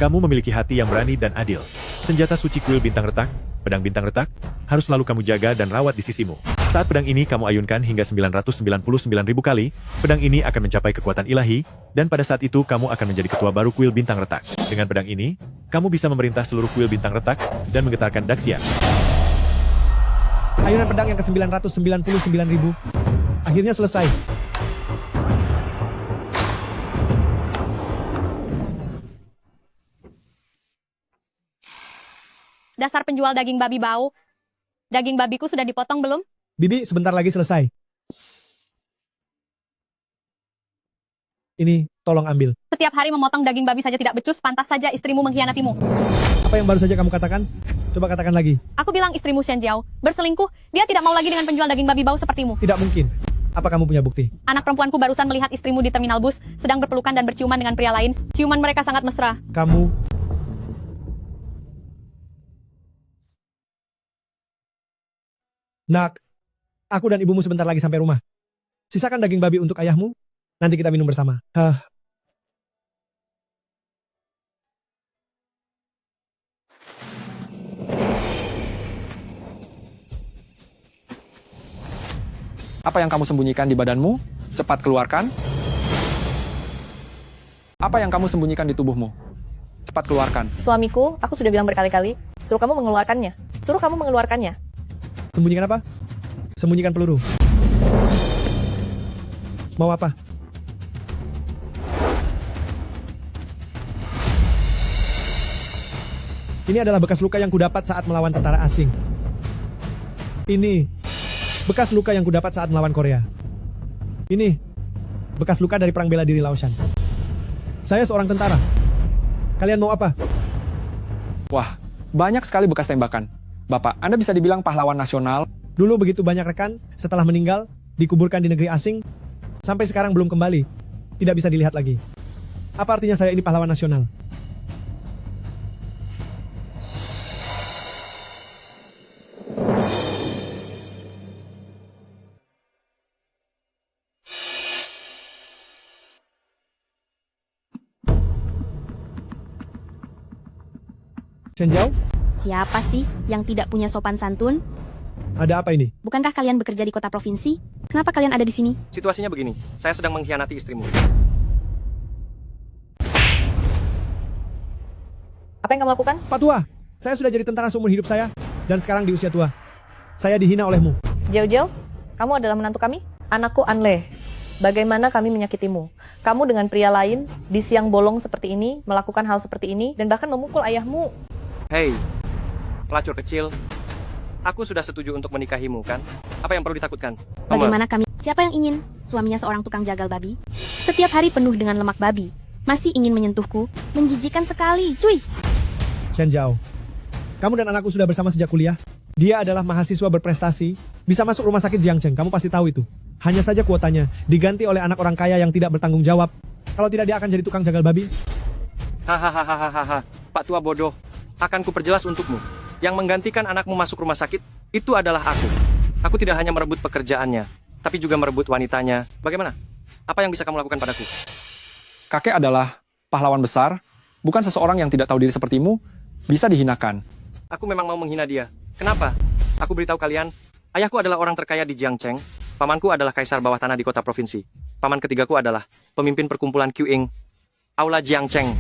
Kamu memiliki hati yang berani dan adil. Senjata suci kuil bintang retak, pedang bintang retak, harus selalu kamu jaga dan rawat di sisimu. Saat pedang ini kamu ayunkan hingga 999.000 kali, pedang ini akan mencapai kekuatan ilahi, dan pada saat itu kamu akan menjadi ketua baru kuil bintang retak. Dengan pedang ini, kamu bisa memerintah seluruh kuil bintang retak, dan menggetarkan Daxia. Ayunan pedang yang ke-999.000 akhirnya selesai. Dasar penjual daging babi bau. Daging babiku sudah dipotong belum? Bibi, sebentar lagi selesai. Ini, tolong ambil. Setiap hari memotong daging babi saja tidak becus, pantas saja istrimu mengkhianatimu. Apa yang baru saja kamu katakan? Coba katakan lagi. Aku bilang istrimu Shen Jiao berselingkuh, dia tidak mau lagi dengan penjual daging babi bau sepertimu. Tidak mungkin. Apa kamu punya bukti? Anak perempuanku barusan melihat istrimu di terminal bus, sedang berpelukan dan berciuman dengan pria lain. Ciuman mereka sangat mesra. Kamu... Nak, aku dan ibumu sebentar lagi sampai rumah. Sisakan daging babi untuk ayahmu, nanti kita minum bersama. Apa yang kamu sembunyikan di badanmu? Cepat keluarkan. Apa yang kamu sembunyikan di tubuhmu? Cepat keluarkan. Suamiku, aku sudah bilang berkali-kali, suruh kamu mengeluarkannya. Suruh kamu mengeluarkannya. Sembunyikan apa? Sembunyikan peluru. Mau apa? Ini adalah bekas luka yang kudapat saat melawan tentara asing. Ini bekas luka yang kudapat saat melawan Korea. Ini bekas luka dari perang bela diri Laoshan. Saya seorang tentara. Kalian mau apa? Wah, banyak sekali bekas tembakan. Bapak, Anda bisa dibilang pahlawan nasional. Dulu begitu banyak rekan, setelah meninggal, dikuburkan di negeri asing, sampai sekarang belum kembali. Tidak bisa dilihat lagi. Apa artinya saya ini pahlawan nasional? Shen Jiao, Siapa sih yang tidak punya sopan santun? ada apa ini? Bukankah kalian bekerja di kota provinsi? Kenapa kalian ada di sini? Situasinya begini, saya sedang mengkhianati istrimu. Apa yang kamu lakukan? Pak Tua, saya sudah jadi tentara seumur hidup saya, dan sekarang di usia tua. Saya dihina olehmu. Jauh-jauh, kamu adalah menantu kami? Anakku Anle. Bagaimana kami menyakitimu? Kamu dengan pria lain, di siang bolong seperti ini, melakukan hal seperti ini, dan bahkan memukul ayahmu. Hei, pelacur kecil. Aku sudah setuju untuk menikahimu, kan? Apa yang perlu ditakutkan? Bagaimana kami? Siapa yang ingin? Suaminya seorang tukang jagal babi. Setiap hari penuh dengan lemak babi. Masih ingin menyentuhku? Menjijikan sekali, cuy. Shen Jiao, kamu dan anakku sudah bersama sejak kuliah. Dia adalah mahasiswa berprestasi, bisa masuk rumah sakit Jiangcheng, kamu pasti tahu itu. Hanya saja kuotanya diganti oleh anak orang kaya yang tidak bertanggung jawab. Kalau tidak dia akan jadi tukang jagal babi. Hahaha, Pak Tua bodoh. Akan kuperjelas untukmu. Yang menggantikan anakmu masuk rumah sakit, itu adalah aku. Aku tidak hanya merebut pekerjaannya, tapi juga merebut wanitanya. Bagaimana? Apa yang bisa kamu lakukan padaku? Kakek adalah pahlawan besar, bukan seseorang yang tidak tahu diri sepertimu, bisa dihinakan. Aku memang mau menghina dia. Kenapa? Aku beritahu kalian, ayahku adalah orang terkaya di Jiangcheng, pamanku adalah kaisar bawah tanah di kota provinsi. Paman ketigaku adalah pemimpin perkumpulan Qing, Aula Jiangcheng.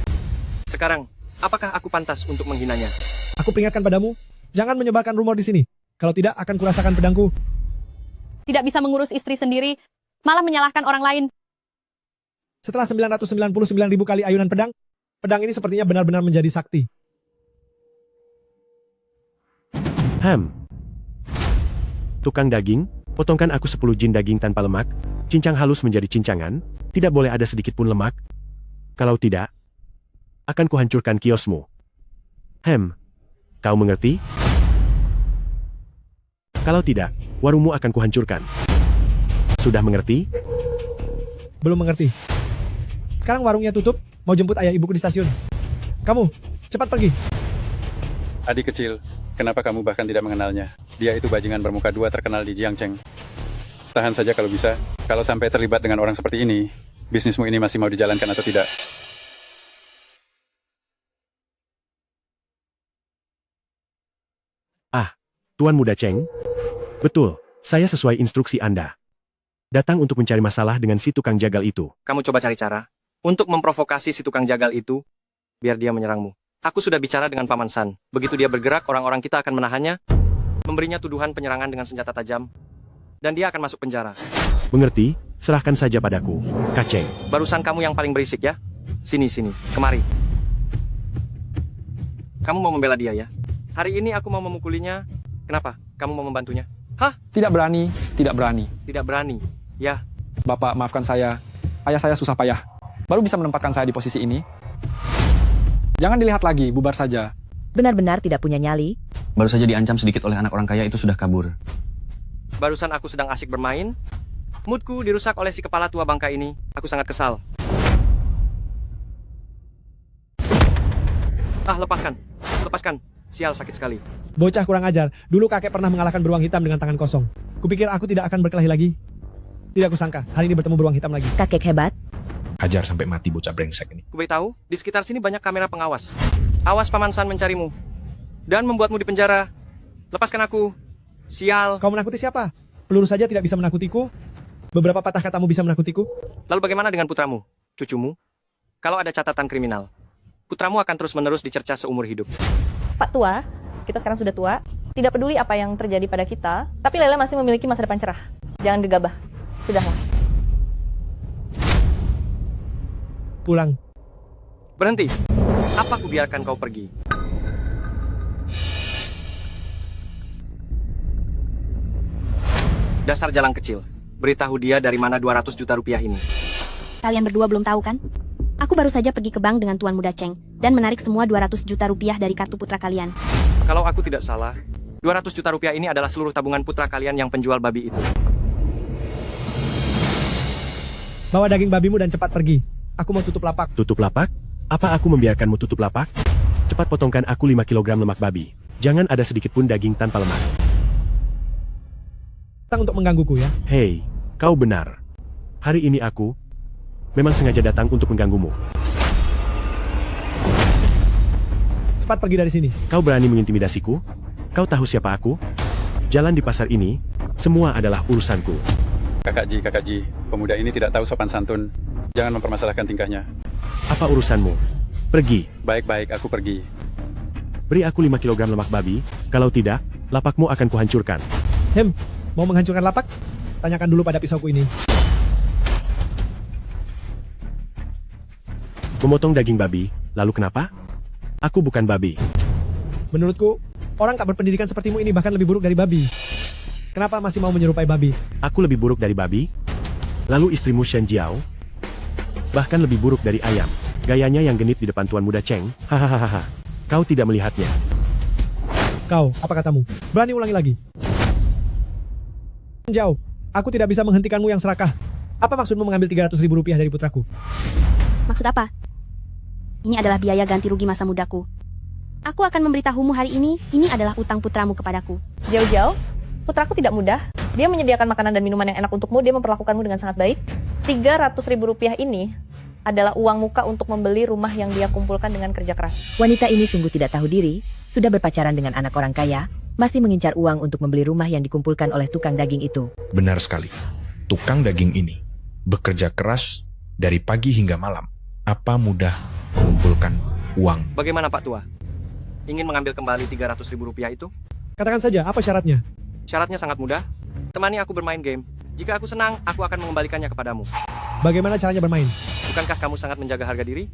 Sekarang, apakah aku pantas untuk menghinanya? Aku peringatkan padamu, jangan menyebarkan rumor di sini. Kalau tidak, akan kurasakan pedangku. Tidak bisa mengurus istri sendiri, malah menyalahkan orang lain. Setelah 999.000 kali ayunan pedang, pedang ini sepertinya benar-benar menjadi sakti. Tukang daging, potongkan aku 10 jin daging tanpa lemak, cincang halus menjadi cincangan, tidak boleh ada sedikit pun lemak. Kalau tidak, akan kuhancurkan kiosmu. Kau mengerti? Kalau tidak, warungmu akan kuhancurkan. Sudah mengerti? Belum mengerti. Sekarang warungnya tutup, mau jemput ayah ibuku di stasiun. Kamu, cepat pergi. Adik kecil, kenapa kamu bahkan tidak mengenalnya? Dia itu bajingan bermuka dua terkenal di Jiangcheng. Tahan saja kalau bisa. Kalau sampai terlibat dengan orang seperti ini, bisnismu ini masih mau dijalankan atau tidak? Tuan Muda Cheng? Betul, saya sesuai instruksi Anda. Datang untuk mencari masalah dengan si tukang jagal itu. Kamu coba cari cara untuk memprovokasi si tukang jagal itu, biar dia menyerangmu. Aku sudah bicara dengan Paman San. Begitu dia bergerak, orang-orang kita akan menahannya, memberinya tuduhan penyerangan dengan senjata tajam, dan dia akan masuk penjara. Mengerti? Serahkan saja padaku, Kaceng. Barusan kamu yang paling berisik ya. Sini, kemari. Kamu mau membela dia ya? Hari ini aku mau memukulinya. Kenapa? Kamu mau membantunya? Hah? Tidak berani, tidak berani. Tidak berani. Ya, Bapak, maafkan saya. Ayah saya susah payah. Baru bisa menempatkan saya di posisi ini. Jangan dilihat lagi, bubar saja. Benar-benar tidak punya nyali? Baru saja diancam sedikit oleh anak orang kaya itu sudah kabur. barusan aku sedang asyik bermain. Moodku dirusak oleh si kepala tua bangka ini. Aku sangat kesal. Lepaskan. Lepaskan. Sial, sakit sekali. Bocah kurang ajar. Dulu kakek pernah mengalahkan beruang hitam dengan tangan kosong. Kupikir aku tidak akan berkelahi lagi. Tidak kusangka, hari ini bertemu beruang hitam lagi. Kakek hebat. Hajar sampai mati bocah brengsek ini. Kuberitahu, di sekitar sini banyak kamera pengawas. Awas Paman San mencarimu. Dan membuatmu di penjara. Lepaskan aku. Sial. Kau menakuti siapa? Peluru saja tidak bisa menakutiku. Beberapa patah katamu bisa menakutiku. Lalu bagaimana dengan putramu? Cucumu? Kalau ada catatan kriminal, putramu akan terus-menerus dicerca seumur hidup. Pak Tua, kita sekarang sudah tua. Tidak peduli apa yang terjadi pada kita, tapi Lela masih memiliki masa depan cerah. Jangan gegabah. Sudahlah. Pulang. Berhenti. Apa aku biarkan kau pergi? Dasar jalan kecil. Beritahu dia dari mana 200 juta rupiah ini. Kalian berdua belum tahu kan? Aku baru saja pergi ke bank dengan Tuan Muda Cheng dan menarik semua 200 juta rupiah dari kartu putra kalian. Kalau aku tidak salah, 200 juta rupiah ini adalah seluruh tabungan putra kalian yang penjual babi itu. Bawa daging babimu dan cepat pergi. Aku mau tutup lapak. Tutup lapak? Apa aku membiarkanmu tutup lapak? Cepat potongkan aku 5 kg lemak babi. Jangan ada sedikit pun daging tanpa lemak. Datang untuk menggangguku ya. Hei, kau benar. Hari ini aku memang sengaja datang untuk mengganggumu. Cepat pergi dari sini. Kau berani mengintimidasiku? Kau tahu siapa aku? Jalan di pasar ini, semua adalah urusanku. Kakak Ji, pemuda ini tidak tahu sopan santun. Jangan mempermasalahkan tingkahnya. Apa urusanmu? Pergi. Baik-baik, aku pergi. Beri aku 5 kg lemak babi, kalau tidak, lapakmu akan kuhancurkan. Mau menghancurkan lapak? Tanyakan dulu pada pisauku ini. Memotong daging babi, lalu kenapa? Aku bukan babi. Menurutku, orang tak berpendidikan sepertimu ini bahkan lebih buruk dari babi. Kenapa masih mau menyerupai babi? Aku lebih buruk dari babi? Lalu istrimu Shen Jiao? Bahkan lebih buruk dari ayam. Gayanya yang genit di depan Tuan Muda Cheng. Hahaha. Kau tidak melihatnya. Kau, apa katamu? Berani ulangi lagi. Jauh, aku tidak bisa menghentikanmu yang serakah. Apa maksudmu mengambil 300.000 rupiah dari putraku? Maksud apa? Ini adalah biaya ganti rugi masa mudaku. Aku akan memberitahumu hari ini adalah utang putramu kepadaku. Jauh-jauh, putraku tidak mudah. Dia menyediakan makanan dan minuman yang enak untukmu. Dia memperlakukanmu dengan sangat baik. 300.000 rupiah ini adalah uang muka untuk membeli rumah yang dia kumpulkan dengan kerja keras. Wanita ini sungguh tidak tahu diri, sudah berpacaran dengan anak orang kaya, masih mengincar uang untuk membeli rumah yang dikumpulkan oleh tukang daging itu. Benar sekali. Tukang daging ini bekerja keras dari pagi hingga malam. Apa mudah mengumpulkan uang? Bagaimana Pak Tua? Ingin mengambil kembali 300.000 rupiah itu? Katakan saja, apa syaratnya? Syaratnya sangat mudah. Temani aku bermain game. Jika aku senang, aku akan mengembalikannya kepadamu. Bagaimana caranya bermain? Bukankah kamu sangat menjaga harga diri?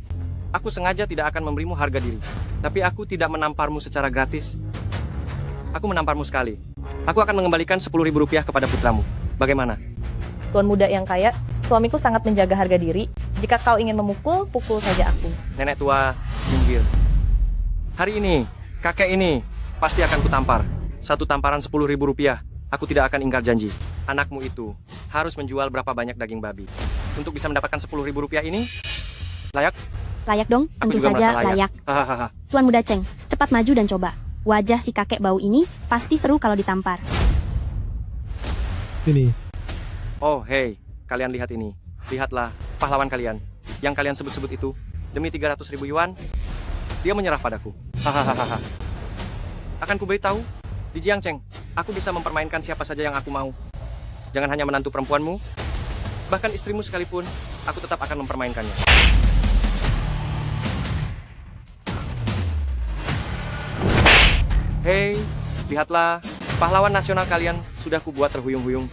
Aku sengaja tidak akan memberimu harga diri. Tapi aku tidak menamparmu secara gratis. Aku menamparmu sekali. Aku akan mengembalikan 10.000 rupiah kepada putramu. Bagaimana? Tuan muda yang kaya, suamiku sangat menjaga harga diri. Jika kau ingin memukul, pukul saja aku. Nenek tua, minggir. Hari ini, kakek ini pasti akan kutampar. Satu tamparan 10.000 rupiah. Aku tidak akan ingkar janji. Anakmu itu harus menjual berapa banyak daging babi. Untuk bisa mendapatkan 10.000 rupiah ini, layak? Layak dong, Aku tentu juga saja merasa layak. Hahaha. Tuan Muda Cheng, cepat maju dan coba. Wajah si kakek bau ini pasti seru kalau ditampar. Sini. Oh, hei, kalian lihat ini. Lihatlah, pahlawan kalian. Yang kalian sebut-sebut itu, demi 300.000 yuan, dia menyerah padaku. Hahaha. Akan kuberitahu di Jiangcheng. Aku bisa mempermainkan siapa saja yang aku mau. Jangan hanya menantu perempuanmu, bahkan istrimu sekalipun, aku tetap akan mempermainkannya. Hei, lihatlah, pahlawan nasional kalian sudah kubuat terhuyung-huyung.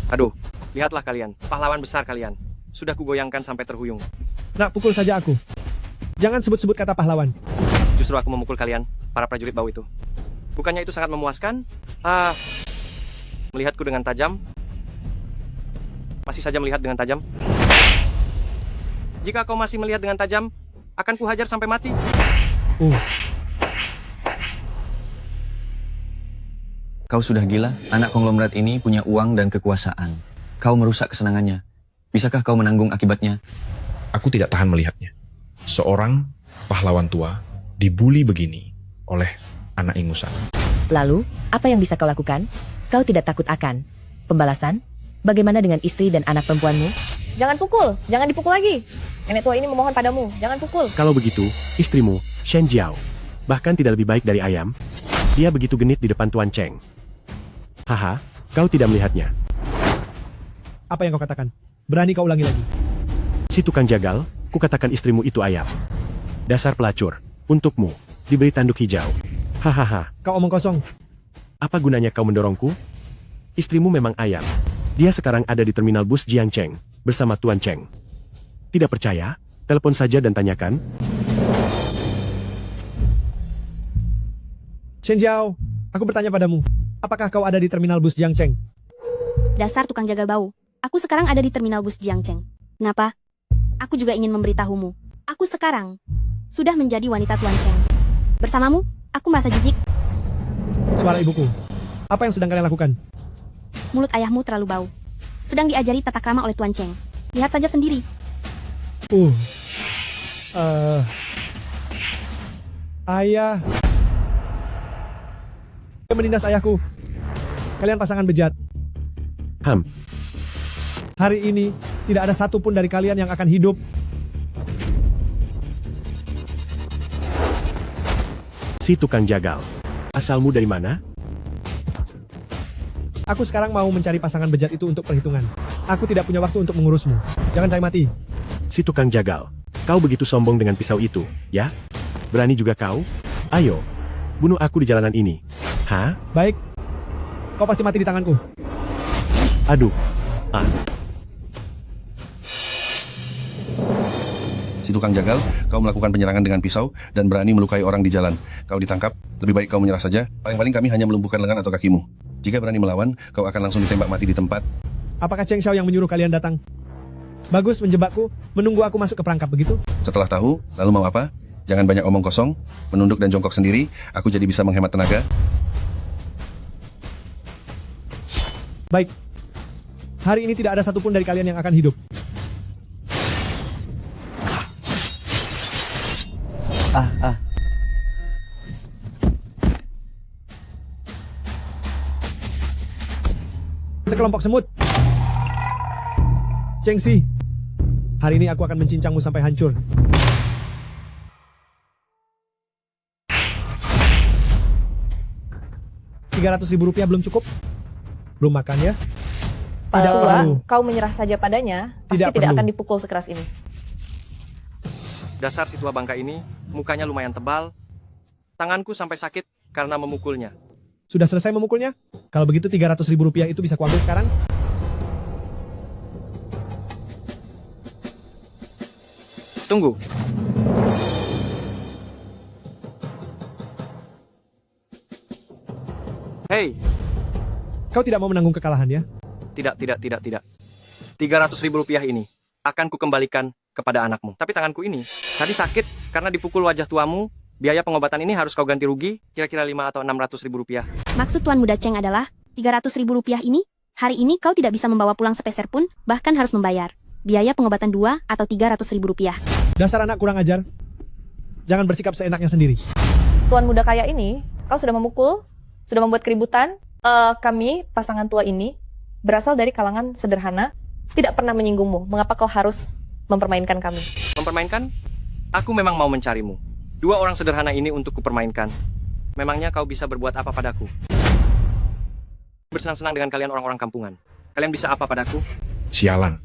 Aduh, lihatlah kalian, pahlawan besar kalian. Sudah kugoyangkan sampai terhuyung. Nak, pukul saja aku. Jangan sebut-sebut kata pahlawan. Justru aku memukul kalian, para prajurit bau itu. Bukannya itu sangat memuaskan? Melihatku dengan tajam? Masih saja melihat dengan tajam? Jika kau masih melihat dengan tajam, akan kuhajar sampai mati. Kau sudah gila? Anak konglomerat ini punya uang dan kekuasaan. Kau merusak kesenangannya. Bisakah kau menanggung akibatnya? Aku tidak tahan melihatnya. Seorang pahlawan tua dibuli begini oleh anak ingusan. Lalu, apa yang bisa kau lakukan? Kau tidak takut akan pembalasan? Bagaimana dengan istri dan anak perempuanmu? Jangan pukul, jangan dipukul lagi. Nenek tua ini memohon padamu, jangan pukul. Kalau begitu, istrimu, Shen Jiao, bahkan tidak lebih baik dari ayam. Dia begitu genit di depan Tuan Cheng. Haha, kau tidak melihatnya. Apa yang kau katakan? Berani kau ulangi lagi? Si tukang jagal, kukatakan istrimu itu ayam. Dasar pelacur, untukmu, diberi tanduk hijau. Hahaha. Kau omong kosong. Apa gunanya kau mendorongku? Istrimu memang ayam. Dia sekarang ada di terminal bus Jiangcheng, bersama Tuan Cheng. Tidak percaya? Telepon saja dan tanyakan. Shen Jiao, aku bertanya padamu. Apakah kau ada di terminal bus Jiangcheng? Dasar tukang jagal bau. Aku sekarang ada di terminal bus Jiangcheng. Kenapa? Aku juga ingin memberitahumu. Aku sekarang sudah menjadi wanita Tuan Cheng. Bersamamu, aku merasa jijik. Suara ibuku. Apa yang sedang kalian lakukan? Mulut ayahmu terlalu bau. Sedang diajari tata krama oleh Tuan Cheng. Lihat saja sendiri. Ayah. Dia menindas ayahku. Kalian pasangan bejat. Hari ini, tidak ada satupun dari kalian yang akan hidup. Si tukang jagal. Asalmu dari mana? Aku sekarang mau mencari pasangan bejat itu untuk perhitungan. Aku tidak punya waktu untuk mengurusmu. Jangan cari mati. Si tukang jagal. Kau begitu sombong dengan pisau itu, ya? Berani juga kau? Ayo, bunuh aku di jalanan ini. Hah? Baik. Kau pasti mati di tanganku. Aduh. Si tukang jagal, kau melakukan penyerangan dengan pisau dan berani melukai orang di jalan. Kau ditangkap, lebih baik kau menyerah saja. Paling-paling kami hanya melumpuhkan lengan atau kakimu. Jika berani melawan, kau akan langsung ditembak mati di tempat. Apakah Cheng Xiao yang menyuruh kalian datang? Bagus menjebakku, menunggu aku masuk ke perangkap begitu? Setelah tahu, lalu mau apa? Jangan banyak omong kosong, menunduk dan jongkok sendiri, aku jadi bisa menghemat tenaga. Baik. Hari ini tidak ada satupun dari kalian yang akan hidup. Sekelompok semut. Cheng Si, hari ini aku akan mencincangmu sampai hancur. Rp300.000 belum cukup? Belum makan ya? Pak Tidak Tua, perlu. kau menyerah saja padanya, pasti Tidak tidak perlu. akan dipukul sekeras ini. Dasar si tua bangka ini, mukanya lumayan tebal. Tanganku sampai sakit karena memukulnya. Sudah selesai memukulnya? Kalau begitu Rp300.000 itu bisa kuambil sekarang? Tunggu. Hei, Kau tidak mau menanggung kekalahan ya? tidak. Rp300.000 ini akan kukembalikan kepada anakmu. Tapi tanganku ini tadi sakit karena dipukul wajah tuamu. Biaya pengobatan ini harus kau ganti rugi, kira-kira 5 atau 600.000 rupiah. Maksud Tuan Muda Cheng adalah, Rp300.000 ini, hari ini kau tidak bisa membawa pulang sepeser pun, bahkan harus membayar biaya pengobatan 2 atau Rp300.000. Dasar anak kurang ajar. Jangan bersikap seenaknya sendiri. Tuan muda kaya ini, kau sudah memukul, sudah membuat keributan. Kami, pasangan tua ini, berasal dari kalangan sederhana, tidak pernah menyinggungmu. Mengapa kau harus mempermainkan kami? Mempermainkan? Aku memang mau mencarimu. Dua orang sederhana ini untuk kupermainkan. Memangnya kau bisa berbuat apa padaku? Bersenang-senang dengan kalian orang-orang kampungan. Kalian bisa apa padaku? Sialan.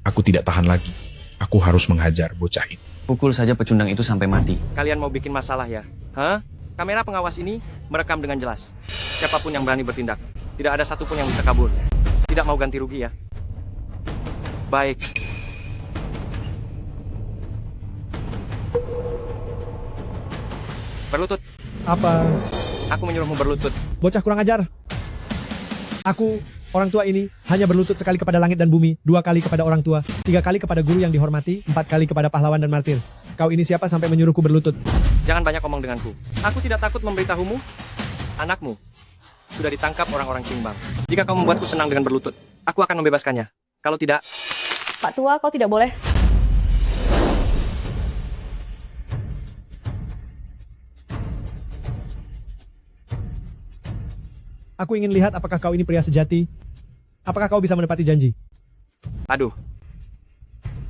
Aku tidak tahan lagi. Aku harus menghajar bocah itu. Pukul saja pecundang itu sampai mati. Kalian mau bikin masalah ya? Hah? Kamera pengawas ini merekam dengan jelas. Siapapun yang berani bertindak, tidak ada satupun yang bisa kabur. Tidak mau ganti rugi ya? Baik. Berlutut. Apa? Aku menyuruhmu berlutut. Bocah kurang ajar. Aku, orang tua ini, hanya berlutut sekali kepada langit dan bumi, 2 kali kepada orang tua, 3 kali kepada guru yang dihormati, 4 kali kepada pahlawan dan martir. Kau ini siapa sampai menyuruhku berlutut? Jangan banyak omong denganku. Aku tidak takut memberitahumu. Anakmu sudah ditangkap orang-orang Cingbang. Jika kau membuatku senang dengan berlutut, aku akan membebaskannya. Kalau tidak... Pak Tua, kau tidak boleh. Aku ingin lihat apakah kau ini pria sejati. Apakah kau bisa menepati janji? Aduh.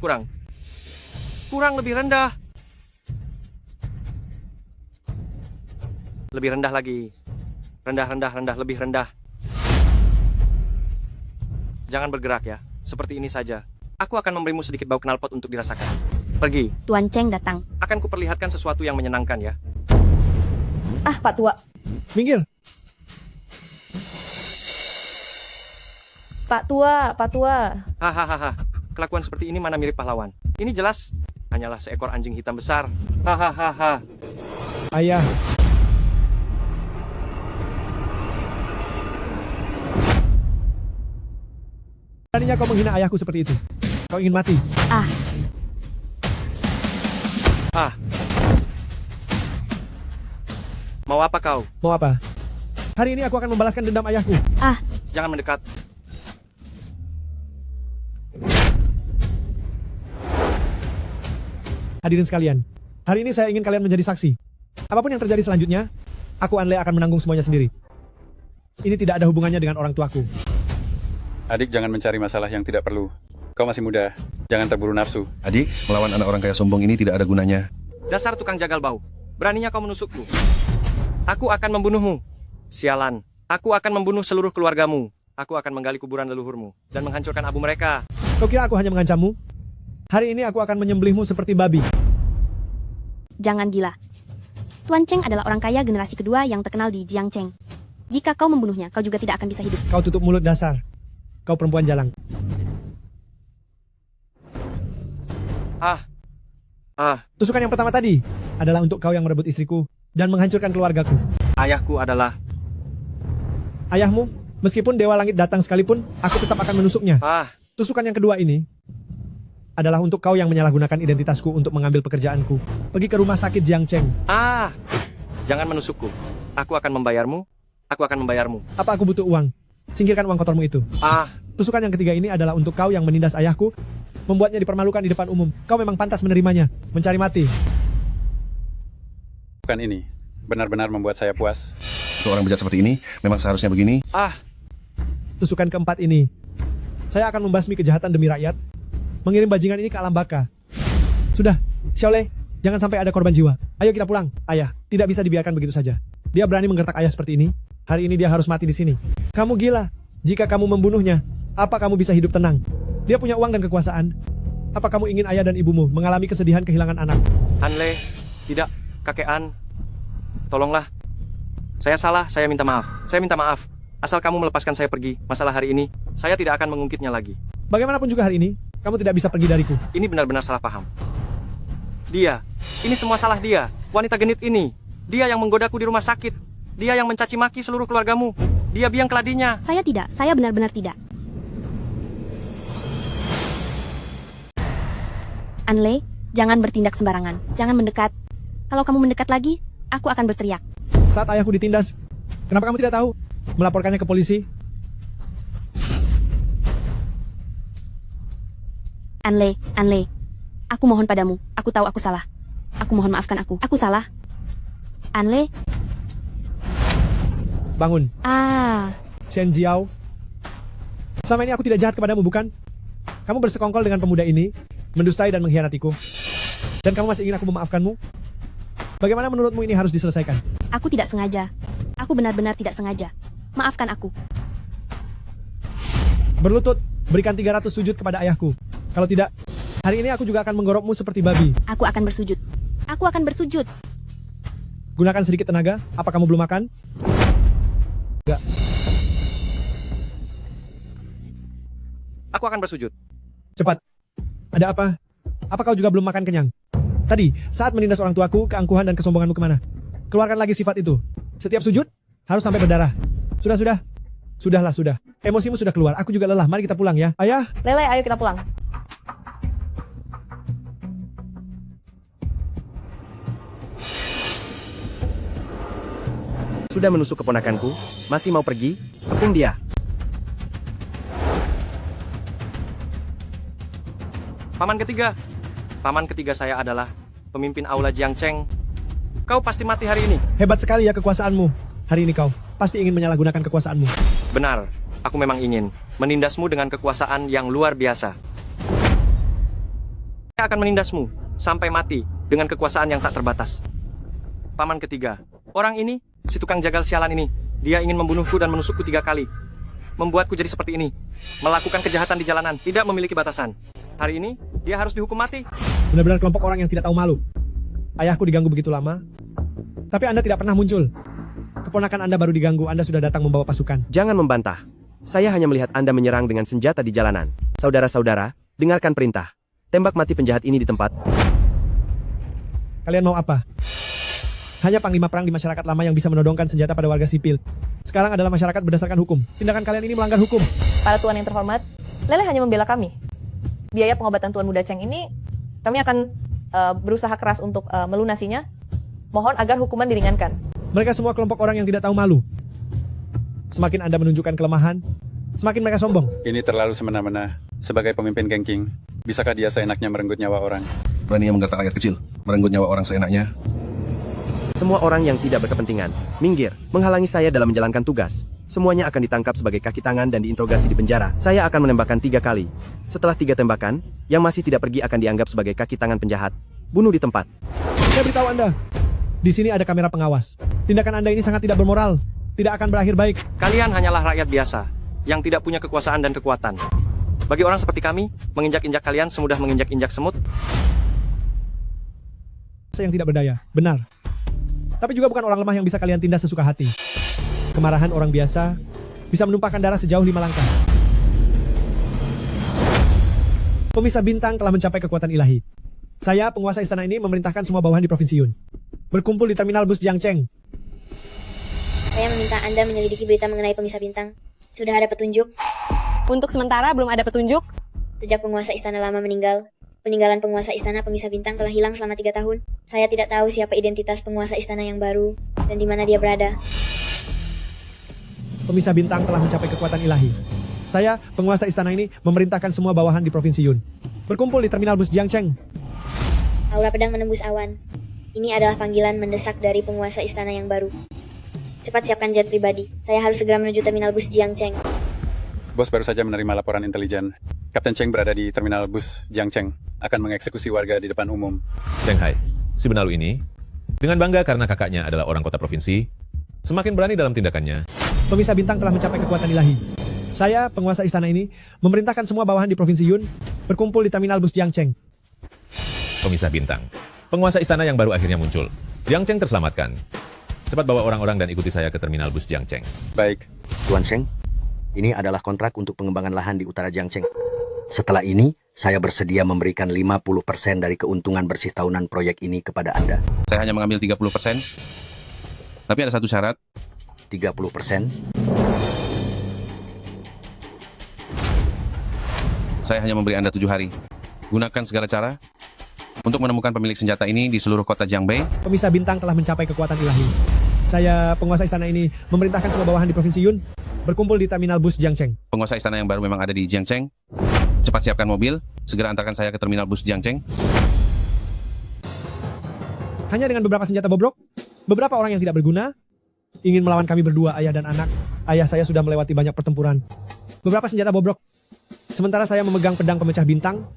Kurang lebih rendah. Lebih rendah lagi. Rendah, lebih rendah. Jangan bergerak ya. Seperti ini saja. Aku akan memberimu sedikit bau knalpot untuk dirasakan. Pergi. Tuan Cheng datang. Akan kuperlihatkan sesuatu yang menyenangkan ya. Ah, Pak Tua. Minggir. Pak Tua. Hahaha. Kelakuan seperti ini mana mirip pahlawan. Ini jelas hanyalah seekor anjing hitam besar. Hahaha. Ayah. Beraninya kau menghina ayahku seperti itu. Kau ingin mati. Ah. Mau apa kau? Mau apa? Hari ini aku akan membalaskan dendam ayahku. Ah. Jangan mendekat. Hadirin sekalian, hari ini saya ingin kalian menjadi saksi. Apapun yang terjadi selanjutnya, aku Anle akan menanggung semuanya sendiri. Ini tidak ada hubungannya dengan orang tuaku. Adik, jangan mencari masalah yang tidak perlu. Kau masih muda, jangan terburu nafsu. Adik, melawan anak orang kaya sombong ini tidak ada gunanya. Dasar tukang jagal bau. Beraninya kau menusukku. Aku akan membunuhmu. Sialan. Aku akan membunuh seluruh keluargamu. Aku akan menggali kuburan leluhurmu dan menghancurkan abu mereka. Kau kira aku hanya mengancammu? Hari ini aku akan menyembelihmu seperti babi. Jangan gila. Tuan Cheng adalah orang kaya generasi kedua yang terkenal di Jiangcheng. Jika kau membunuhnya, kau juga tidak akan bisa hidup. Kau tutup mulut dasar. Kau perempuan jalang. Tusukan yang pertama tadi adalah untuk kau yang merebut istriku dan menghancurkan keluargaku. Ayahku adalah... Ayahmu, meskipun Dewa Langit datang sekalipun, aku tetap akan menusuknya. Tusukan yang kedua ini adalah untuk kau yang menyalahgunakan identitasku untuk mengambil pekerjaanku. Pergi ke rumah sakit Jiangcheng. Jangan menusukku. Aku akan membayarmu. Aku akan membayarmu. Apa aku butuh uang? Singkirkan uang kotormu itu. Tusukan yang ketiga ini adalah untuk kau yang menindas ayahku, membuatnya dipermalukan di depan umum. Kau memang pantas menerimanya. Mencari mati. Bukan ini. Benar-benar membuat saya puas. Seorang bejat seperti ini, memang seharusnya begini. Tusukan keempat ini. Saya akan membasmi kejahatan demi rakyat. Mengirim bajingan ini ke alam baka. Sudah, Xiaolei, jangan sampai ada korban jiwa. Ayo kita pulang. Ayah, tidak bisa dibiarkan begitu saja. Dia berani menggertak ayah seperti ini. Hari ini dia harus mati di sini. Kamu gila. Jika kamu membunuhnya, apa kamu bisa hidup tenang? Dia punya uang dan kekuasaan. Apa kamu ingin ayah dan ibumu mengalami kesedihan kehilangan anak? Anle, tidak, kakek An. Tolonglah. Saya salah, saya minta maaf. Saya minta maaf. Asal kamu melepaskan saya pergi, masalah hari ini, saya tidak akan mengungkitnya lagi. Bagaimanapun juga hari ini, kamu tidak bisa pergi dariku. Ini benar-benar salah paham. Dia, ini semua salah dia. Wanita genit ini. Dia yang menggodaku di rumah sakit. Dia yang mencaci maki seluruh keluargamu. Dia biang keladinya. Saya tidak, saya benar-benar tidak. Anle, jangan bertindak sembarangan. Jangan mendekat. Kalau kamu mendekat lagi, aku akan berteriak. Saat ayahku ditindas, kenapa kamu tidak tahu? Melaporkannya ke polisi. Anle, aku mohon padamu. Aku tahu aku salah. Aku mohon maafkan aku. Aku salah. Anle. Bangun. Shen Jiao. Selama ini aku tidak jahat kepadamu, bukan? Kamu bersekongkol dengan pemuda ini, mendustai dan mengkhianatiku. Dan kamu masih ingin aku memaafkanmu? Bagaimana menurutmu ini harus diselesaikan? Aku tidak sengaja. Aku benar-benar tidak sengaja. Maafkan aku. Berlutut, berikan 300 sujud kepada ayahku. Kalau tidak, hari ini aku juga akan menggorokmu seperti babi. Aku akan bersujud. Aku akan bersujud. Gunakan sedikit tenaga. Apa kamu belum makan? Enggak. Aku akan bersujud. Cepat. Ada apa? Apa kau juga belum makan kenyang? Tadi, saat menindas orang tuaku, keangkuhan dan kesombonganmu kemana? Keluarkan lagi sifat itu. Setiap sujud, harus sampai berdarah. Sudah. Sudahlah, sudah. Emosimu sudah keluar. Aku juga lelah. Mari kita pulang ya. Ayah. Lele, ayo kita pulang. Sudah menusuk keponakanku, masih mau pergi? Tepung dia. Paman ketiga. Paman ketiga saya adalah pemimpin Aula Jiangcheng. Kau pasti mati hari ini. Hebat sekali ya kekuasaanmu. Hari ini kau pasti ingin menyalahgunakan kekuasaanmu. Benar, aku memang ingin menindasmu dengan kekuasaan yang luar biasa. Saya akan menindasmu sampai mati dengan kekuasaan yang tak terbatas. Paman ketiga, orang ini, si tukang jagal sialan ini, dia ingin membunuhku dan menusukku 3 kali. Membuatku jadi seperti ini. Melakukan kejahatan di jalanan, tidak memiliki batasan. Hari ini, dia harus dihukum mati. Benar-benar kelompok orang yang tidak tahu malu. Ayahku diganggu begitu lama, tapi Anda tidak pernah muncul. Keponakan Anda baru diganggu, Anda sudah datang membawa pasukan. Jangan membantah. Saya hanya melihat Anda menyerang dengan senjata di jalanan. Saudara-saudara, dengarkan perintah. Tembak mati penjahat ini di tempat. Kalian mau apa? Hanya panglima perang di masyarakat lama yang bisa menodongkan senjata pada warga sipil. Sekarang adalah masyarakat berdasarkan hukum. Tindakan kalian ini melanggar hukum. Para tuan yang terhormat, Lele hanya membela kami. Biaya pengobatan Tuan Muda Cheng ini, kami akan berusaha keras untuk melunasinya. Mohon agar hukuman diringankan. Mereka semua kelompok orang yang tidak tahu malu. Semakin Anda menunjukkan kelemahan, semakin mereka sombong. Ini terlalu semena-mena. Sebagai pemimpin geng King, bisakah dia seenaknya merenggut nyawa orang? Beraninya menggertak rakyat kecil, merenggut nyawa orang seenaknya. Semua orang yang tidak berkepentingan, minggir, menghalangi saya dalam menjalankan tugas. Semuanya akan ditangkap sebagai kaki tangan dan diinterogasi di penjara. Saya akan menembakkan 3 kali. Setelah 3 tembakan, yang masih tidak pergi akan dianggap sebagai kaki tangan penjahat. Bunuh di tempat. Saya beritahu Anda, di sini ada kamera pengawas. Tindakan Anda ini sangat tidak bermoral. Tidak akan berakhir baik. Kalian hanyalah rakyat biasa, yang tidak punya kekuasaan dan kekuatan. Bagi orang seperti kami, menginjak-injak kalian semudah menginjak-injak semut. Saya yang tidak berdaya, benar. Tapi juga bukan orang lemah yang bisa kalian tindas sesuka hati. Kemarahan orang biasa bisa menumpahkan darah sejauh 5 langkah. Pemisah bintang telah mencapai kekuatan ilahi. Saya, penguasa istana ini, memerintahkan semua bawahan di Provinsi Yun berkumpul di terminal bus Jiangcheng. Saya meminta Anda menyelidiki berita mengenai pemisah bintang. Sudah ada petunjuk? Untuk sementara belum ada petunjuk. Sejak penguasa istana lama meninggal, peninggalan penguasa istana pemisah bintang telah hilang selama 3 tahun. Saya tidak tahu siapa identitas penguasa istana yang baru dan di mana dia berada. Pemisah bintang telah mencapai kekuatan ilahi. Saya, penguasa istana ini, memerintahkan semua bawahan di Provinsi Yun berkumpul di terminal bus Jiangcheng. Aura pedang menembus awan. Ini adalah panggilan mendesak dari penguasa istana yang baru. Cepat siapkan jet pribadi. Saya harus segera menuju terminal bus Jiangcheng. Bos baru saja menerima laporan intelijen. Kapten Cheng berada di terminal bus Jiangcheng. Akan mengeksekusi warga di depan umum. Cheng Hai, si benalu ini, dengan bangga karena kakaknya adalah orang kota provinsi, semakin berani dalam tindakannya. Pemisah bintang telah mencapai kekuatan ilahi. Saya, penguasa istana ini, memerintahkan semua bawahan di Provinsi Yun berkumpul di terminal bus Jiangcheng. Pemisah bintang, penguasa istana yang baru akhirnya muncul. Jiangcheng terselamatkan. Cepat bawa orang-orang dan ikuti saya ke terminal bus Jiangcheng. Baik. Tuan Cheng, ini adalah kontrak untuk pengembangan lahan di utara Jiangcheng. Setelah ini, saya bersedia memberikan 50% dari keuntungan bersih tahunan proyek ini kepada Anda. Saya hanya mengambil 30%. Tapi ada satu syarat. 30%? Saya hanya memberi Anda 7 hari. Gunakan segala cara untuk menemukan pemilik senjata ini di seluruh kota Jiangbei. Pemisah bintang telah mencapai kekuatan ilahi. Saya, penguasa istana ini, memerintahkan semua bawahan di Provinsi Yun berkumpul di terminal bus Jiangcheng. Penguasa istana yang baru memang ada di Jiangcheng. Cepat siapkan mobil, segera antarkan saya ke terminal bus Jiangcheng. Hanya dengan beberapa senjata bobrok, beberapa orang yang tidak berguna, ingin melawan kami berdua, ayah dan anak. Ayah saya sudah melewati banyak pertempuran. Beberapa senjata bobrok. Sementara saya memegang pedang pemecah bintang,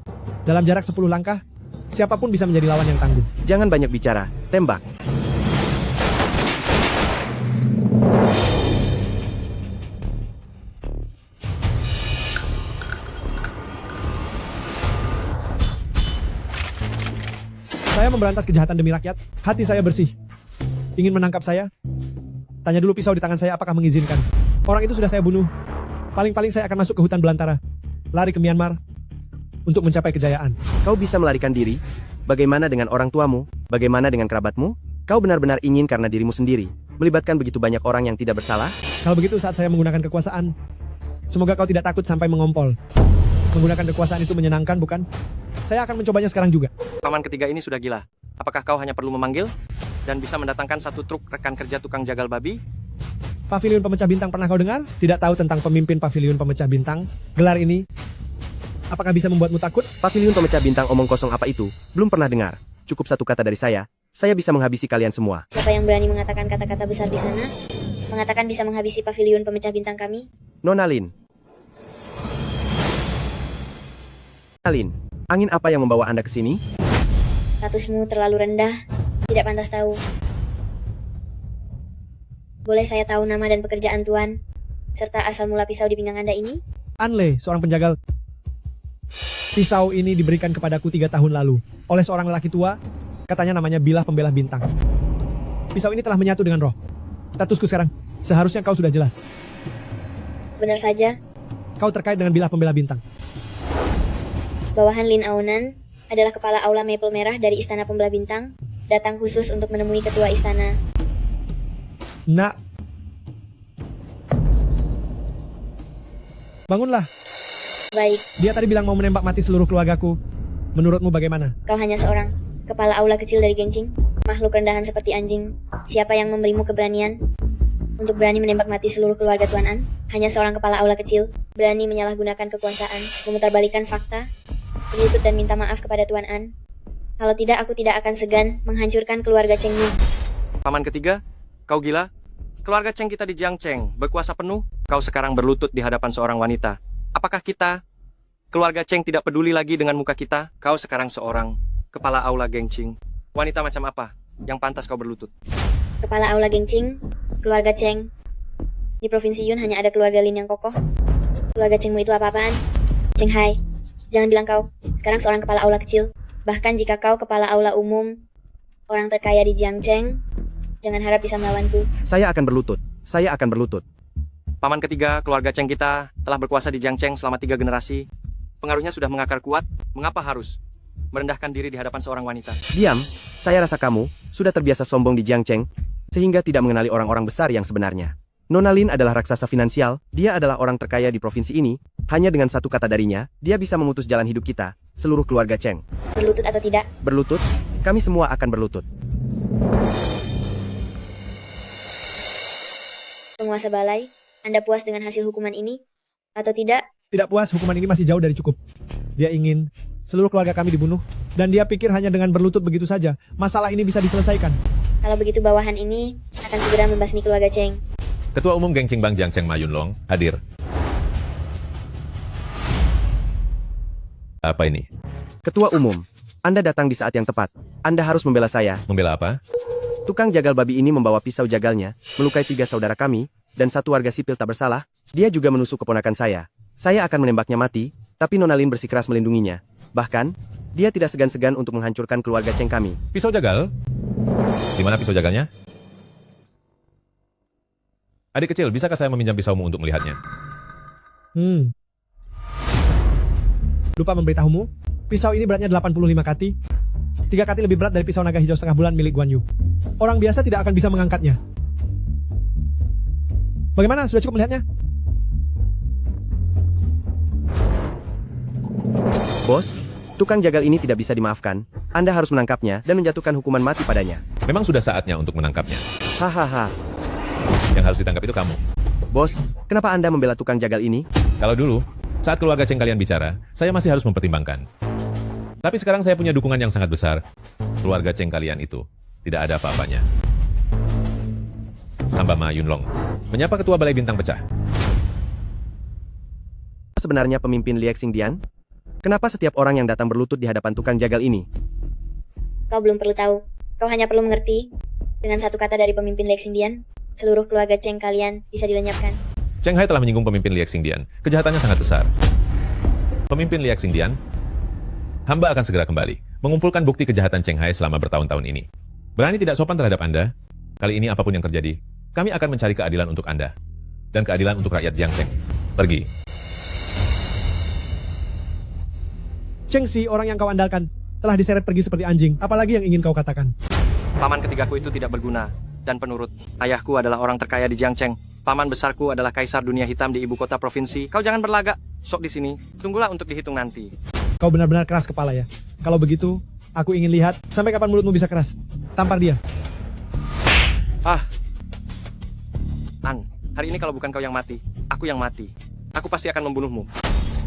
dalam jarak 10 langkah, siapapun bisa menjadi lawan yang tangguh. Jangan banyak bicara, tembak. Saya memberantas kejahatan demi rakyat. Hati saya bersih. Ingin menangkap saya? Tanya dulu pisau di tangan saya apakah mengizinkan. Orang itu sudah saya bunuh. Paling-paling saya akan masuk ke hutan belantara. Lari ke Myanmar. Untuk mencapai kejayaan. Kau bisa melarikan diri? Bagaimana dengan orang tuamu? Bagaimana dengan kerabatmu? Kau benar-benar ingin karena dirimu sendiri, melibatkan begitu banyak orang yang tidak bersalah? Kalau begitu saat saya menggunakan kekuasaan, semoga kau tidak takut sampai mengompol. Menggunakan kekuasaan itu menyenangkan, bukan? Saya akan mencobanya sekarang juga. Paman ketiga ini sudah gila. Apakah kau hanya perlu memanggil dan bisa mendatangkan satu truk rekan kerja tukang jagal babi? Pavilion Pemecah Bintang pernah kau dengar? Tidak tahu tentang pemimpin Pavilion Pemecah Bintang? Gelar ini, apakah bisa membuatmu takut? Pavilion Pemecah Bintang omong kosong apa itu? Belum pernah dengar. Cukup satu kata dari saya bisa menghabisi kalian semua. Siapa yang berani mengatakan kata-kata besar di sana? Mengatakan bisa menghabisi pavilion pemecah bintang kami? Nona Lin. Lin, angin apa yang membawa Anda ke sini? Statusmu terlalu rendah, tidak pantas tahu. Boleh saya tahu nama dan pekerjaan Tuan, serta asal mula pisau di pinggang Anda ini? Anle, seorang penjagal. Pisau ini diberikan kepadaku 3 tahun lalu, oleh seorang lelaki tua, katanya namanya Bilah Pembelah Bintang. Pisau ini telah menyatu dengan roh. Statusku sekarang, seharusnya kau sudah jelas. Benar saja. Kau terkait dengan Bilah Pembelah Bintang. Bawahan Lin Aonan adalah kepala aula Maple Merah dari Istana Pembelah Bintang, datang khusus untuk menemui ketua istana. Nak. Bangunlah. Baik. Dia tadi bilang mau menembak mati seluruh keluargaku. Menurutmu bagaimana? Kau hanya seorang kepala aula kecil dari Gengcing, makhluk rendahan seperti anjing. Siapa yang memberimu keberanian untuk berani menembak mati seluruh keluarga Tuan An? Hanya seorang kepala aula kecil, berani menyalahgunakan kekuasaan, memutarbalikkan fakta, berlutut dan minta maaf kepada Tuan An. Kalau tidak, aku tidak akan segan menghancurkan keluarga Cheng Yu. Paman ketiga, kau gila? Keluarga Cheng kita di Jiangcheng berkuasa penuh. Kau sekarang berlutut di hadapan seorang wanita. Apakah kita, keluarga Cheng, tidak peduli lagi dengan muka kita? Kau sekarang seorang kepala aula Gengcing. Wanita macam apa yang pantas kau berlutut? Kepala aula Gengcing, keluarga Cheng. Di Provinsi Yun hanya ada keluarga Lin yang kokoh. Keluarga Chengmu itu apa-apaan? Cheng Hai, jangan bilang kau sekarang seorang kepala aula kecil. Bahkan jika kau kepala aula umum, orang terkaya di Jiangcheng, jangan harap bisa melawanku. Saya akan berlutut. Saya akan berlutut. Paman ketiga, keluarga Cheng kita telah berkuasa di Jiangcheng selama 3 generasi. Pengaruhnya sudah mengakar kuat. Mengapa harus merendahkan diri di hadapan seorang wanita? Diam, saya rasa kamu sudah terbiasa sombong di Jiangcheng, sehingga tidak mengenali orang-orang besar yang sebenarnya. Nona Lin adalah raksasa finansial, dia adalah orang terkaya di provinsi ini. Hanya dengan satu kata darinya, dia bisa memutus jalan hidup kita, seluruh keluarga Cheng. Berlutut atau tidak? Berlutut? Kami semua akan berlutut. Penguasa balai, Anda puas dengan hasil hukuman ini? Atau tidak? Tidak puas, hukuman ini masih jauh dari cukup. Dia ingin seluruh keluarga kami dibunuh, dan dia pikir hanya dengan berlutut begitu saja, masalah ini bisa diselesaikan. Kalau begitu bawahan ini akan segera membasmi keluarga Cheng. Ketua Umum Gengcing Bang Jiangcheng Ma Yunlong hadir. Apa ini? Ketua Umum, Anda datang di saat yang tepat. Anda harus membela saya. Membela apa? Tukang jagal babi ini membawa pisau jagalnya, melukai 3 saudara kami, dan 1 warga sipil tak bersalah. Dia juga menusuk keponakan saya. Saya akan menembaknya mati, tapi Nona Lin bersikeras melindunginya. Bahkan, dia tidak segan-segan untuk menghancurkan keluarga Cheng kami. Pisau jagal? Di mana pisau jagalnya? Adik kecil, bisakah saya meminjam pisaumu untuk melihatnya? Lupa memberitahumu, pisau ini beratnya 85 kati. 3 kati lebih berat dari pisau naga hijau setengah bulan milik Guan Yu. Orang biasa tidak akan bisa mengangkatnya. Bagaimana? Sudah cukup melihatnya? Bos, tukang jagal ini tidak bisa dimaafkan. Anda harus menangkapnya dan menjatuhkan hukuman mati padanya. Memang sudah saatnya untuk menangkapnya. Hahaha. Yang harus ditangkap itu kamu. Bos, kenapa Anda membela tukang jagal ini? Kalau dulu, saat keluarga Cheng kalian bicara, saya masih harus mempertimbangkan. Tapi sekarang saya punya dukungan yang sangat besar. Keluarga Cheng kalian itu tidak ada apa-apanya. Hamba Ma Yunlong menyapa Ketua Balai Bintang Pecah. Sebenarnya pemimpin Liek Xingdian? Kenapa setiap orang yang datang berlutut di hadapan tukang jagal ini? Kau belum perlu tahu. Kau hanya perlu mengerti. Dengan satu kata dari pemimpin Liek Xingdian, seluruh keluarga Cheng kalian bisa dilenyapkan. Cheng Hai telah menyinggung pemimpin Liek Xingdian. Kejahatannya sangat besar. Pemimpin Liek Xingdian, hamba akan segera kembali. mengumpulkan bukti kejahatan Cheng Hai selama bertahun-tahun ini. Berani tidak sopan terhadap Anda? Kali ini apapun yang terjadi, kami akan mencari keadilan untuk Anda. Dan keadilan untuk rakyat Jiangcheng. Pergi. Cheng Si, orang yang kau andalkan, telah diseret pergi seperti anjing. Apalagi yang ingin kau katakan? Paman ketigaku itu tidak berguna dan penurut. Ayahku adalah orang terkaya di Jiangcheng. Paman besarku adalah kaisar dunia hitam di ibu kota provinsi. Kau jangan berlagak. Sok di sini. Tunggulah untuk dihitung nanti. Kau benar-benar keras kepala ya. Kalau begitu, aku ingin lihat sampai kapan mulutmu bisa keras. Tampar dia. Hari ini kalau bukan kau yang mati, aku yang mati. Aku pasti akan membunuhmu.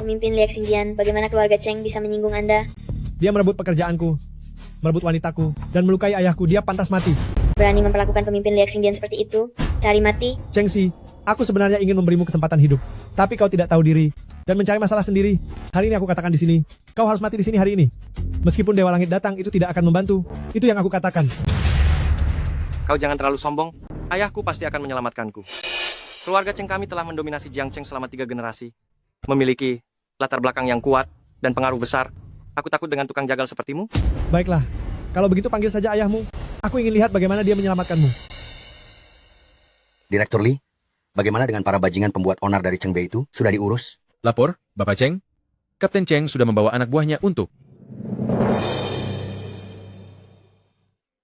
Pemimpin Liak Xingdian, bagaimana keluarga Cheng bisa menyinggung Anda? Dia merebut pekerjaanku, merebut wanitaku, dan melukai ayahku. Dia pantas mati. Berani memperlakukan pemimpin Liak Xingdian seperti itu? Cari mati? Cheng Si, aku sebenarnya ingin memberimu kesempatan hidup. Tapi kau tidak tahu diri dan mencari masalah sendiri. Hari ini aku katakan di sini, kau harus mati di sini hari ini. Meskipun Dewa Langit datang, itu tidak akan membantu. Itu yang aku katakan. Kau jangan terlalu sombong. Ayahku pasti akan menyelamatkanku. Keluarga Cheng kami telah mendominasi Jiangcheng selama 3 generasi. Memiliki latar belakang yang kuat dan pengaruh besar. Aku takut dengan tukang jagal sepertimu. Baiklah, kalau begitu panggil saja ayahmu. Aku ingin lihat bagaimana dia menyelamatkanmu. Direktur Lee, bagaimana dengan para bajingan pembuat onar dari Cheng Bei itu? Sudah diurus? Lapor, Bapak Cheng. Kapten Cheng sudah membawa anak buahnya untuk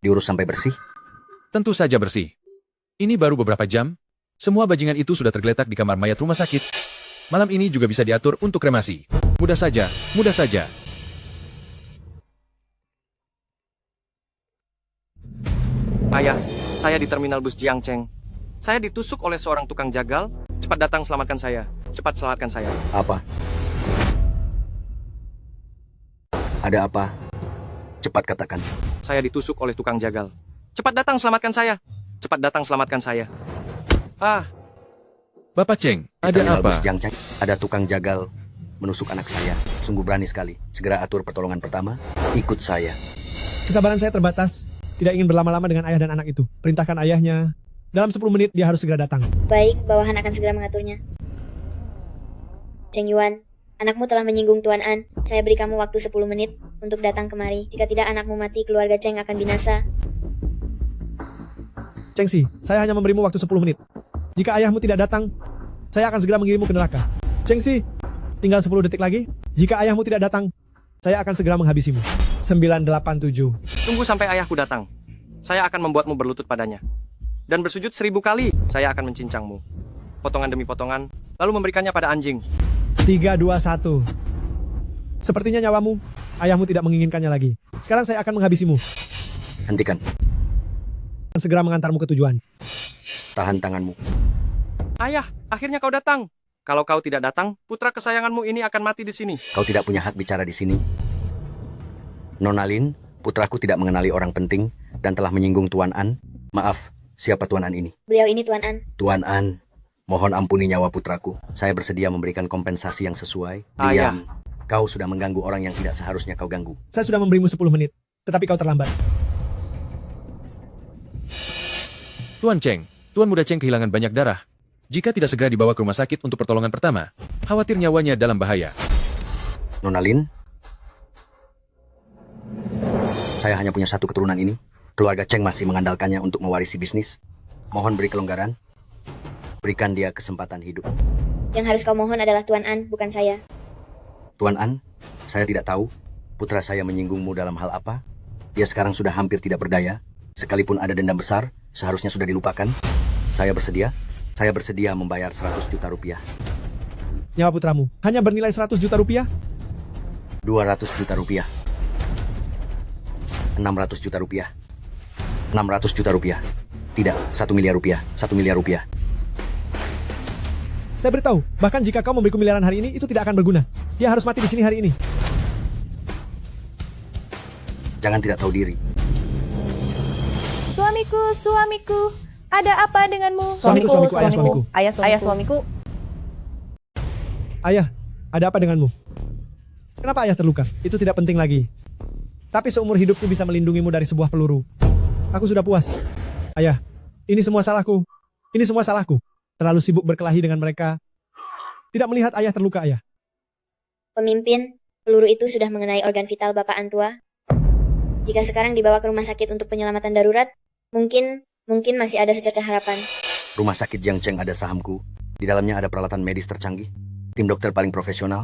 diurus sampai bersih? Tentu saja bersih. Ini baru beberapa jam. Semua bajingan itu sudah tergeletak di kamar mayat rumah sakit. Malam ini juga bisa diatur untuk kremasi. Mudah saja, mudah saja. Ayah, saya di terminal bus Jiangcheng. Saya ditusuk oleh seorang tukang jagal. Cepat datang selamatkan saya. Cepat selamatkan saya. Apa? Ada apa? Cepat katakan. Saya ditusuk oleh tukang jagal. Cepat datang selamatkan saya. Cepat datang selamatkan saya. Bapak Cheng, ada apa? Jiangcheng, ada tukang jagal menusuk anak saya. Sungguh berani sekali. Segera atur pertolongan pertama. Ikut saya. Kesabaran saya terbatas. Tidak ingin berlama-lama dengan ayah dan anak itu. Perintahkan ayahnya. Dalam 10 menit dia harus segera datang. Baik, bawahan akan segera mengaturnya. Cheng Yuan, anakmu telah menyinggung Tuan An. Saya beri kamu waktu 10 menit untuk datang kemari. Jika tidak anakmu mati, keluarga Cheng akan binasa. Cheng Si, saya hanya memberimu waktu 10 menit. Jika ayahmu tidak datang, saya akan segera mengirimmu ke neraka. Cheng Si, tinggal 10 detik lagi. Jika ayahmu tidak datang, saya akan segera menghabisimu. 987. Tunggu sampai ayahku datang. Saya akan membuatmu berlutut padanya. Dan bersujud 1000 kali. Saya akan mencincangmu. Potongan demi potongan, lalu memberikannya pada anjing. 321. Sepertinya nyawamu, ayahmu tidak menginginkannya lagi. Sekarang saya akan menghabisimu. Hentikan. Segera mengantarmu ke tujuan. Tahan tanganmu. Ayah, akhirnya kau datang. Kalau kau tidak datang, putra kesayanganmu ini akan mati di sini. Kau tidak punya hak bicara di sini. Nona Lin, putraku tidak mengenali orang penting dan telah menyinggung Tuan An. Maaf, siapa Tuan An ini? Beliau ini Tuan An. Tuan An, mohon ampuni nyawa putraku. Saya bersedia memberikan kompensasi yang sesuai. Ayah. Diam. Kau sudah mengganggu orang yang tidak seharusnya kau ganggu. Saya sudah memberimu 10 menit, tetapi kau terlambat. Tuan Cheng, Tuan Muda Cheng kehilangan banyak darah. Jika tidak segera dibawa ke rumah sakit untuk pertolongan pertama, khawatir nyawanya dalam bahaya. Nona Lin, saya hanya punya satu keturunan ini. Keluarga Cheng masih mengandalkannya untuk mewarisi bisnis. Mohon beri kelonggaran. Berikan dia kesempatan hidup. Yang harus kau mohon adalah Tuan An, bukan saya. Tuan An, saya tidak tahu putra saya menyinggungmu dalam hal apa. Dia sekarang sudah hampir tidak berdaya. Sekalipun ada dendam besar, seharusnya sudah dilupakan. Saya bersedia membayar 100 juta rupiah. Nyawa putramu hanya bernilai 100 juta rupiah? 200 juta rupiah. 600 juta rupiah. 600 juta rupiah. Tidak, 1 miliar rupiah. 1 miliar rupiah. Saya beritahu, bahkan jika kau memberiku miliaran hari ini, itu tidak akan berguna. Dia harus mati di sini hari ini. Jangan tidak tahu diri. Suamiku, ada apa denganmu? Suamiku, ayah suamiku. Ayah suamiku. Ayah, ada apa denganmu? Kenapa ayah terluka? Itu tidak penting lagi. Tapi seumur hidupku bisa melindungimu dari sebuah peluru. Aku sudah puas. Ayah, ini semua salahku. Ini semua salahku. Terlalu sibuk berkelahi dengan mereka. Tidak melihat ayah terluka, ayah. Pemimpin, peluru itu sudah mengenai organ vital Bapak Antua. Jika sekarang dibawa ke rumah sakit untuk penyelamatan darurat, mungkin masih ada secercah harapan. Rumah sakit Jiangcheng ada sahamku. Di dalamnya ada peralatan medis tercanggih. Tim dokter paling profesional.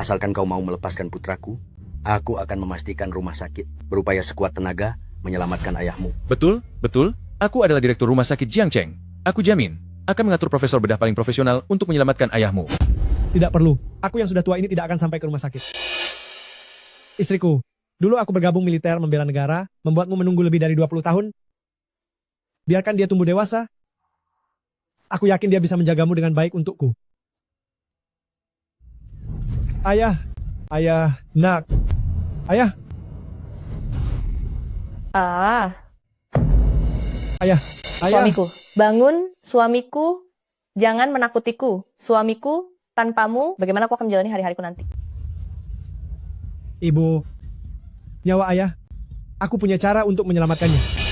Asalkan kau mau melepaskan putraku, aku akan memastikan rumah sakit berupaya sekuat tenaga menyelamatkan ayahmu. Betul, betul. Aku adalah direktur rumah sakit Jiangcheng. Aku jamin, akan mengatur profesor bedah paling profesional untuk menyelamatkan ayahmu. Tidak perlu. Aku yang sudah tua ini tidak akan sampai ke rumah sakit. Istriku, dulu aku bergabung militer membela negara, membuatmu menunggu lebih dari 20 tahun. Biarkan dia tumbuh dewasa. Aku yakin dia bisa menjagamu dengan baik untukku. Ayah, nak. Ayah. Ayah. Suamiku, bangun, suamiku, jangan menakutiku. Suamiku, tanpamu, bagaimana aku akan menjalani hari-hariku nanti? Ibu, nyawa ayah, aku punya cara untuk menyelamatkannya.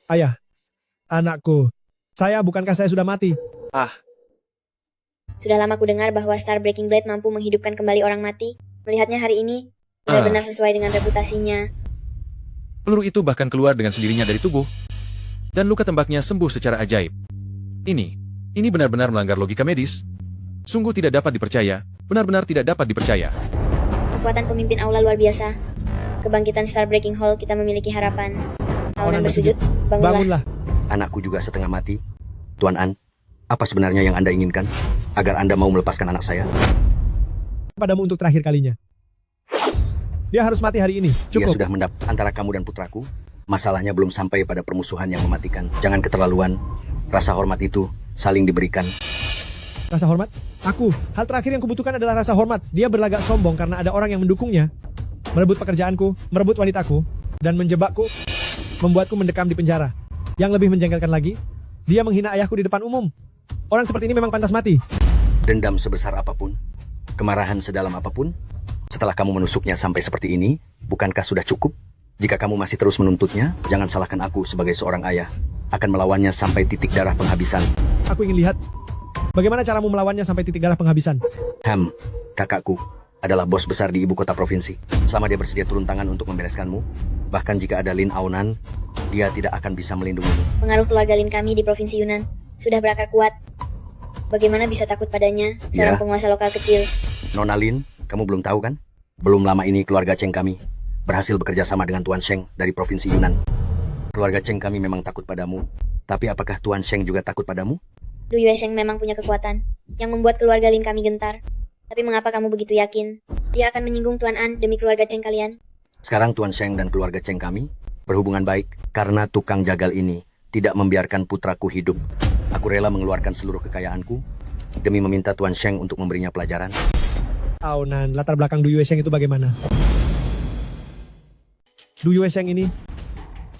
Ayah, anakku, bukankah saya sudah mati? Sudah lama ku dengar bahwa Star Breaking Blade mampu menghidupkan kembali orang mati. Melihatnya hari ini, benar-benar sesuai dengan reputasinya. Peluru itu bahkan keluar dengan sendirinya dari tubuh. Dan luka tembaknya sembuh secara ajaib. Ini benar-benar melanggar logika medis. Sungguh tidak dapat dipercaya, benar-benar tidak dapat dipercaya. Kekuatan pemimpin aula luar biasa. Kebangkitan Star Breaking Hall, kita memiliki harapan. Aunan bersujud, bangunlah. Anakku juga setengah mati. Tuan An, apa sebenarnya yang Anda inginkan? Agar Anda mau melepaskan anak saya? Padamu untuk terakhir kalinya. Dia harus mati hari ini. Cukup. Dia sudah mendapat antara kamu dan putraku. Masalahnya belum sampai pada permusuhan yang mematikan. Jangan keterlaluan. Rasa hormat itu saling diberikan. Rasa hormat? Hal terakhir yang kubutuhkan adalah rasa hormat. Dia berlagak sombong karena ada orang yang mendukungnya. Merebut pekerjaanku, merebut wanitaku, dan menjebakku. Membuatku mendekam di penjara. Yang lebih menjengkelkan lagi, dia menghina ayahku di depan umum. Orang seperti ini memang pantas mati. Dendam sebesar apapun, kemarahan sedalam apapun, setelah kamu menusuknya sampai seperti ini, bukankah sudah cukup? Jika kamu masih terus menuntutnya, jangan salahkan aku sebagai seorang ayah. Akan melawannya sampai titik darah penghabisan. Aku ingin lihat, bagaimana caramu melawannya sampai titik darah penghabisan. Kakakku adalah bos besar di ibu kota provinsi. Selama dia bersedia turun tangan untuk membereskanmu, bahkan jika ada Lin Aunan, dia tidak akan bisa melindungimu. Pengaruh keluarga Lin kami di Provinsi Yunnan sudah berakar kuat. Bagaimana bisa takut padanya, seorang penguasa lokal kecil? Nona Lin, kamu belum tahu kan? Belum lama ini keluarga Cheng kami berhasil bekerja sama dengan Tuan Sheng dari Provinsi Yunnan. Keluarga Cheng kami memang takut padamu, tapi apakah Tuan Sheng juga takut padamu? Du Yue Sheng memang punya kekuatan yang membuat keluarga Lin kami gentar. Tapi mengapa kamu begitu yakin dia akan menyinggung Tuan An demi keluarga Cheng kalian? Sekarang Tuan Sheng dan keluarga Cheng kami berhubungan baik karena tukang jagal ini tidak membiarkan putraku hidup. Aku rela mengeluarkan seluruh kekayaanku demi meminta Tuan Sheng untuk memberinya pelajaran. Aunan, latar belakang Du Yue Sheng itu bagaimana? Du Yue Sheng ini,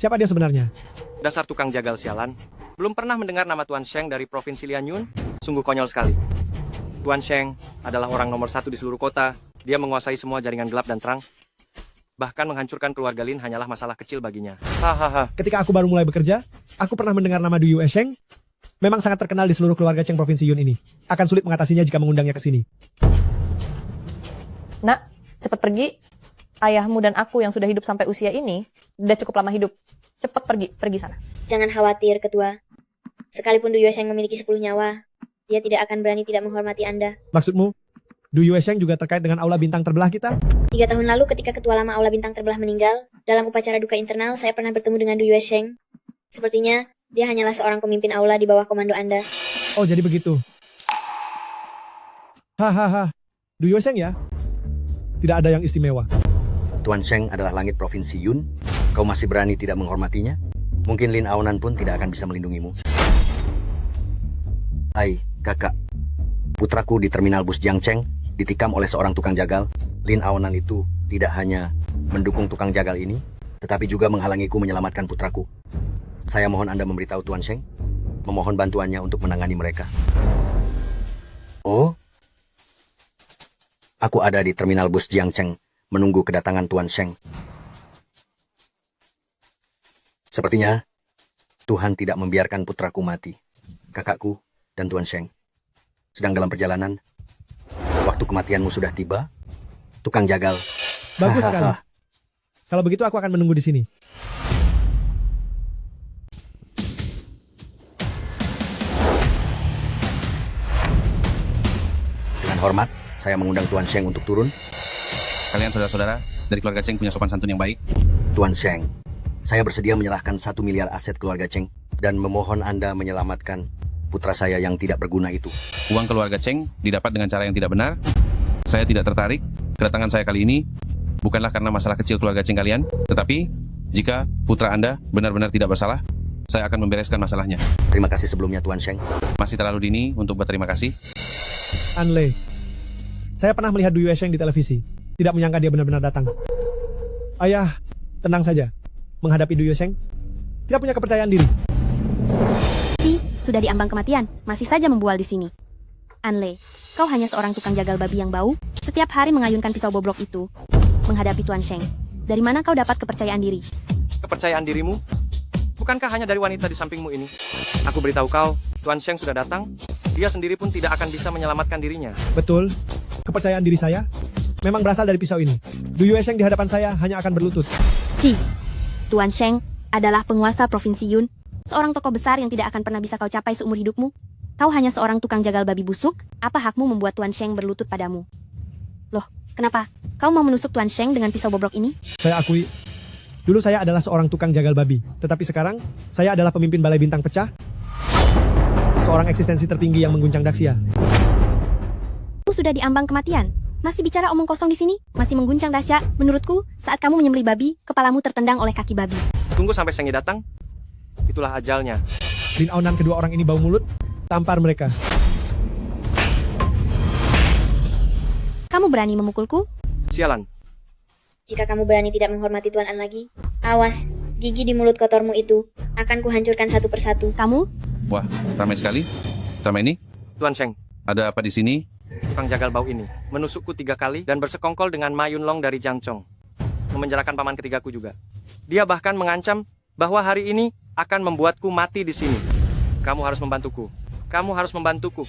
siapa dia sebenarnya? Dasar tukang jagal sialan. Belum pernah mendengar nama Tuan Sheng dari Provinsi Lianyun? Sungguh konyol sekali. Tuan Sheng adalah orang nomor 1 di seluruh kota. Dia menguasai semua jaringan gelap dan terang. Bahkan menghancurkan keluarga Lin hanyalah masalah kecil baginya. Hahaha. Ketika aku baru mulai bekerja, aku pernah mendengar nama Du Yue Sheng. Memang sangat terkenal di seluruh keluarga Cheng Provinsi Yun ini. Akan sulit mengatasinya jika mengundangnya ke sini. Nak, cepat pergi. Ayahmu dan aku yang sudah hidup sampai usia ini, udah cukup lama hidup. Cepat pergi sana. Jangan khawatir, Ketua. Sekalipun Du Yue Sheng memiliki 10 nyawa, dia tidak akan berani tidak menghormati Anda. Maksudmu, Du Yue Sheng juga terkait dengan aula bintang terbelah kita? 3 tahun lalu ketika ketua lama aula bintang terbelah meninggal, dalam upacara duka internal saya pernah bertemu dengan Du Yue Sheng. Sepertinya, dia hanyalah seorang pemimpin aula di bawah komando Anda. Oh, jadi begitu. Hahaha. Du Yue Sheng ya? Tidak ada yang istimewa. Tuan Sheng adalah langit Provinsi Yun. Kau masih berani tidak menghormatinya? Mungkin Lin Aunan pun tidak akan bisa melindungimu. Hai, kakak. Putraku di terminal bus Jiangcheng ditikam oleh seorang tukang jagal. Lin Aunan itu tidak hanya mendukung tukang jagal ini, tetapi juga menghalangiku menyelamatkan putraku. Saya mohon Anda memberitahu Tuan Sheng, memohon bantuannya untuk menangani mereka. Oh, aku ada di terminal bus Jiangcheng, menunggu kedatangan Tuan Sheng. Sepertinya Tuhan tidak membiarkan putraku mati. Kakakku dan Tuan Sheng sedang dalam perjalanan. Waktu kematianmu sudah tiba. Tukang jagal. Bagus sekali. Kalau begitu aku akan menunggu di sini. Dengan hormat, saya mengundang Tuan Sheng untuk turun. Kalian saudara-saudara dari keluarga Cheng punya sopan santun yang baik. Tuan Sheng, saya bersedia menyerahkan 1 miliar aset keluarga Cheng dan memohon Anda menyelamatkan putra saya yang tidak berguna itu. Uang keluarga Cheng didapat dengan cara yang tidak benar. Saya tidak tertarik. Kedatangan saya kali ini bukanlah karena masalah kecil keluarga Cheng kalian, tetapi jika putra Anda benar-benar tidak bersalah, saya akan membereskan masalahnya. Terima kasih sebelumnya Tuan Sheng. Masih terlalu dini untuk berterima kasih. Anle, saya pernah melihat Du Yuesheng di televisi. Tidak menyangka dia benar-benar datang. Ayah, tenang saja. Menghadapi Du Yuesheng, tidak punya kepercayaan diri. Ci, sudah diambang kematian, masih saja membual di sini. Anle, kau hanya seorang tukang jagal babi yang bau, setiap hari mengayunkan pisau bobrok itu menghadapi Tuan Sheng. Dari mana kau dapat kepercayaan diri? Kepercayaan dirimu? Bukankah hanya dari wanita di sampingmu ini? Aku beritahu kau, Tuan Sheng sudah datang. Dia sendiri pun tidak akan bisa menyelamatkan dirinya. Betul, kepercayaan diri saya memang berasal dari pisau ini. Du Yuesheng di hadapan saya hanya akan berlutut. Ci, Tuan Sheng adalah penguasa Provinsi Yun, seorang tokoh besar yang tidak akan pernah bisa kau capai seumur hidupmu. Kau hanya seorang tukang jagal babi busuk, apa hakmu membuat Tuan Sheng berlutut padamu? Loh, kenapa? Kau mau menusuk Tuan Sheng dengan pisau bobrok ini? Saya akui, dulu saya adalah seorang tukang jagal babi. Tetapi sekarang, saya adalah pemimpin Balai Bintang Pecah. Seorang eksistensi tertinggi yang mengguncang Daxia. Kamu sudah diambang kematian. Masih bicara omong kosong di sini? Masih mengguncang Daxia? Menurutku, saat kamu menyembelih babi, kepalamu tertendang oleh kaki babi. Tunggu sampai Shengnya datang. Itulah ajalnya. Lin Aonan kedua orang ini bau mulut. Tampar mereka. Kamu berani memukulku? Sialan. Jika kamu berani tidak menghormati Tuan An lagi, awas, gigi di mulut kotormu itu akan kuhancurkan satu persatu. Kamu? Wah, ramai sekali. Selama ini? Tuan Sheng, ada apa di sini? tukang jagal bau ini menusukku 3 kali dan bersekongkol dengan Ma Yunlong dari Jiangchong. Memenjarakan paman ketigaku juga. Dia bahkan mengancam bahwa hari ini akan membuatku mati di sini. Kamu harus membantuku. Kamu harus membantuku.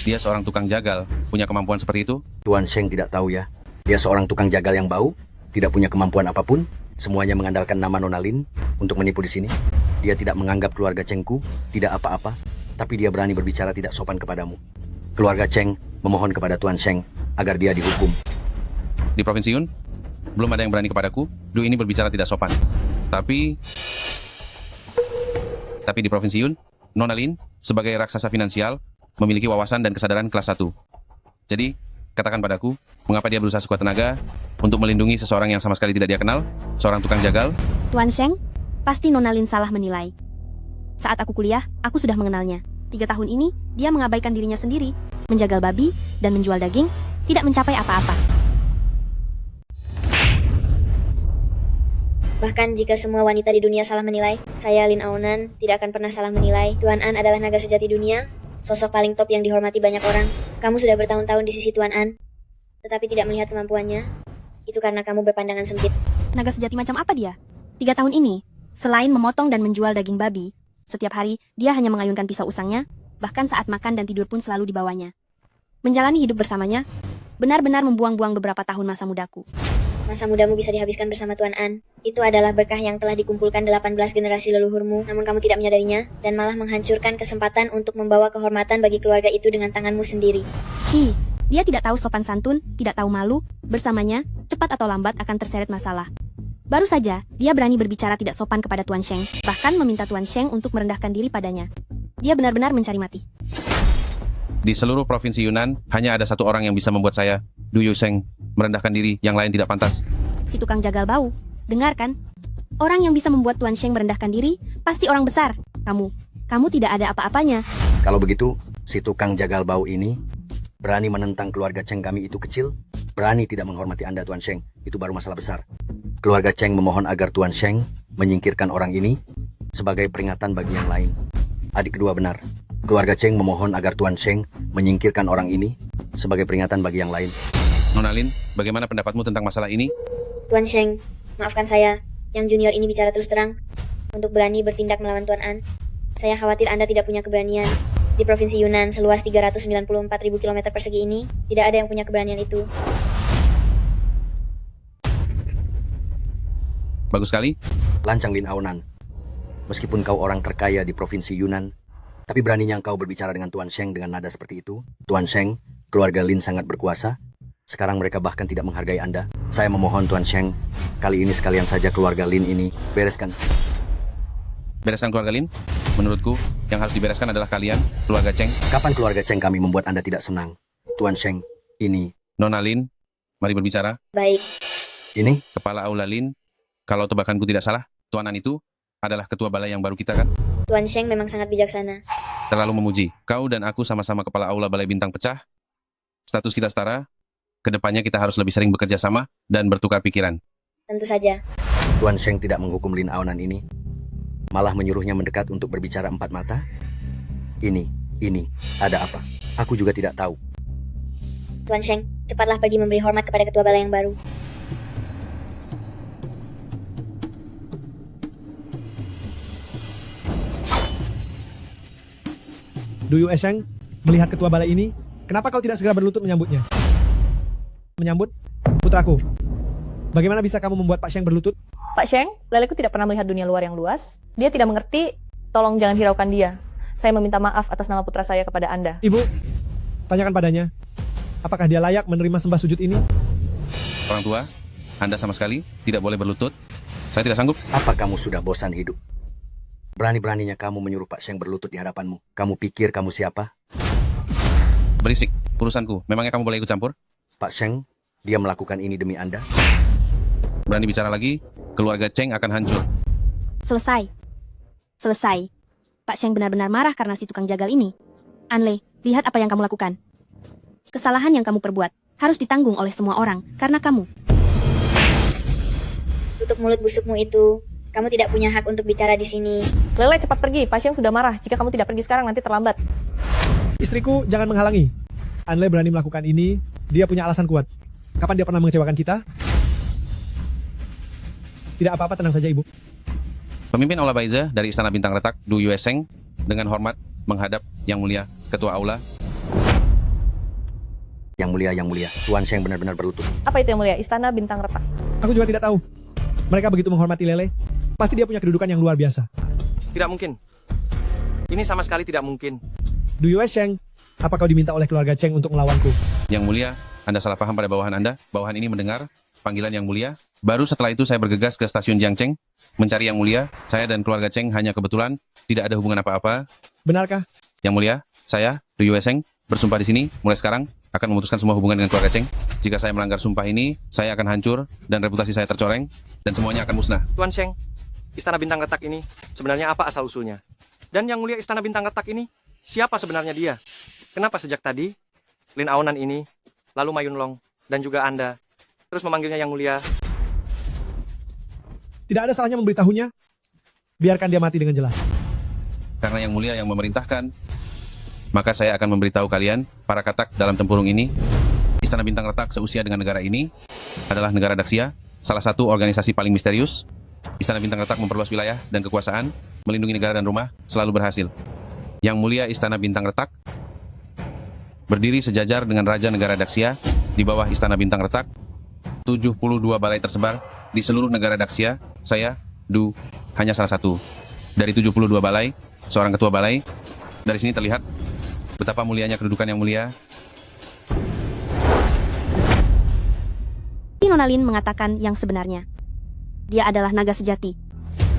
Dia seorang tukang jagal, punya kemampuan seperti itu? Tuan Sheng tidak tahu ya. Dia seorang tukang jagal yang bau, tidak punya kemampuan apapun, semuanya mengandalkan nama Nona Lin untuk menipu di sini. Dia tidak menganggap keluarga Chengku tidak apa-apa, tapi dia berani berbicara tidak sopan kepadamu. Keluarga Cheng memohon kepada Tuan Sheng agar dia dihukum. Di Provinsi Yun, belum ada yang berani kepadaku. Du ini berbicara tidak sopan. Tapi di Provinsi Yun, Nona Lin sebagai raksasa finansial memiliki wawasan dan kesadaran kelas 1. Jadi, katakan padaku, mengapa dia berusaha sekuat tenaga untuk melindungi seseorang yang sama sekali tidak dia kenal, seorang tukang jagal? Tuan Sheng, pasti Nona Lin salah menilai. Saat aku kuliah, aku sudah mengenalnya. 3 tahun ini, dia mengabaikan dirinya sendiri, menjagal babi, dan menjual daging, tidak mencapai apa-apa. Bahkan jika semua wanita di dunia salah menilai, saya Lin Aonan tidak akan pernah salah menilai. Tuan An adalah naga sejati dunia, sosok paling top yang dihormati banyak orang. Kamu sudah bertahun-tahun di sisi Tuan An, tetapi tidak melihat kemampuannya. Itu karena kamu berpandangan sempit. Naga sejati macam apa dia? 3 tahun ini, selain memotong dan menjual daging babi, setiap hari dia hanya mengayunkan pisau usangnya, bahkan saat makan dan tidur pun selalu dibawanya. Menjalani hidup bersamanya, benar-benar membuang-buang beberapa tahun masa mudaku. Masa mudamu bisa dihabiskan bersama Tuan An. Itu adalah berkah yang telah dikumpulkan 18 generasi leluhurmu, namun kamu tidak menyadarinya, dan malah menghancurkan kesempatan untuk membawa kehormatan bagi keluarga itu dengan tanganmu sendiri. Dia tidak tahu sopan santun, tidak tahu malu, bersamanya, cepat atau lambat akan terseret masalah. Baru saja, dia berani berbicara tidak sopan kepada Tuan Sheng, bahkan meminta Tuan Sheng untuk merendahkan diri padanya. Dia benar-benar mencari mati. Di seluruh provinsi Yunan, hanya ada satu orang yang bisa membuat saya, Du Yuesheng, merendahkan diri, yang lain tidak pantas. Si tukang jagal bau, dengarkan. Orang yang bisa membuat Tuan Sheng merendahkan diri, pasti orang besar. Kamu tidak ada apa-apanya. Kalau begitu, si tukang jagal bau ini berani menentang keluarga Cheng kami itu kecil, berani tidak menghormati Anda Tuan Sheng, itu baru masalah besar. Keluarga Cheng memohon agar Tuan Sheng menyingkirkan orang ini sebagai peringatan bagi yang lain. Adik kedua benar. Keluarga Cheng memohon agar Tuan Sheng menyingkirkan orang ini sebagai peringatan bagi yang lain. Nona Lin, bagaimana pendapatmu tentang masalah ini? Tuan Sheng, maafkan saya. Yang junior ini bicara terus terang. Untuk berani bertindak melawan Tuan An. Saya khawatir Anda tidak punya keberanian. Di Provinsi Yunnan seluas 394.000 km persegi ini, tidak ada yang punya keberanian itu. Bagus sekali. Lancang Lin Aonan. Meskipun kau orang terkaya di Provinsi Yunnan, tapi beraninya kau berbicara dengan Tuan Sheng dengan nada seperti itu. Tuan Sheng, keluarga Lin sangat berkuasa. Sekarang mereka bahkan tidak menghargai Anda. Saya memohon Tuan Sheng, kali ini sekalian saja keluarga Lin ini bereskan. Bereskan keluarga Lin? Menurutku, yang harus dibereskan adalah kalian, keluarga Cheng. Kapan keluarga Cheng kami membuat Anda tidak senang? Tuan Sheng, ini. Nona Lin, mari berbicara. Baik. Ini? Kepala Aula Lin, kalau tebakanku tidak salah, Tuan An itu adalah ketua balai yang baru kita kan? Tuan Sheng memang sangat bijaksana. Terlalu memuji. Kau dan aku sama-sama kepala Aula Balai Bintang Pecah. Status kita setara. Kedepannya kita harus lebih sering bekerja sama dan bertukar pikiran. Tentu saja. Tuan Sheng tidak menghukum Lin Aonan ini. Malah menyuruhnya mendekat untuk berbicara empat mata. Ini, ada apa? Aku juga tidak tahu. Tuan Sheng, cepatlah pergi memberi hormat kepada ketua balai yang baru. Duyu Esheng, melihat ketua balai ini, kenapa kau tidak segera berlutut menyambutnya? Menyambut? Putraku, bagaimana bisa kamu membuat Pak Sheng berlutut? Pak Sheng, leleku tidak pernah melihat dunia luar yang luas. Dia tidak mengerti, tolong jangan hiraukan dia. Saya meminta maaf atas nama putra saya kepada Anda. Ibu, tanyakan padanya, apakah dia layak menerima sembah sujud ini? Orang tua, Anda sama sekali tidak boleh berlutut. Saya tidak sanggup. Apa kamu sudah bosan hidup? Berani-beraninya kamu menyuruh Pak Sheng berlutut di hadapanmu. Kamu pikir kamu siapa? Berisik, urusanku. Memangnya kamu boleh ikut campur? Pak Sheng, dia melakukan ini demi Anda. Berani bicara lagi, keluarga Cheng akan hancur. Selesai. Pak Sheng benar-benar marah karena si tukang jagal ini. Anle, lihat apa yang kamu lakukan. Kesalahan yang kamu perbuat harus ditanggung oleh semua orang karena kamu. Tutup mulut busukmu itu. Kamu tidak punya hak untuk bicara di sini. Lele, cepat pergi. Pak Sheng sudah marah. Jika kamu tidak pergi sekarang, nanti terlambat. Istriku, jangan menghalangi. Anle berani melakukan ini, dia punya alasan kuat. Kapan dia pernah mengecewakan kita? Tidak apa-apa, tenang saja, Ibu. Pemimpin Aula Baiza dari Istana Bintang Retak, Du Yueseng, dengan hormat menghadap Yang Mulia, Ketua Aula. Yang mulia, Tuan Sheng benar-benar berlutut. Apa itu yang mulia? Istana Bintang Retak. Aku juga tidak tahu. Mereka begitu menghormati Lele. Pasti dia punya kedudukan yang luar biasa. Tidak mungkin. Ini sama sekali tidak mungkin. Du Yuesheng, apa kau diminta oleh keluarga Cheng untuk melawanku? Yang Mulia, Anda salah paham pada bawahan Anda. Bawahan ini mendengar panggilan Yang Mulia. Baru setelah itu saya bergegas ke stasiun Jiangcheng, mencari Yang Mulia. Saya dan keluarga Cheng hanya kebetulan, tidak ada hubungan apa-apa. Benarkah? Yang Mulia, saya, Du Yuesheng, bersumpah di sini, mulai sekarang, akan memutuskan semua hubungan dengan keluarga Cheng. Jika saya melanggar sumpah ini, saya akan hancur, dan reputasi saya tercoreng, dan semuanya akan musnah. Tuan Sheng, Istana Bintang Retak ini sebenarnya apa asal-usulnya? Dan Yang Mulia Istana Bintang Retak ini, siapa sebenarnya dia? Kenapa sejak tadi, Lin Aonan ini, lalu Ma Yunlong, dan juga Anda, terus memanggilnya Yang Mulia? Tidak ada salahnya memberitahunya. Biarkan dia mati dengan jelas. Karena Yang Mulia yang memerintahkan, maka saya akan memberitahu kalian, para katak dalam tempurung ini, Istana Bintang Retak seusia dengan negara ini adalah negara Daxia, salah satu organisasi paling misterius. Istana Bintang Retak memperluas wilayah dan kekuasaan, melindungi negara dan rumah, selalu berhasil. Yang Mulia Istana Bintang Retak berdiri sejajar dengan Raja Negara Daxia di bawah Istana Bintang Retak. 72 balai tersebar di seluruh negara Daxia. Saya, Du, hanya salah satu. Dari 72 balai, seorang ketua balai. Dari sini terlihat betapa mulianya kedudukan Yang Mulia. Nona Lin mengatakan yang sebenarnya. Dia adalah naga sejati.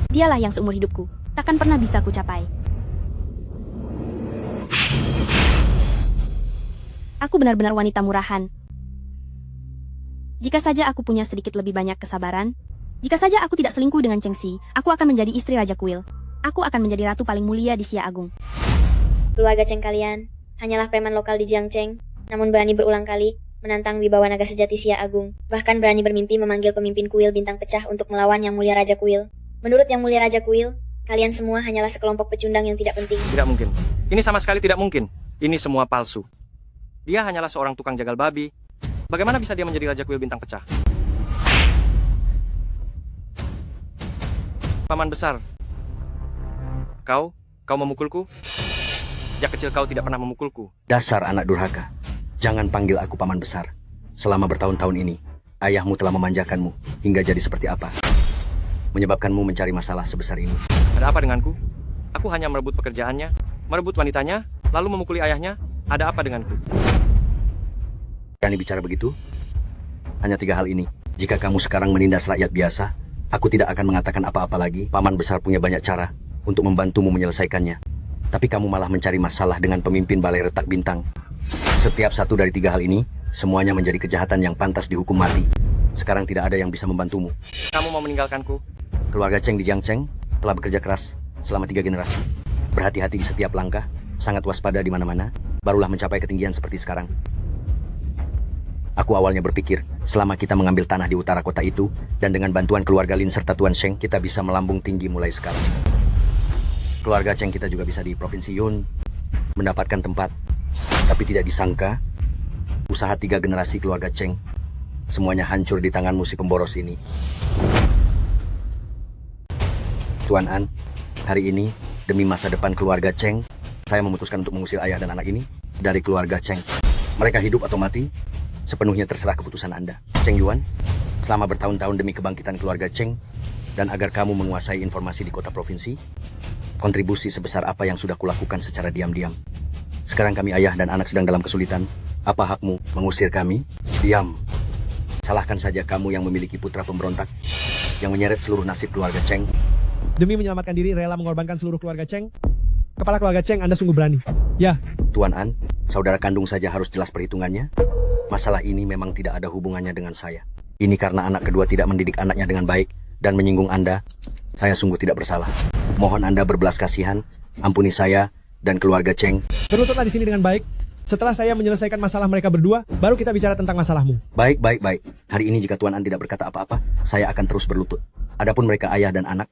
Dialah yang seumur hidupku takkan pernah bisa kucapai. Aku benar-benar wanita murahan. Jika saja aku punya sedikit lebih banyak kesabaran, jika saja aku tidak selingkuh dengan Cheng Xi, aku akan menjadi istri Raja Kuil. Aku akan menjadi ratu paling mulia di Xia Agung. Keluarga Cheng kalian hanyalah preman lokal di Jiangcheng, namun berani berulang kali menantang wibawa naga sejati Sia Agung, bahkan berani bermimpi memanggil pemimpin kuil bintang pecah untuk melawan Yang Mulia Raja Kuil. Menurut Yang Mulia Raja Kuil, kalian semua hanyalah sekelompok pecundang yang tidak penting. Tidak mungkin. Ini sama sekali tidak mungkin. Ini semua palsu. Dia hanyalah seorang tukang jagal babi. Bagaimana bisa dia menjadi Raja Kuil bintang pecah? Paman besar. Kau memukulku? Sejak kecil kau tidak pernah memukulku. Dasar anak durhaka. Jangan panggil aku paman besar. Selama bertahun-tahun ini, ayahmu telah memanjakanmu hingga jadi seperti apa. Menyebabkanmu mencari masalah sebesar ini. Ada apa denganku? Aku hanya merebut pekerjaannya, merebut wanitanya, lalu memukuli ayahnya. Ada apa denganku? Berani bicara begitu? Hanya 3 hal ini. Jika kamu sekarang menindas rakyat biasa, aku tidak akan mengatakan apa-apa lagi. Paman besar punya banyak cara untuk membantumu menyelesaikannya. Tapi kamu malah mencari masalah dengan pemimpin balai retak bintang. Setiap satu dari 3 hal ini, semuanya menjadi kejahatan yang pantas dihukum mati. Sekarang tidak ada yang bisa membantumu. Kamu mau meninggalkanku? Keluarga Cheng di Jiangcheng telah bekerja keras selama 3 generasi. Berhati-hati di setiap langkah, sangat waspada di mana-mana, barulah mencapai ketinggian seperti sekarang. Aku awalnya berpikir, selama kita mengambil tanah di utara kota itu, dan dengan bantuan keluarga Lin serta Tuan Sheng, kita bisa melambung tinggi mulai sekarang. Keluarga Cheng kita juga bisa di Provinsi Yun, mendapatkan tempat. Tapi tidak disangka, usaha 3 generasi keluarga Cheng, semuanya hancur di tanganmu si pemboros ini. Tuan An, hari ini, demi masa depan keluarga Cheng, saya memutuskan untuk mengusir ayah dan anak ini dari keluarga Cheng. Mereka hidup atau mati, sepenuhnya terserah keputusan Anda. Cheng Yuan, selama bertahun-tahun demi kebangkitan keluarga Cheng, dan agar kamu menguasai informasi di kota provinsi, kontribusi sebesar apa yang sudah kulakukan secara diam-diam. Sekarang kami ayah dan anak sedang dalam kesulitan. Apa hakmu mengusir kami? Diam. Salahkan saja kamu yang memiliki putra pemberontak, yang menyeret seluruh nasib keluarga Cheng. Demi menyelamatkan diri, rela mengorbankan seluruh keluarga Cheng. Kepala keluarga Cheng, Anda sungguh berani. Ya. Tuan An, saudara kandung saja harus jelas perhitungannya. Masalah ini memang tidak ada hubungannya dengan saya. Ini karena anak kedua tidak mendidik anaknya dengan baik dan menyinggung Anda. Saya sungguh tidak bersalah. Mohon Anda berbelas kasihan, ampuni saya dan keluarga Cheng. Berlututlah di sini dengan baik. Setelah saya menyelesaikan masalah mereka berdua, baru kita bicara tentang masalahmu. Baik. Hari ini jika Tuan An tidak berkata apa-apa, saya akan terus berlutut. Adapun mereka ayah dan anak,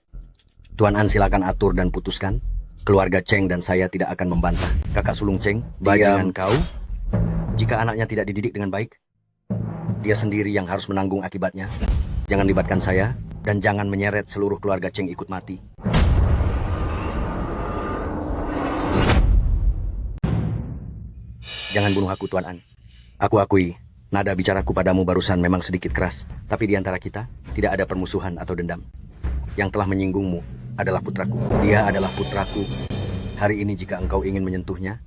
Tuan An silakan atur dan putuskan. Keluarga Cheng dan saya tidak akan membantah. Kakak sulung Cheng, bajingan kau. Jika anaknya tidak dididik dengan baik, dia sendiri yang harus menanggung akibatnya. Jangan libatkan saya, dan jangan menyeret seluruh keluarga Cheng ikut mati. Jangan bunuh aku, Tuan An. Aku akui, nada bicaraku padamu barusan memang sedikit keras, tapi di antara kita tidak ada permusuhan atau dendam. Yang telah menyinggungmu adalah putraku. Dia adalah putraku. Hari ini jika engkau ingin menyentuhnya,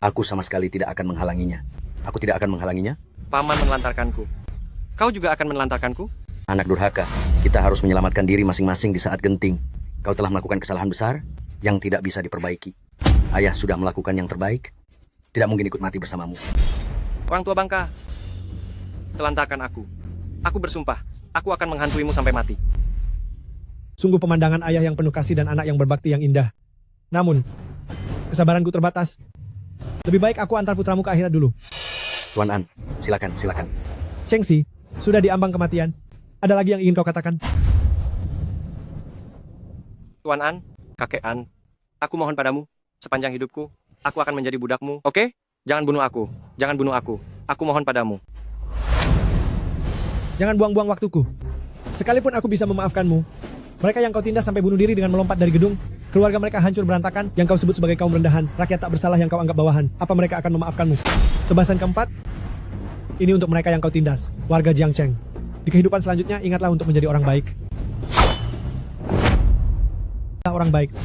aku sama sekali tidak akan menghalanginya. Aku tidak akan menghalanginya. Paman menelantarkanku. Kau juga akan menelantarkanku? Anak durhaka, kita harus menyelamatkan diri masing-masing di saat genting. Kau telah melakukan kesalahan besar yang tidak bisa diperbaiki. Ayah sudah melakukan yang terbaik. Tidak mungkin ikut mati bersamamu. Orang tua bangka, telantarkan aku. Aku bersumpah, aku akan menghantuimu sampai mati. Sungguh pemandangan ayah yang penuh kasih dan anak yang berbakti yang indah. Namun, kesabaranku terbatas. Lebih baik aku antar putramu ke akhirat dulu. Tuan An, silakan. Cheng Si, sudah diambang kematian. Ada lagi yang ingin kau katakan? Tuan An, kakek An, aku mohon padamu, sepanjang hidupku, aku akan menjadi budakmu, oke? Jangan bunuh aku. Aku mohon padamu. Jangan buang-buang waktuku. Sekalipun aku bisa memaafkanmu, mereka yang kau tindas sampai bunuh diri dengan melompat dari gedung, keluarga mereka hancur berantakan, yang kau sebut sebagai kaum rendahan, rakyat tak bersalah yang kau anggap bawahan, apa mereka akan memaafkanmu? Tebasan keempat, ini untuk mereka yang kau tindas, warga Jiangcheng. Di kehidupan selanjutnya, ingatlah untuk menjadi orang baik. Orang baik.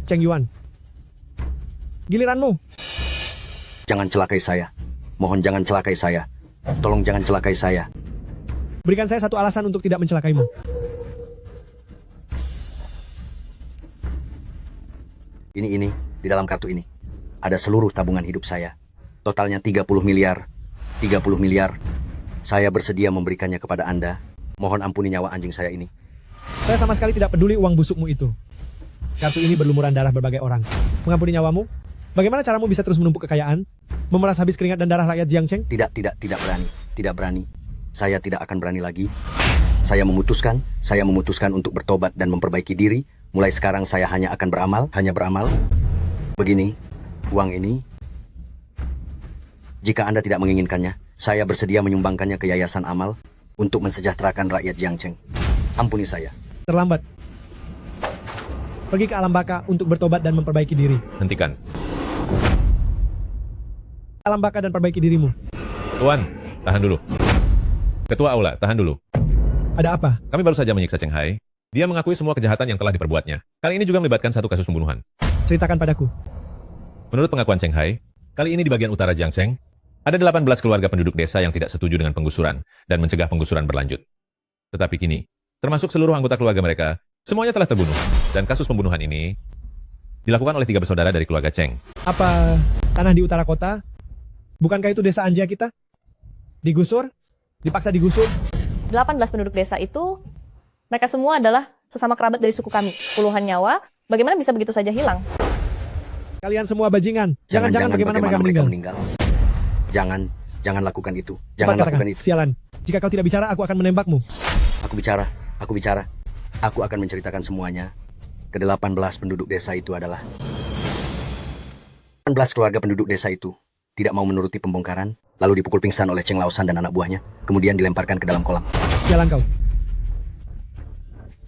Cheng Yuan, giliranmu. Jangan celakai saya. Mohon jangan celakai saya. Tolong jangan celakai saya. Berikan saya satu alasan untuk tidak mencelakaimu. Ini, di dalam kartu ini. Ada seluruh tabungan hidup saya. Totalnya 30 miliar. 30 miliar. Saya bersedia memberikannya kepada Anda. Mohon ampuni nyawa anjing saya ini. Saya sama sekali tidak peduli uang busukmu itu. Kartu ini berlumuran darah berbagai orang. Mengampuni nyawamu? Bagaimana caramu bisa terus menumpuk kekayaan? Memeras habis keringat dan darah rakyat Jiangcheng? Tidak berani. Tidak berani. Saya tidak akan berani lagi. Saya memutuskan untuk bertobat dan memperbaiki diri. Mulai sekarang saya hanya akan beramal. Begini, uang ini, jika Anda tidak menginginkannya, saya bersedia menyumbangkannya ke Yayasan Amal untuk mensejahterakan rakyat Jiangcheng. Ampuni saya. Terlambat. Pergi ke alam baka untuk bertobat dan memperbaiki diri. Hentikan. Alam baka dan perbaiki dirimu. Tuan, tahan dulu. Ketua Aula, tahan dulu. Ada apa? Kami baru saja menyiksa Cheng Hai. Dia mengakui semua kejahatan yang telah diperbuatnya. Kali ini juga melibatkan satu kasus pembunuhan. Ceritakan padaku. Menurut pengakuan Cheng Hai, kali ini di bagian utara Jiangcheng, ada 18 keluarga penduduk desa yang tidak setuju dengan penggusuran dan mencegah penggusuran berlanjut. Tetapi kini, termasuk seluruh anggota keluarga mereka, semuanya telah terbunuh. Dan kasus pembunuhan ini dilakukan oleh 3 bersaudara dari keluarga Cheng. Apa tanah di utara kota? Bukankah itu desa Anja kita? Digusur? Dipaksa digusur? 18 penduduk desa itu, mereka semua adalah sesama kerabat dari suku kami. Puluhan nyawa, bagaimana bisa begitu saja hilang? Kalian semua bajingan. Jangan-jangan bagaimana mereka meninggal. Jangan lakukan itu. Cepat Jangan katakan, lakukan itu. sialan. Jika kau tidak bicara, aku akan menembakmu. Aku bicara. Aku akan menceritakan semuanya. Ke-18 penduduk desa itu adalah 18 keluarga penduduk desa itu tidak mau menuruti pembongkaran, lalu dipukul pingsan oleh Cheng Laosan dan anak buahnya, kemudian dilemparkan ke dalam kolam. Sialan kau.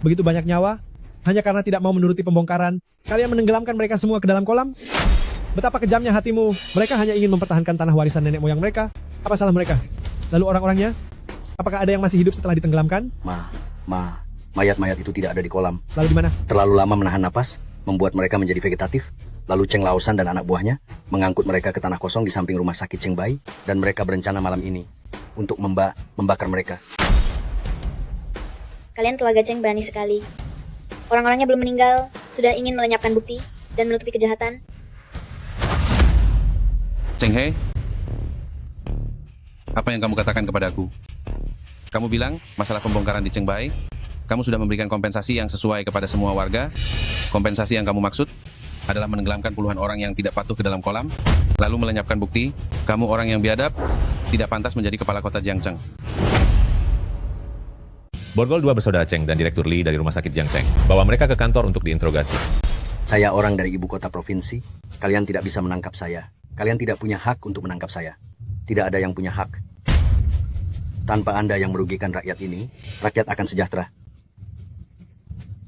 Begitu banyak nyawa, hanya karena tidak mau menuruti pembongkaran, kalian menenggelamkan mereka semua ke dalam kolam? Betapa kejamnya hatimu. Mereka hanya ingin mempertahankan tanah warisan nenek moyang mereka. Apa salah mereka? Lalu orang-orangnya? Apakah ada yang masih hidup setelah ditenggelamkan? Mayat-mayat itu tidak ada di kolam. Lalu di mana? Terlalu lama menahan napas, membuat mereka menjadi vegetatif. Lalu Cheng Laosan dan anak buahnya mengangkut mereka ke tanah kosong di samping rumah sakit Cheng Bai, dan mereka berencana malam ini untuk membakar mereka. Kalian keluarga Cheng berani sekali. Orang-orangnya belum meninggal, sudah ingin melenyapkan bukti dan menutupi kejahatan. Cheng Hai, apa yang kamu katakan kepadaku? Kamu bilang masalah pembongkaran di Cheng Bai, kamu sudah memberikan kompensasi yang sesuai kepada semua warga. Kompensasi yang kamu maksud adalah menenggelamkan puluhan orang yang tidak patuh ke dalam kolam, lalu melenyapkan bukti. Kamu orang yang biadab, tidak pantas menjadi kepala kota Jiangcheng. Borgol 2 bersaudara Cheng dan Direktur Li dari rumah sakit Jiangcheng bawa mereka ke kantor untuk diinterogasi. Saya orang dari ibu kota provinsi. Kalian tidak bisa menangkap saya. Kalian tidak punya hak untuk menangkap saya. Tidak ada yang punya hak. Tanpa Anda yang merugikan rakyat ini, rakyat akan sejahtera.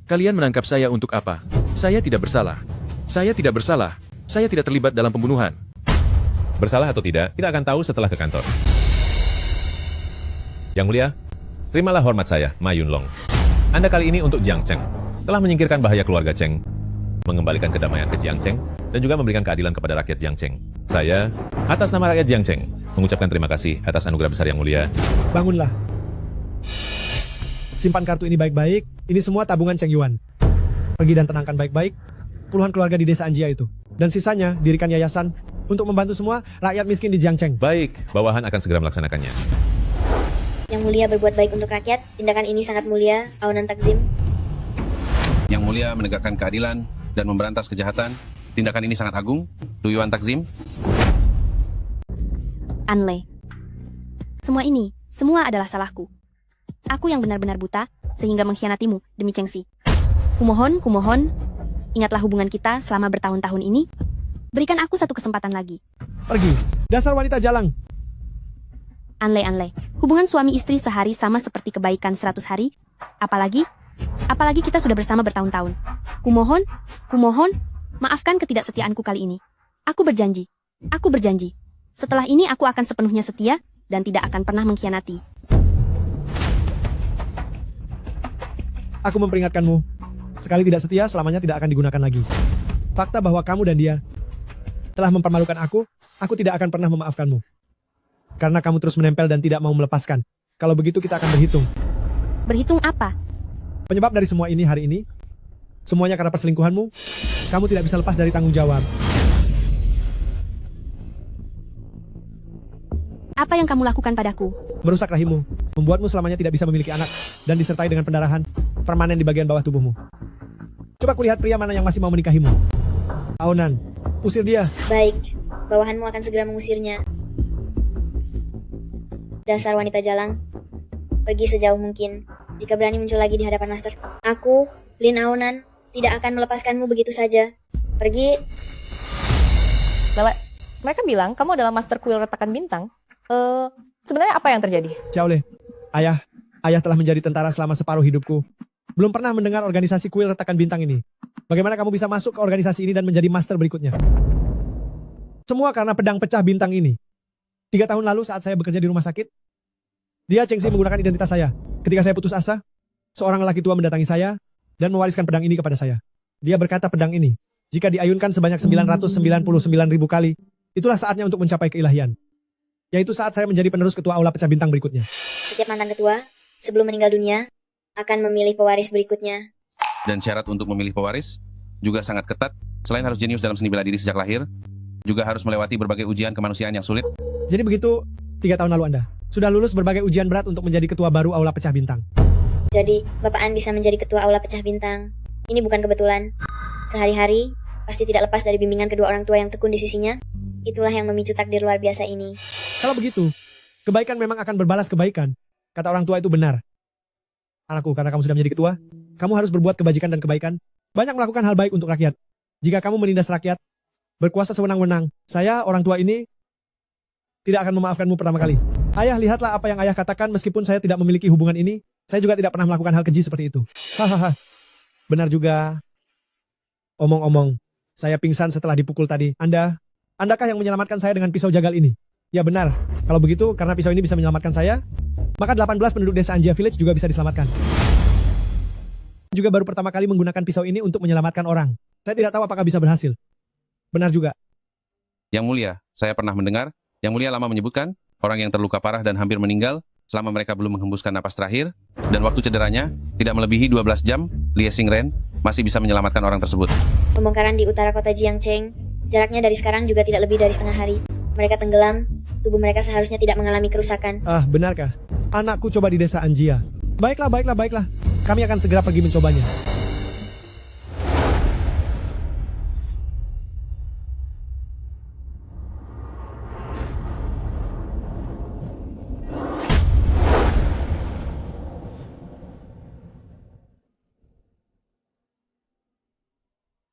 Kalian menangkap saya untuk apa? Saya tidak bersalah. Saya tidak bersalah. Saya tidak terlibat dalam pembunuhan. Bersalah atau tidak, kita akan tahu setelah ke kantor. Yang mulia, terimalah hormat saya, Ma Yunlong. Anda kali ini untuk Jiangcheng telah menyingkirkan bahaya keluarga Cheng, mengembalikan kedamaian ke Jiangcheng, dan juga memberikan keadilan kepada rakyat Jiangcheng. Saya, atas nama rakyat Jiangcheng, mengucapkan terima kasih atas anugerah besar yang mulia. Bangunlah. Simpan kartu ini baik-baik. Ini semua tabungan Cheng Yuan. Pergi dan tenangkan baik-baik puluhan keluarga di desa Anjia itu. Dan sisanya, dirikan yayasan untuk membantu semua rakyat miskin di Jiangcheng. Baik, bawahan akan segera melaksanakannya. Yang mulia berbuat baik untuk rakyat. Tindakan ini sangat mulia, Aonan Takzim. Yang mulia menegakkan keadilan dan memberantas kejahatan. Tindakan ini sangat agung, Duyuan Takzim. Anle. Semua adalah salahku. Aku yang benar-benar buta, sehingga mengkhianatimu demi Chengxi. Kumohon, ingatlah hubungan kita selama bertahun-tahun ini. Berikan aku satu kesempatan lagi. Pergi, dasar wanita jalang. Anle, hubungan suami istri sehari sama seperti kebaikan 100 hari. Apalagi kita sudah bersama bertahun-tahun. Kumohon, maafkan ketidaksetiaanku kali ini. Aku berjanji. Setelah ini aku akan sepenuhnya setia, dan tidak akan pernah mengkhianati. Aku memperingatkanmu. Sekali tidak setia, selamanya tidak akan digunakan lagi. Fakta bahwa kamu dan dia telah mempermalukan aku tidak akan pernah memaafkanmu. Karena kamu terus menempel dan tidak mau melepaskan. Kalau begitu kita akan berhitung. Berhitung apa? Penyebab dari semua ini hari ini, semuanya karena perselingkuhanmu. Kamu tidak bisa lepas dari tanggung jawab. Apa yang kamu lakukan padaku? Merusak rahimmu, membuatmu selamanya tidak bisa memiliki anak, dan disertai dengan pendarahan permanen di bagian bawah tubuhmu. Coba kulihat pria mana yang masih mau menikahimu. Aonan, usir dia. Baik, bawahanmu akan segera mengusirnya. Dasar wanita jalang. Pergi sejauh mungkin. Jika berani muncul lagi di hadapan Master. Aku, Lin Aonan, tidak akan melepaskanmu begitu saja. Pergi. Lele, mereka bilang kamu adalah master kuil retakan bintang. Sebenarnya apa yang terjadi? Xiaole, ayah telah menjadi tentara selama separuh hidupku. Belum pernah mendengar organisasi kuil retakan bintang ini. Bagaimana kamu bisa masuk ke organisasi ini dan menjadi master berikutnya? Semua karena pedang pecah bintang ini. 3 tahun lalu saat saya bekerja di rumah sakit, dia Cheng Xi menggunakan identitas saya. Ketika saya putus asa, seorang lelaki tua mendatangi saya dan mewariskan pedang ini kepada saya. Dia berkata pedang ini, jika diayunkan sebanyak 999.000 kali, itulah saatnya untuk mencapai keilahian. Yaitu saat saya menjadi penerus ketua aula pecah bintang berikutnya. Setiap mantan ketua, sebelum meninggal dunia, akan memilih pewaris berikutnya. Dan syarat untuk memilih pewaris juga sangat ketat. Selain harus jenius dalam seni bela diri sejak lahir, juga harus melewati berbagai ujian kemanusiaan yang sulit. Jadi begitu, 3 tahun lalu Anda sudah lulus berbagai ujian berat untuk menjadi ketua baru aula pecah bintang. Jadi, Bapak An bisa menjadi ketua aula pecah bintang. Ini bukan kebetulan. Sehari-hari, pasti tidak lepas dari bimbingan kedua orang tua yang tekun di sisinya. Itulah yang memicu takdir luar biasa ini. Kalau begitu, kebaikan memang akan berbalas kebaikan. Kata orang tua itu benar. Anakku, karena kamu sudah menjadi ketua, kamu harus berbuat kebajikan dan kebaikan. Banyak melakukan hal baik untuk rakyat. Jika kamu menindas rakyat, berkuasa sewenang-wenang, saya, orang tua ini, tidak akan memaafkanmu pertama kali. Ayah, lihatlah apa yang ayah katakan meskipun saya tidak memiliki hubungan ini, saya juga tidak pernah melakukan hal keji seperti itu. Hahaha. Benar juga. Omong-omong, saya pingsan setelah dipukul tadi. Andakah yang menyelamatkan saya dengan pisau jagal ini? Ya benar. Kalau begitu, karena pisau ini bisa menyelamatkan saya, maka 18 penduduk desa Anjia Village juga bisa diselamatkan. Juga baru pertama kali menggunakan pisau ini untuk menyelamatkan orang. Saya tidak tahu apakah bisa berhasil. Benar juga. Yang mulia, saya pernah mendengar, Yang mulia lama menyebutkan, orang yang terluka parah dan hampir meninggal, selama mereka belum menghembuskan napas terakhir, dan waktu cederanya tidak melebihi 12 jam, Lie Xingren masih bisa menyelamatkan orang tersebut. Pembongkaran di utara kota Jiangcheng, jaraknya dari sekarang juga tidak lebih dari setengah hari. Mereka tenggelam, tubuh mereka seharusnya tidak mengalami kerusakan. Ah, benarkah? Anakku coba di desa Anjia. Baiklah. Kami akan segera pergi mencobanya.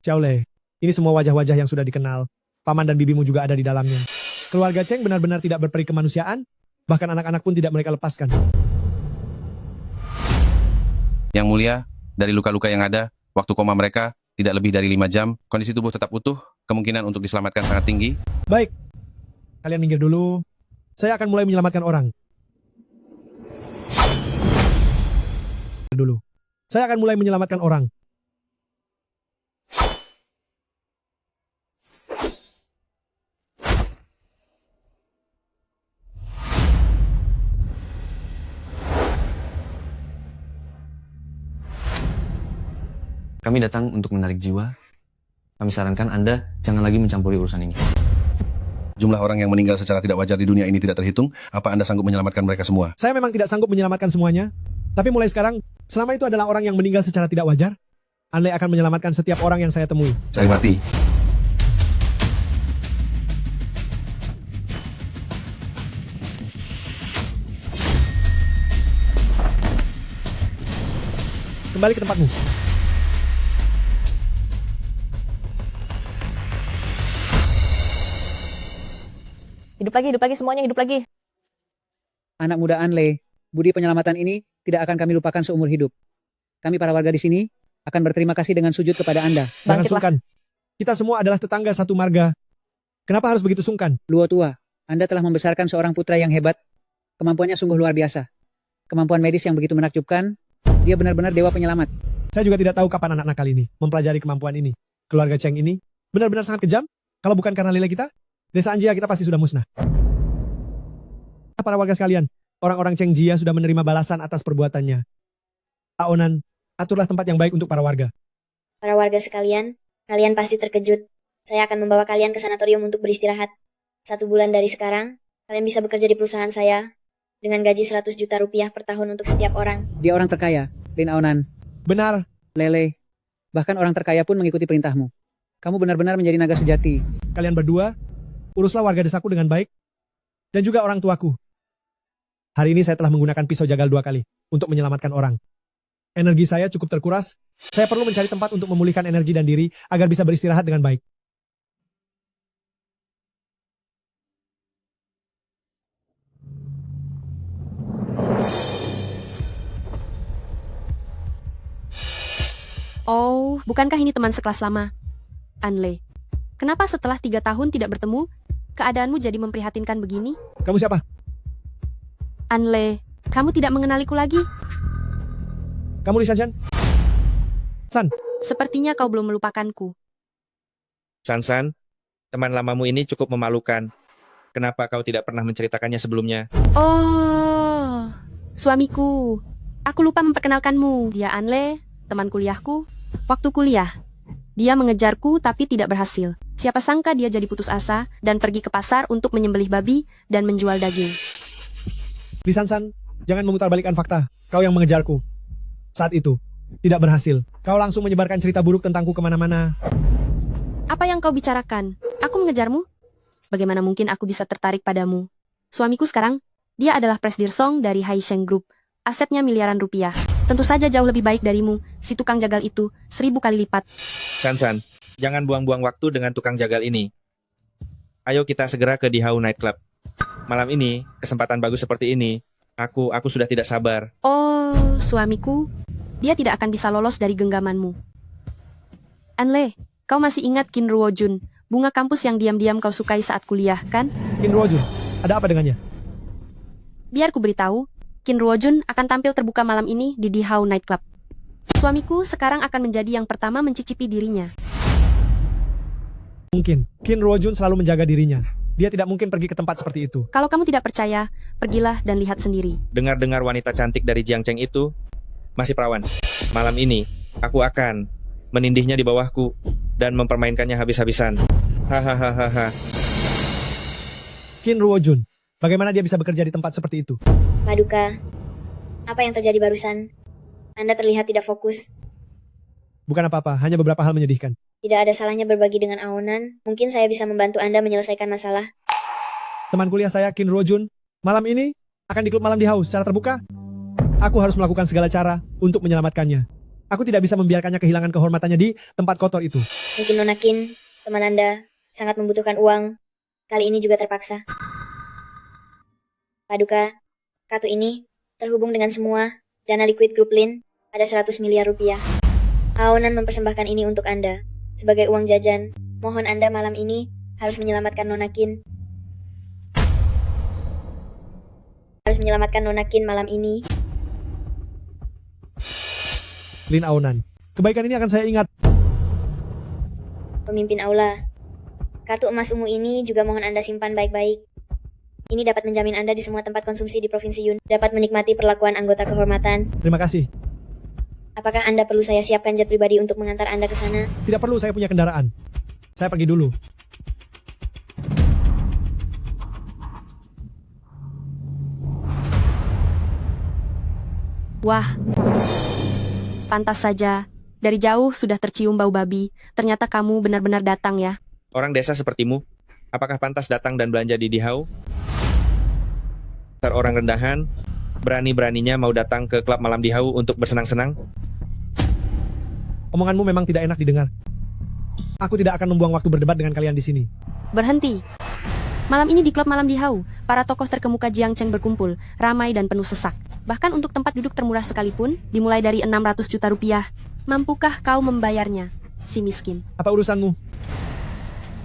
Xiaole, ini semua wajah-wajah yang sudah dikenal. Paman dan bibimu juga ada di dalamnya. Keluarga Cheng benar-benar tidak berperi kemanusiaan, bahkan anak-anak pun tidak mereka lepaskan. Yang mulia, dari luka-luka yang ada, waktu koma mereka tidak lebih dari 5 jam, kondisi tubuh tetap utuh, kemungkinan untuk diselamatkan sangat tinggi. Baik, kalian minggir dulu. Saya akan mulai menyelamatkan orang. Saya akan mulai menyelamatkan orang. Kami datang untuk menarik jiwa. Kami sarankan Anda jangan lagi mencampuri urusan ini. Jumlah orang yang meninggal secara tidak wajar di dunia ini tidak terhitung. Apa Anda sanggup menyelamatkan mereka semua? Saya memang tidak sanggup menyelamatkan semuanya. Tapi mulai sekarang, selama itu adalah orang yang meninggal secara tidak wajar, Anda akan menyelamatkan setiap orang yang saya temui. Cari mati. Kembali ke tempatmu. Hidup lagi, semuanya hidup lagi. Anak muda Anle, budi penyelamatan ini tidak akan kami lupakan seumur hidup. Kami para warga di sini akan berterima kasih dengan sujud kepada Anda. Jangan sungkan. Kita semua adalah tetangga satu marga. Kenapa harus begitu sungkan? Luo tua, Anda telah membesarkan seorang putra yang hebat. Kemampuannya sungguh luar biasa. Kemampuan medis yang begitu menakjubkan. Dia benar-benar dewa penyelamat. Saya juga tidak tahu kapan anak nakal ini mempelajari kemampuan ini. Keluarga Cheng ini benar-benar sangat kejam. Kalau bukan karena Lile kita, desa Anjia kita pasti sudah musnah. Para warga sekalian, orang-orang Cheng Jia sudah menerima balasan atas perbuatannya. Aonan, aturlah tempat yang baik untuk para warga. Para warga sekalian, kalian pasti terkejut. Saya akan membawa kalian ke sanatorium untuk beristirahat. 1 bulan dari sekarang, Kalian bisa bekerja di perusahaan saya dengan gaji 100 juta rupiah per tahun untuk setiap orang. Dia orang terkaya, Lin Aonan. Benar. Lele. Bahkan orang terkaya pun mengikuti perintahmu. Kamu benar-benar menjadi naga sejati. Kalian berdua, uruslah warga desaku dengan baik, dan juga orang tuaku. Hari ini saya telah menggunakan pisau jagal 2 kali untuk menyelamatkan orang. Energi saya cukup terkuras, saya perlu mencari tempat untuk memulihkan energi dan diri agar bisa beristirahat dengan baik. Oh, bukankah ini teman sekelas lama? Anle, kenapa setelah 3 tahun tidak bertemu, keadaanmu jadi memprihatinkan begini? Kamu siapa? Anle, kamu tidak mengenaliku lagi? Kamu Li Shan? San. Sepertinya kau belum melupakanku. San, teman lamamu ini cukup memalukan. Kenapa kau tidak pernah menceritakannya sebelumnya? Oh, suamiku. Aku lupa memperkenalkanmu. Dia Anle, teman kuliahku. Waktu kuliah, dia mengejarku tapi tidak berhasil. Siapa sangka dia jadi putus asa dan pergi ke pasar untuk menyembelih babi dan menjual daging. Li San, jangan memutarbalikkan fakta. Kau yang mengejarku. Saat itu, tidak berhasil. Kau langsung menyebarkan cerita buruk tentangku kemana-mana. Apa yang kau bicarakan? Aku mengejarmu? Bagaimana mungkin aku bisa tertarik padamu? Suamiku sekarang, dia adalah Presdirsong dari Haisheng Group. Asetnya miliaran rupiah. Tentu saja jauh lebih baik darimu, si tukang jagal itu, 1000 kali lipat. San, jangan buang-buang waktu dengan tukang jagal ini. Ayo kita segera ke Dihau Night Club. Malam ini, kesempatan bagus seperti ini, aku sudah tidak sabar. Oh, suamiku, dia tidak akan bisa lolos dari genggamanmu. Anle, kau masih ingat Qin Ruojun, bunga kampus yang diam-diam kau sukai saat kuliah, kan? Qin Ruojun, ada apa dengannya? Biar ku beritahu, Qin Ruojun akan tampil terbuka malam ini di Dihau Night Club. Suamiku sekarang akan menjadi yang pertama mencicipi dirinya. Mungkin, Qin Ruojun selalu menjaga dirinya. Dia tidak mungkin pergi ke tempat seperti itu. Kalau kamu tidak percaya, pergilah dan lihat sendiri. Dengar-dengar wanita cantik dari Jiangcheng itu masih perawan. Malam ini, aku akan menindihnya di bawahku dan mempermainkannya habis-habisan. Hahaha. Qin Ruojun, bagaimana dia bisa bekerja di tempat seperti itu? Paduka, apa yang terjadi barusan? Anda terlihat tidak fokus. Bukan apa-apa, hanya beberapa hal menyedihkan. Tidak ada salahnya berbagi dengan Aonan. Mungkin saya bisa membantu Anda menyelesaikan masalah. Teman kuliah saya, Qin Ruojun, malam ini akan di klub malam di House secara terbuka. Aku harus melakukan segala cara untuk menyelamatkannya. Aku tidak bisa membiarkannya kehilangan kehormatannya di tempat kotor itu. Mungkin Nona Qin, teman Anda, sangat membutuhkan uang. Kali ini juga terpaksa. Paduka, kartu ini terhubung dengan semua dana liquid grup Lin, ada 100 miliar rupiah. Aonan mempersembahkan ini untuk Anda. Sebagai uang jajan, mohon Anda malam ini harus menyelamatkan Nona Qin. Harus menyelamatkan Nona Qin malam ini. Lin Aonan, kebaikan ini akan saya ingat. Pemimpin aula, kartu emas ungu ini juga mohon Anda simpan baik-baik. Ini dapat menjamin Anda di semua tempat konsumsi di Provinsi Yun, dapat menikmati perlakuan anggota kehormatan. Terima kasih. Apakah Anda perlu saya siapkan jet pribadi untuk mengantar Anda ke sana? Tidak perlu, saya punya kendaraan. Saya pergi dulu. Wah, pantas saja. Dari jauh sudah tercium bau babi. Ternyata kamu benar-benar datang ya. Orang desa sepertimu, apakah pantas datang dan belanja di Dihau? Orang rendahan, berani-beraninya mau datang ke klub malam Dihau untuk bersenang-senang? Omonganmu memang tidak enak didengar. Aku tidak akan membuang waktu berdebat dengan kalian di sini. Berhenti. Malam ini di klub malam Dihau, para tokoh terkemuka Jiangcheng berkumpul, ramai dan penuh sesak. Bahkan untuk tempat duduk termurah sekalipun, dimulai dari 600 juta rupiah. Mampukah kau membayarnya, si miskin? Apa urusanmu?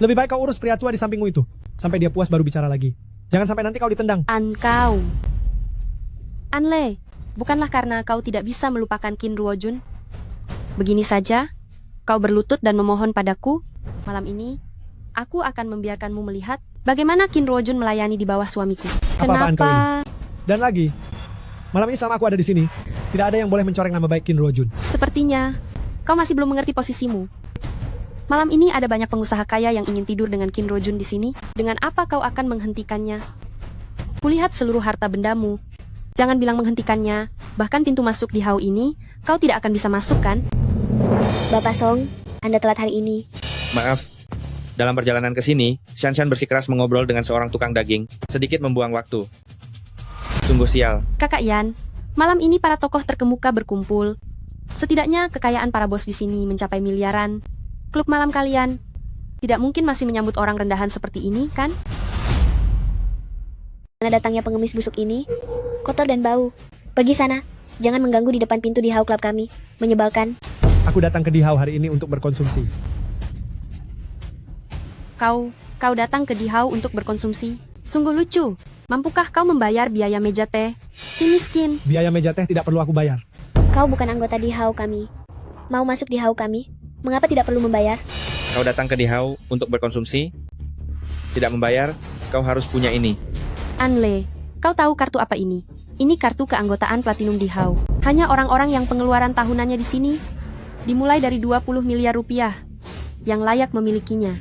Lebih baik kau urus pria tua di sampingmu itu. Sampai dia puas baru bicara lagi. Jangan sampai nanti kau ditendang. Anle, bukanlah karena kau tidak bisa melupakan Qin Ruojun. Begini saja, kau berlutut dan memohon padaku. Malam ini, aku akan membiarkanmu melihat bagaimana Qin Ruojun melayani di bawah suamiku. Apa-apaan kau ini? Dan lagi, malam ini selama aku ada di sini, tidak ada yang boleh mencoreng nama baik Qin Ruojun. Sepertinya, kau masih belum mengerti posisimu. Malam ini ada banyak pengusaha kaya yang ingin tidur dengan Qin Ruojun di sini. Dengan apa kau akan menghentikannya? Kulihat seluruh harta bendamu. Jangan bilang menghentikannya, bahkan pintu masuk di hau ini, kau tidak akan bisa masuk kan? Bapak Song, Anda telat hari ini. Maaf, dalam perjalanan ke sini, Shanshan bersikeras mengobrol dengan seorang tukang daging, sedikit membuang waktu. Sungguh sial. Kakak Yan, malam ini para tokoh terkemuka berkumpul. Setidaknya kekayaan para bos di sini mencapai miliaran. Klub malam kalian tidak mungkin masih menyambut orang rendahan seperti ini, kan? Mana datangnya pengemis busuk ini? Kotor dan bau. Pergi sana. Jangan mengganggu di depan pintu di hau klub kami. Menyebalkan. Aku datang ke Dihau hari ini untuk berkonsumsi. Kau datang ke Dihau untuk berkonsumsi. Sungguh lucu. Mampukah kau membayar biaya meja teh? Si miskin. Biaya meja teh tidak perlu aku bayar. Kau bukan anggota di hau kami. Mau masuk di hau kami? Mengapa tidak perlu membayar? Kau datang ke Dihau untuk berkonsumsi? Tidak membayar, kau harus punya ini. Anle, kau tahu kartu apa ini? Ini kartu keanggotaan Platinum Dihau. Hanya orang-orang yang pengeluaran tahunannya di sini dimulai dari 20 miliar rupiah yang layak memilikinya.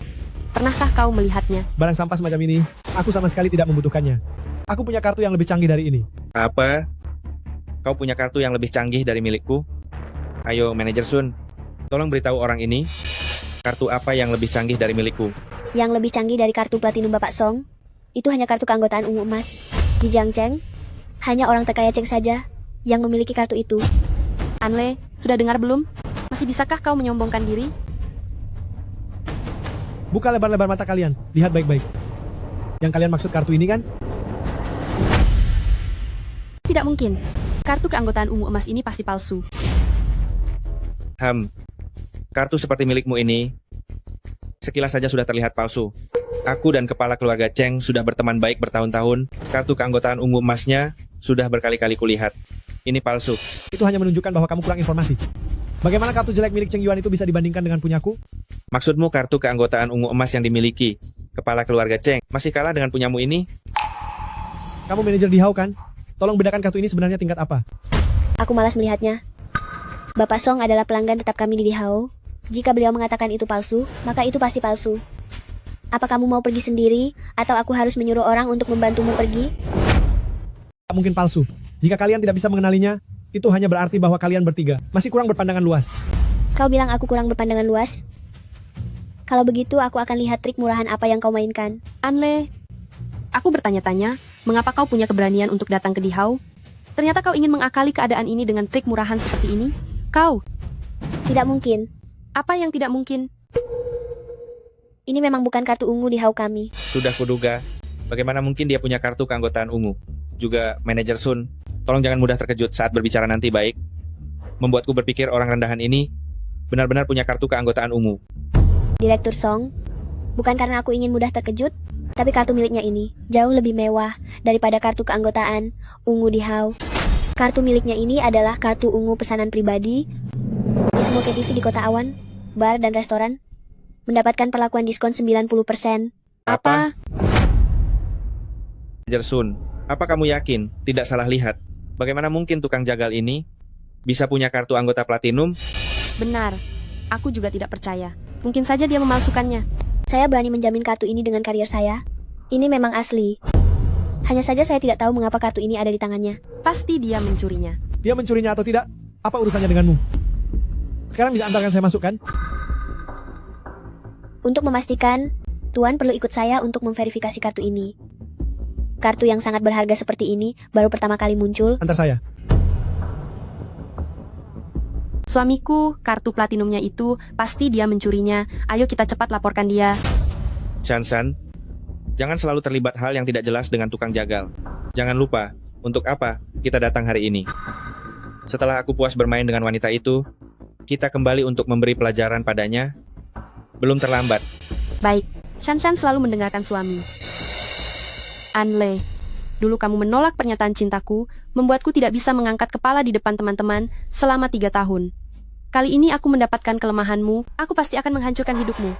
Pernahkah kau melihatnya? Barang sampah semacam ini, aku sama sekali tidak membutuhkannya. Aku punya kartu yang lebih canggih dari ini. Apa? Kau punya kartu yang lebih canggih dari milikku? Ayo, Manajer Sun, tolong beritahu orang ini, kartu apa yang lebih canggih dari milikku? Yang lebih canggih dari kartu Platinum Bapak Song? Itu hanya kartu keanggotaan ungu emas. Di Jiangcheng, hanya orang terkaya Cheng saja yang memiliki kartu itu. Anle, sudah dengar belum? Masih bisakah kau menyombongkan diri? Buka lebar-lebar mata kalian, lihat baik-baik. Yang kalian maksud kartu ini kan? Tidak mungkin. Kartu keanggotaan ungu emas ini pasti palsu. Kartu seperti milikmu ini, sekilas saja sudah terlihat palsu. Aku dan kepala keluarga Cheng sudah berteman baik bertahun-tahun. Kartu keanggotaan ungu emasnya sudah berkali-kali kulihat. Ini palsu. Itu hanya menunjukkan bahwa kamu kurang informasi. Bagaimana kartu jelek milik Cheng Yuan itu bisa dibandingkan dengan punyaku? Maksudmu kartu keanggotaan ungu emas yang dimiliki kepala keluarga Cheng masih kalah dengan punyamu ini? Kamu manajer Dihau kan? Tolong bedakan kartu ini sebenarnya tingkat apa? Aku malas melihatnya. Bapak Song adalah pelanggan tetap kami di Dihau. Jika beliau mengatakan itu palsu, maka itu pasti palsu. Apa kamu mau pergi sendiri, atau aku harus menyuruh orang untuk membantumu pergi? Tak mungkin palsu. Jika kalian tidak bisa mengenalinya, itu hanya berarti bahwa kalian bertiga masih kurang berpandangan luas. Kau bilang aku kurang berpandangan luas? Kalau begitu, aku akan lihat trik murahan apa yang kau mainkan. Anle, aku bertanya-tanya, mengapa kau punya keberanian untuk datang ke Dihau? Ternyata kau ingin mengakali keadaan ini dengan trik murahan seperti ini? Kau? Tidak mungkin. Apa yang tidak mungkin? Ini memang bukan kartu ungu di hau kami. Sudah kuduga. Bagaimana mungkin dia punya kartu keanggotaan ungu? Juga Manajer Sun, tolong jangan mudah terkejut saat berbicara nanti, baik? Membuatku berpikir orang rendahan ini benar-benar punya kartu keanggotaan ungu. Direktur Song, bukan karena aku ingin mudah terkejut, tapi kartu miliknya ini jauh lebih mewah daripada kartu keanggotaan ungu di hau. Kartu miliknya ini adalah kartu ungu pesanan pribadi di semua KTV di Kota Awan, bar dan restoran. Mendapatkan perlakuan diskon 90%. Apa? Manajer Sun, apa kamu yakin tidak salah lihat? Bagaimana mungkin tukang jagal ini bisa punya kartu anggota platinum? Benar, aku juga tidak percaya. Mungkin saja dia memalsukannya. Saya berani menjamin kartu ini dengan karier saya. Ini memang asli. Hanya saja saya tidak tahu mengapa kartu ini ada di tangannya. Pasti dia mencurinya. Dia mencurinya atau tidak? Apa urusannya denganmu? Sekarang bisa antarkan saya masuk kan? Untuk memastikan, Tuan perlu ikut saya untuk memverifikasi kartu ini. Kartu yang sangat berharga seperti ini baru pertama kali muncul. Antar saya. Suamiku, kartu platinumnya itu, pasti dia mencurinya. Ayo kita cepat laporkan dia. Shanshan, jangan selalu terlibat hal yang tidak jelas dengan tukang jagal. Jangan lupa, untuk apa kita datang hari ini. Setelah aku puas bermain dengan wanita itu, kita kembali untuk memberi pelajaran padanya. Belum terlambat. Baik, Shanshan selalu mendengarkan suami. Anle, dulu kamu menolak pernyataan cintaku, membuatku tidak bisa mengangkat kepala di depan teman-teman selama 3 tahun. Kali ini aku mendapatkan kelemahanmu, aku pasti akan menghancurkan hidupmu.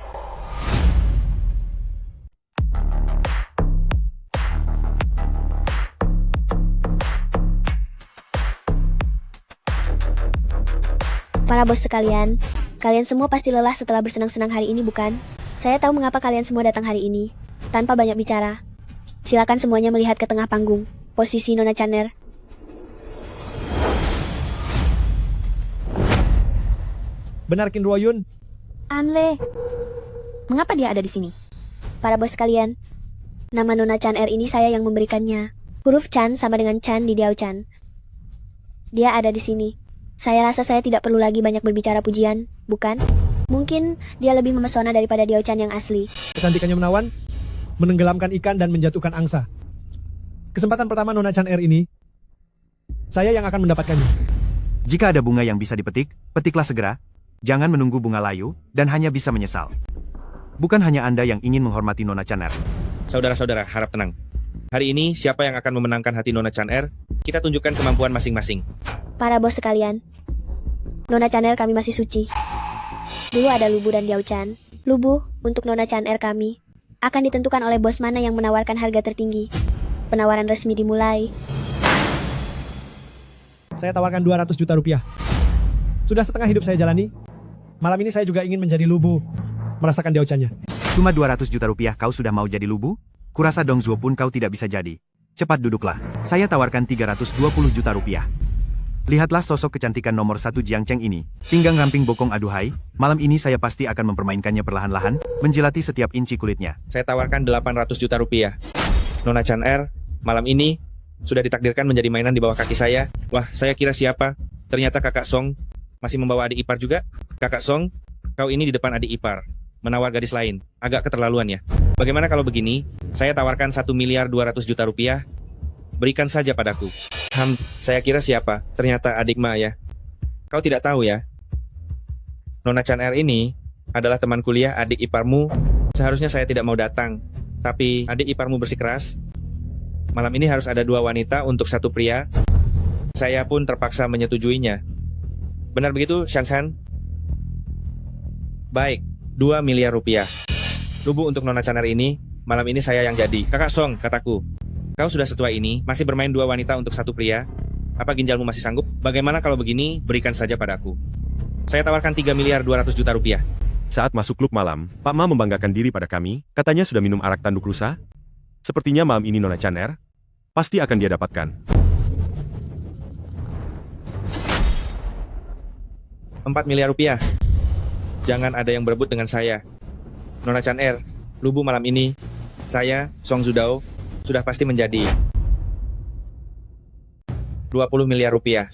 Para bos sekalian, kalian semua pasti lelah setelah bersenang-senang hari ini, bukan? Saya tahu mengapa kalian semua datang hari ini, tanpa banyak bicara. Silakan semuanya melihat ke tengah panggung. Posisi Nona Channer. Benar Qin Ruoyun? Anle. Mengapa dia ada di sini? Para bos kalian, nama Nona Channer ini saya yang memberikannya. Huruf Chan sama dengan Chan di Diao Chan. Dia ada di sini. Saya rasa saya tidak perlu lagi banyak berbicara pujian, bukan? Mungkin dia lebih memesona daripada Diao Chan yang asli. Kecantikannya menawan, menenggelamkan ikan dan menjatuhkan angsa. Kesempatan pertama Nona Channer ini, saya yang akan mendapatkannya. Jika ada bunga yang bisa dipetik, petiklah segera. Jangan menunggu bunga layu, dan hanya bisa menyesal. Bukan hanya Anda yang ingin menghormati Nona Channer. Saudara-saudara, harap tenang. Hari ini, siapa yang akan memenangkan hati Nona Channer? Kita tunjukkan kemampuan masing-masing. Para bos sekalian, Nona Channer kami masih suci. Dulu ada Lubu dan Diao Chan. Lubu, untuk Nona Channer kami, akan ditentukan oleh bos mana yang menawarkan harga tertinggi. Penawaran resmi dimulai. Saya tawarkan 200 juta rupiah. Sudah setengah hidup saya jalani. Malam ini saya juga ingin menjadi Lubu, merasakan Diao Chan-nya. Cuma 200 juta rupiah kau sudah mau jadi Lubu? Kurasa Dong Zhuo pun kau tidak bisa jadi. Cepat duduklah. Saya tawarkan 320 juta rupiah. Lihatlah sosok kecantikan nomor 1 Jiang Cheng ini. Pinggang ramping bokong aduhai. Malam ini saya pasti akan mempermainkannya perlahan-lahan, menjilati setiap inci kulitnya. Saya tawarkan 800 juta rupiah. Nona Channer, malam ini sudah ditakdirkan menjadi mainan di bawah kaki saya. Wah, saya kira siapa? Ternyata kakak Song masih membawa adik ipar juga. Kakak Song, kau ini di depan adik ipar, menawar gadis lain. Agak keterlaluan ya. Bagaimana kalau begini? Saya tawarkan 1.200.000.000 rupiah. Berikan saja padaku. Saya kira siapa? Ternyata adik Ma ya. Kau tidak tahu ya? Nona Channer ini adalah teman kuliah adik iparmu. Seharusnya saya tidak mau datang. Tapi adik iparmu bersikeras. Malam ini harus ada 2 wanita untuk 1 pria. Saya pun terpaksa menyetujuinya. Benar begitu, Shan-Shan? Baik, 2 miliar rupiah. Lubu untuk Nona Channer ini, malam ini saya yang jadi. Kakak Song, kataku. Kau sudah setua ini, masih bermain 2 wanita untuk 1 pria? Apa ginjalmu masih sanggup? Bagaimana kalau begini, berikan saja padaku. Saya tawarkan 3.200.000.000 rupiah. Saat masuk klub malam, Pak Ma membanggakan diri pada kami, katanya sudah minum arak tanduk rusa. Sepertinya malam ini Nona Channer pasti akan dia dapatkan. 4 miliar rupiah. Jangan ada yang berebut dengan saya. Nona Channer, Lubu malam ini, saya, Song Zudao, sudah pasti menjadi 20 miliar rupiah.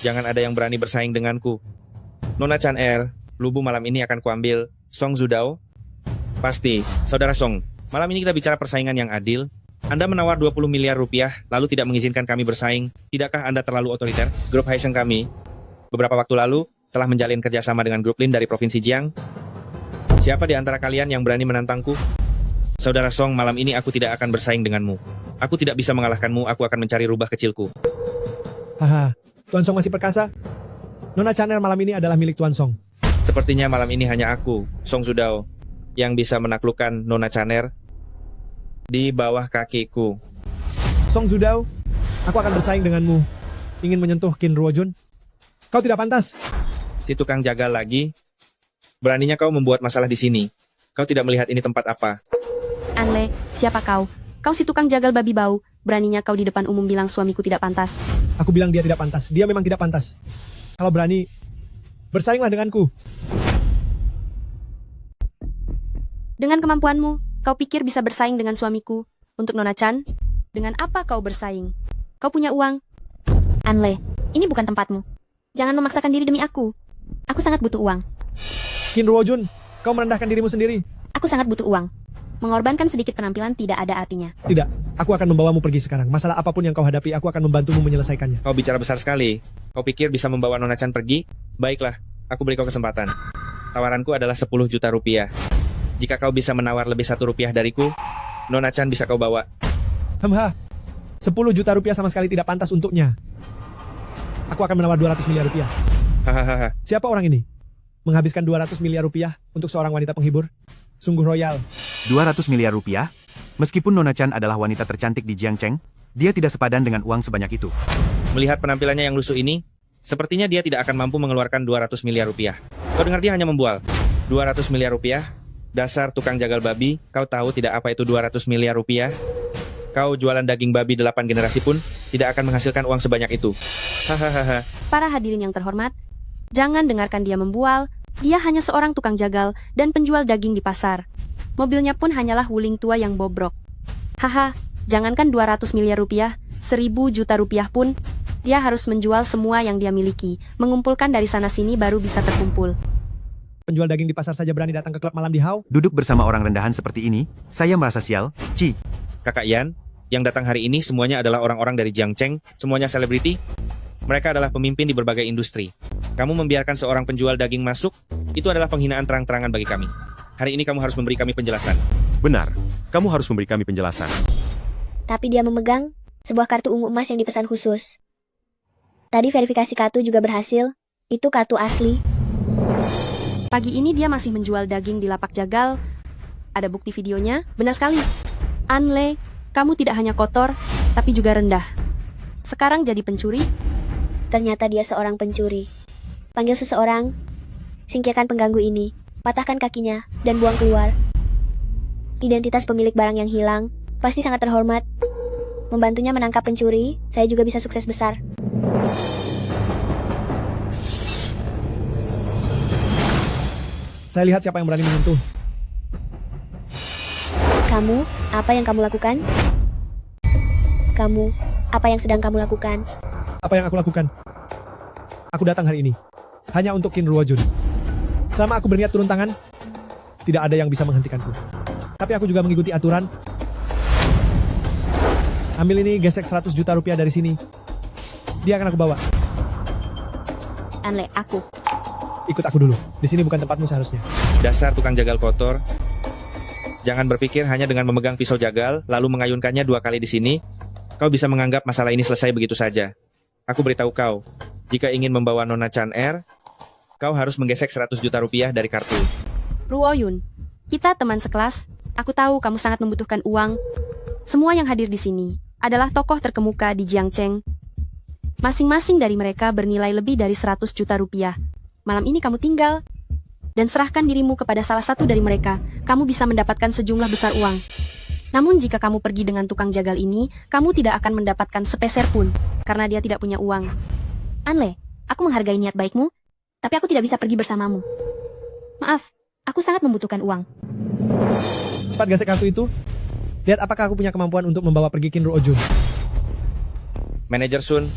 Jangan ada yang berani bersaing denganku. Nona Channer, Lubu malam ini akan kuambil. Song Zudao, pasti. Saudara Song, malam ini kita bicara persaingan yang adil. Anda menawar 20 miliar rupiah, lalu tidak mengizinkan kami bersaing. Tidakkah Anda terlalu otoriter? Grup Haisheng kami, beberapa waktu lalu, telah menjalin kerjasama dengan grup Lin dari Provinsi Jiang. Siapa di antara kalian yang berani menantangku? Saudara Song, malam ini aku tidak akan bersaing denganmu. Aku tidak bisa mengalahkanmu, aku akan mencari rubah kecilku. Haha, Tuan Song masih perkasa. Nona Channer malam ini adalah milik Tuan Song. Sepertinya malam ini hanya aku, Song Zudao, yang bisa menaklukkan Nona Channer di bawah kakiku. Song Zudao, aku akan bersaing denganmu. Ingin menyentuh Qin Ruojun? Kau tidak pantas. Si tukang jagal lagi. Beraninya kau membuat masalah di sini. Kau tidak melihat ini tempat apa? Anle, siapa kau? Kau si tukang jagal babi bau. Beraninya kau di depan umum bilang suamiku tidak pantas. Aku bilang dia tidak pantas. Dia memang tidak pantas. Kalau berani, bersainglah denganku. Dengan kemampuanmu, kau pikir bisa bersaing dengan suamiku? Untuk Nona Chan? Dengan apa kau bersaing? Kau punya uang? Anle, ini bukan tempatmu. Jangan memaksakan diri demi aku. Aku sangat butuh uang. Qin Ruojun, kau merendahkan dirimu sendiri. Aku sangat butuh uang. Mengorbankan sedikit penampilan tidak ada artinya. Tidak, aku akan membawamu pergi sekarang. Masalah apapun yang kau hadapi, aku akan membantumu menyelesaikannya. Kau bicara besar sekali. Kau pikir bisa membawa Nona Chan pergi? Baiklah, aku beri kau kesempatan. Tawaranku adalah 10 juta rupiah. Jika kau bisa menawar lebih 1 rupiah dariku, Nona Chan bisa kau bawa. 10 juta rupiah sama sekali tidak pantas untuknya. Aku akan menawar 200 miliar rupiah. Hahaha. Siapa orang ini? Menghabiskan 200 miliar rupiah untuk seorang wanita penghibur? Sungguh royal. 200 miliar rupiah? Meskipun Nona Chan adalah wanita tercantik di Jiangcheng, dia tidak sepadan dengan uang sebanyak itu. Melihat penampilannya yang lusuh ini, sepertinya dia tidak akan mampu mengeluarkan 200 miliar rupiah. Kau dengar dia hanya membual. 200 miliar rupiah? Dasar tukang jagal babi, kau tahu tidak apa itu 200 miliar rupiah? Kau jualan daging babi 8 generasi pun tidak akan menghasilkan uang sebanyak itu. Hahaha. Para hadirin yang terhormat, jangan dengarkan dia membual. Dia hanya seorang tukang jagal dan penjual daging di pasar. Mobilnya pun hanyalah wuling tua yang bobrok. Haha, jangankan 200 miliar rupiah, 1000 juta rupiah pun, dia harus menjual semua yang dia miliki. Mengumpulkan dari sana-sini baru bisa terkumpul. Penjual daging di pasar saja berani datang ke klub malam di Hau. Duduk bersama orang rendahan seperti ini, saya merasa sial. Ci. Kakak Yan, yang datang hari ini semuanya adalah orang-orang dari Jiangcheng, semuanya selebriti. Mereka adalah pemimpin di berbagai industri. Kamu membiarkan seorang penjual daging masuk, itu adalah penghinaan terang-terangan bagi kami. Hari ini kamu harus memberi kami penjelasan. Benar, kamu harus memberi kami penjelasan. Tapi dia memegang sebuah kartu ungu emas yang dipesan khusus. Tadi verifikasi kartu juga berhasil. Itu kartu asli. Pagi ini dia masih menjual daging di lapak jagal. Ada bukti videonya, benar sekali. Anle, kamu tidak hanya kotor, tapi juga rendah. Sekarang jadi pencuri? Ternyata dia seorang pencuri. Panggil seseorang, singkirkan pengganggu ini, patahkan kakinya, dan buang keluar. Identitas pemilik barang yang hilang pasti sangat terhormat. Membantunya menangkap pencuri, saya juga bisa sukses besar. Saya lihat siapa yang berani menyentuh. Kamu, apa yang kamu lakukan? Kamu, apa yang sedang kamu lakukan? Apa yang aku lakukan? Aku datang hari ini hanya untuk Qin Ruojun. Selama aku berniat turun tangan, tidak ada yang bisa menghentikanku. Tapi aku juga mengikuti aturan. Ambil ini, gesek 100 juta rupiah dari sini. Dia akan aku bawa. Anle, aku. Ikut aku dulu. Di sini bukan tempatmu seharusnya. Dasar tukang jagal kotor. Jangan berpikir hanya dengan memegang pisau jagal, lalu mengayunkannya 2 kali di sini, kau bisa menganggap masalah ini selesai begitu saja. Aku beritahu kau, jika ingin membawa Nona Chan Er, kau harus menggesek 100 juta rupiah dari kartu. Ruoyun, kita teman sekelas. Aku tahu kamu sangat membutuhkan uang. Semua yang hadir di sini adalah tokoh terkemuka di Jiangcheng. Masing-masing dari mereka bernilai lebih dari 100 juta rupiah. Malam ini kamu tinggal dan serahkan dirimu kepada salah satu dari mereka, kamu bisa mendapatkan sejumlah besar uang. Namun jika kamu pergi dengan tukang jagal ini, kamu tidak akan mendapatkan sepeser pun, karena dia tidak punya uang. Anle, aku menghargai niat baikmu, tapi aku tidak bisa pergi bersamamu. Maaf, aku sangat membutuhkan uang. Cepat gesek kartu itu. Lihat apakah aku punya kemampuan untuk membawa pergi Qin Ruojun. Manajer Sun,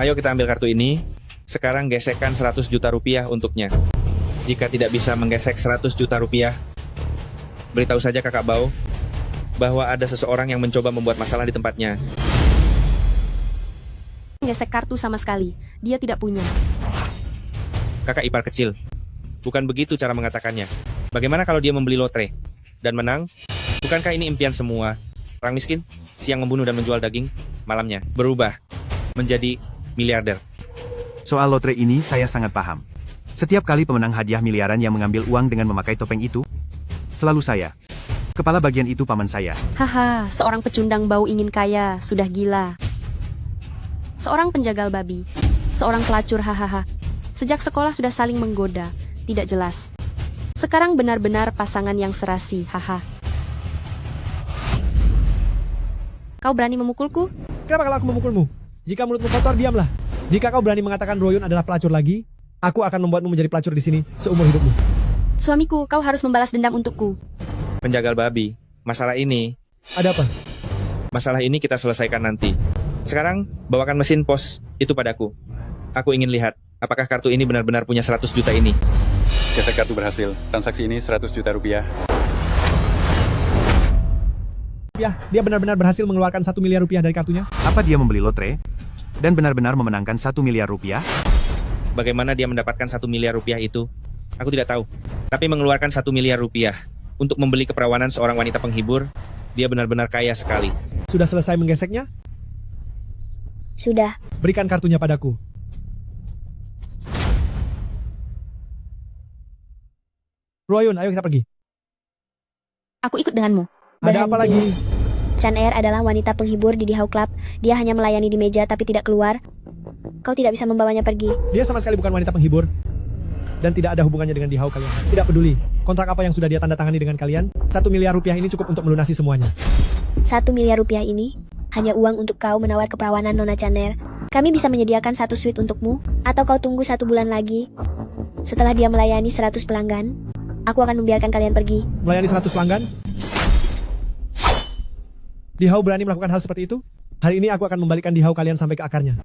ayo kita ambil kartu ini. Sekarang gesekkan 100 juta rupiah untuknya. Jika tidak bisa menggesek 100 juta rupiah, beritahu saja kakak Bao bahwa ada seseorang yang mencoba membuat masalah di tempatnya. Gesek kartu sama sekali, dia tidak punya. Kakak ipar kecil, bukan begitu cara mengatakannya. Bagaimana kalau dia membeli lotre dan menang? Bukankah ini impian semua orang miskin? Siang membunuh dan menjual daging, malamnya berubah menjadi miliarder. Soal lotre ini saya sangat paham. Setiap kali pemenang hadiah miliaran yang mengambil uang dengan memakai topeng itu, selalu saya. Kepala bagian itu paman saya. Haha, seorang pecundang bau ingin kaya, sudah gila. Seorang penjagal babi, seorang pelacur, hahaha. Sejak sekolah sudah saling menggoda, tidak jelas. Sekarang benar-benar pasangan yang serasi, haha. Kau berani memukulku? Kenapa kalau aku memukulmu? Jika mulutmu kotor, diamlah. Jika kau berani mengatakan Ruoyun adalah pelacur lagi, aku akan membuatmu menjadi pelacur di sini seumur hidupmu. Suamiku, kau harus membalas dendam untukku. Penjagal babi, masalah ini... Ada apa? Masalah ini kita selesaikan nanti. Sekarang, bawakan mesin pos itu padaku. Aku ingin lihat, apakah kartu ini benar-benar punya 100 juta ini. Gesek kartu berhasil. Transaksi ini 100 juta rupiah. Ya, dia benar-benar berhasil mengeluarkan 1 miliar rupiah dari kartunya. Apa dia membeli lotre? Dan benar-benar memenangkan 1 miliar rupiah? Bagaimana dia mendapatkan 1 miliar rupiah itu? Aku tidak tahu. Tapi mengeluarkan 1 miliar rupiah untuk membeli keperawanan seorang wanita penghibur, dia benar-benar kaya sekali. Sudah selesai menggeseknya? Sudah. Berikan kartunya padaku. Ruoyun, ayo kita pergi. Aku ikut denganmu. Ada apa lagi? Chan Er adalah wanita penghibur di Dihau Club. Dia hanya melayani di meja tapi tidak keluar. Kau tidak bisa membawanya pergi. Dia sama sekali bukan wanita penghibur. Dan tidak ada hubungannya dengan Dihau kalian. Tidak peduli. Kontrak apa yang sudah dia tanda tangani dengan kalian? 1 miliar rupiah ini cukup untuk melunasi semuanya. 1 miliar rupiah ini hanya uang untuk kau menawar keperawanan Nona Chaner. Kami bisa menyediakan 1 suite untukmu, atau kau tunggu 1 bulan lagi. Setelah dia melayani 100 pelanggan, aku akan membiarkan kalian pergi. Melayani 100 pelanggan? Dihau berani melakukan hal seperti itu? Hari ini aku akan membalikkan Dihau kalian sampai ke akarnya.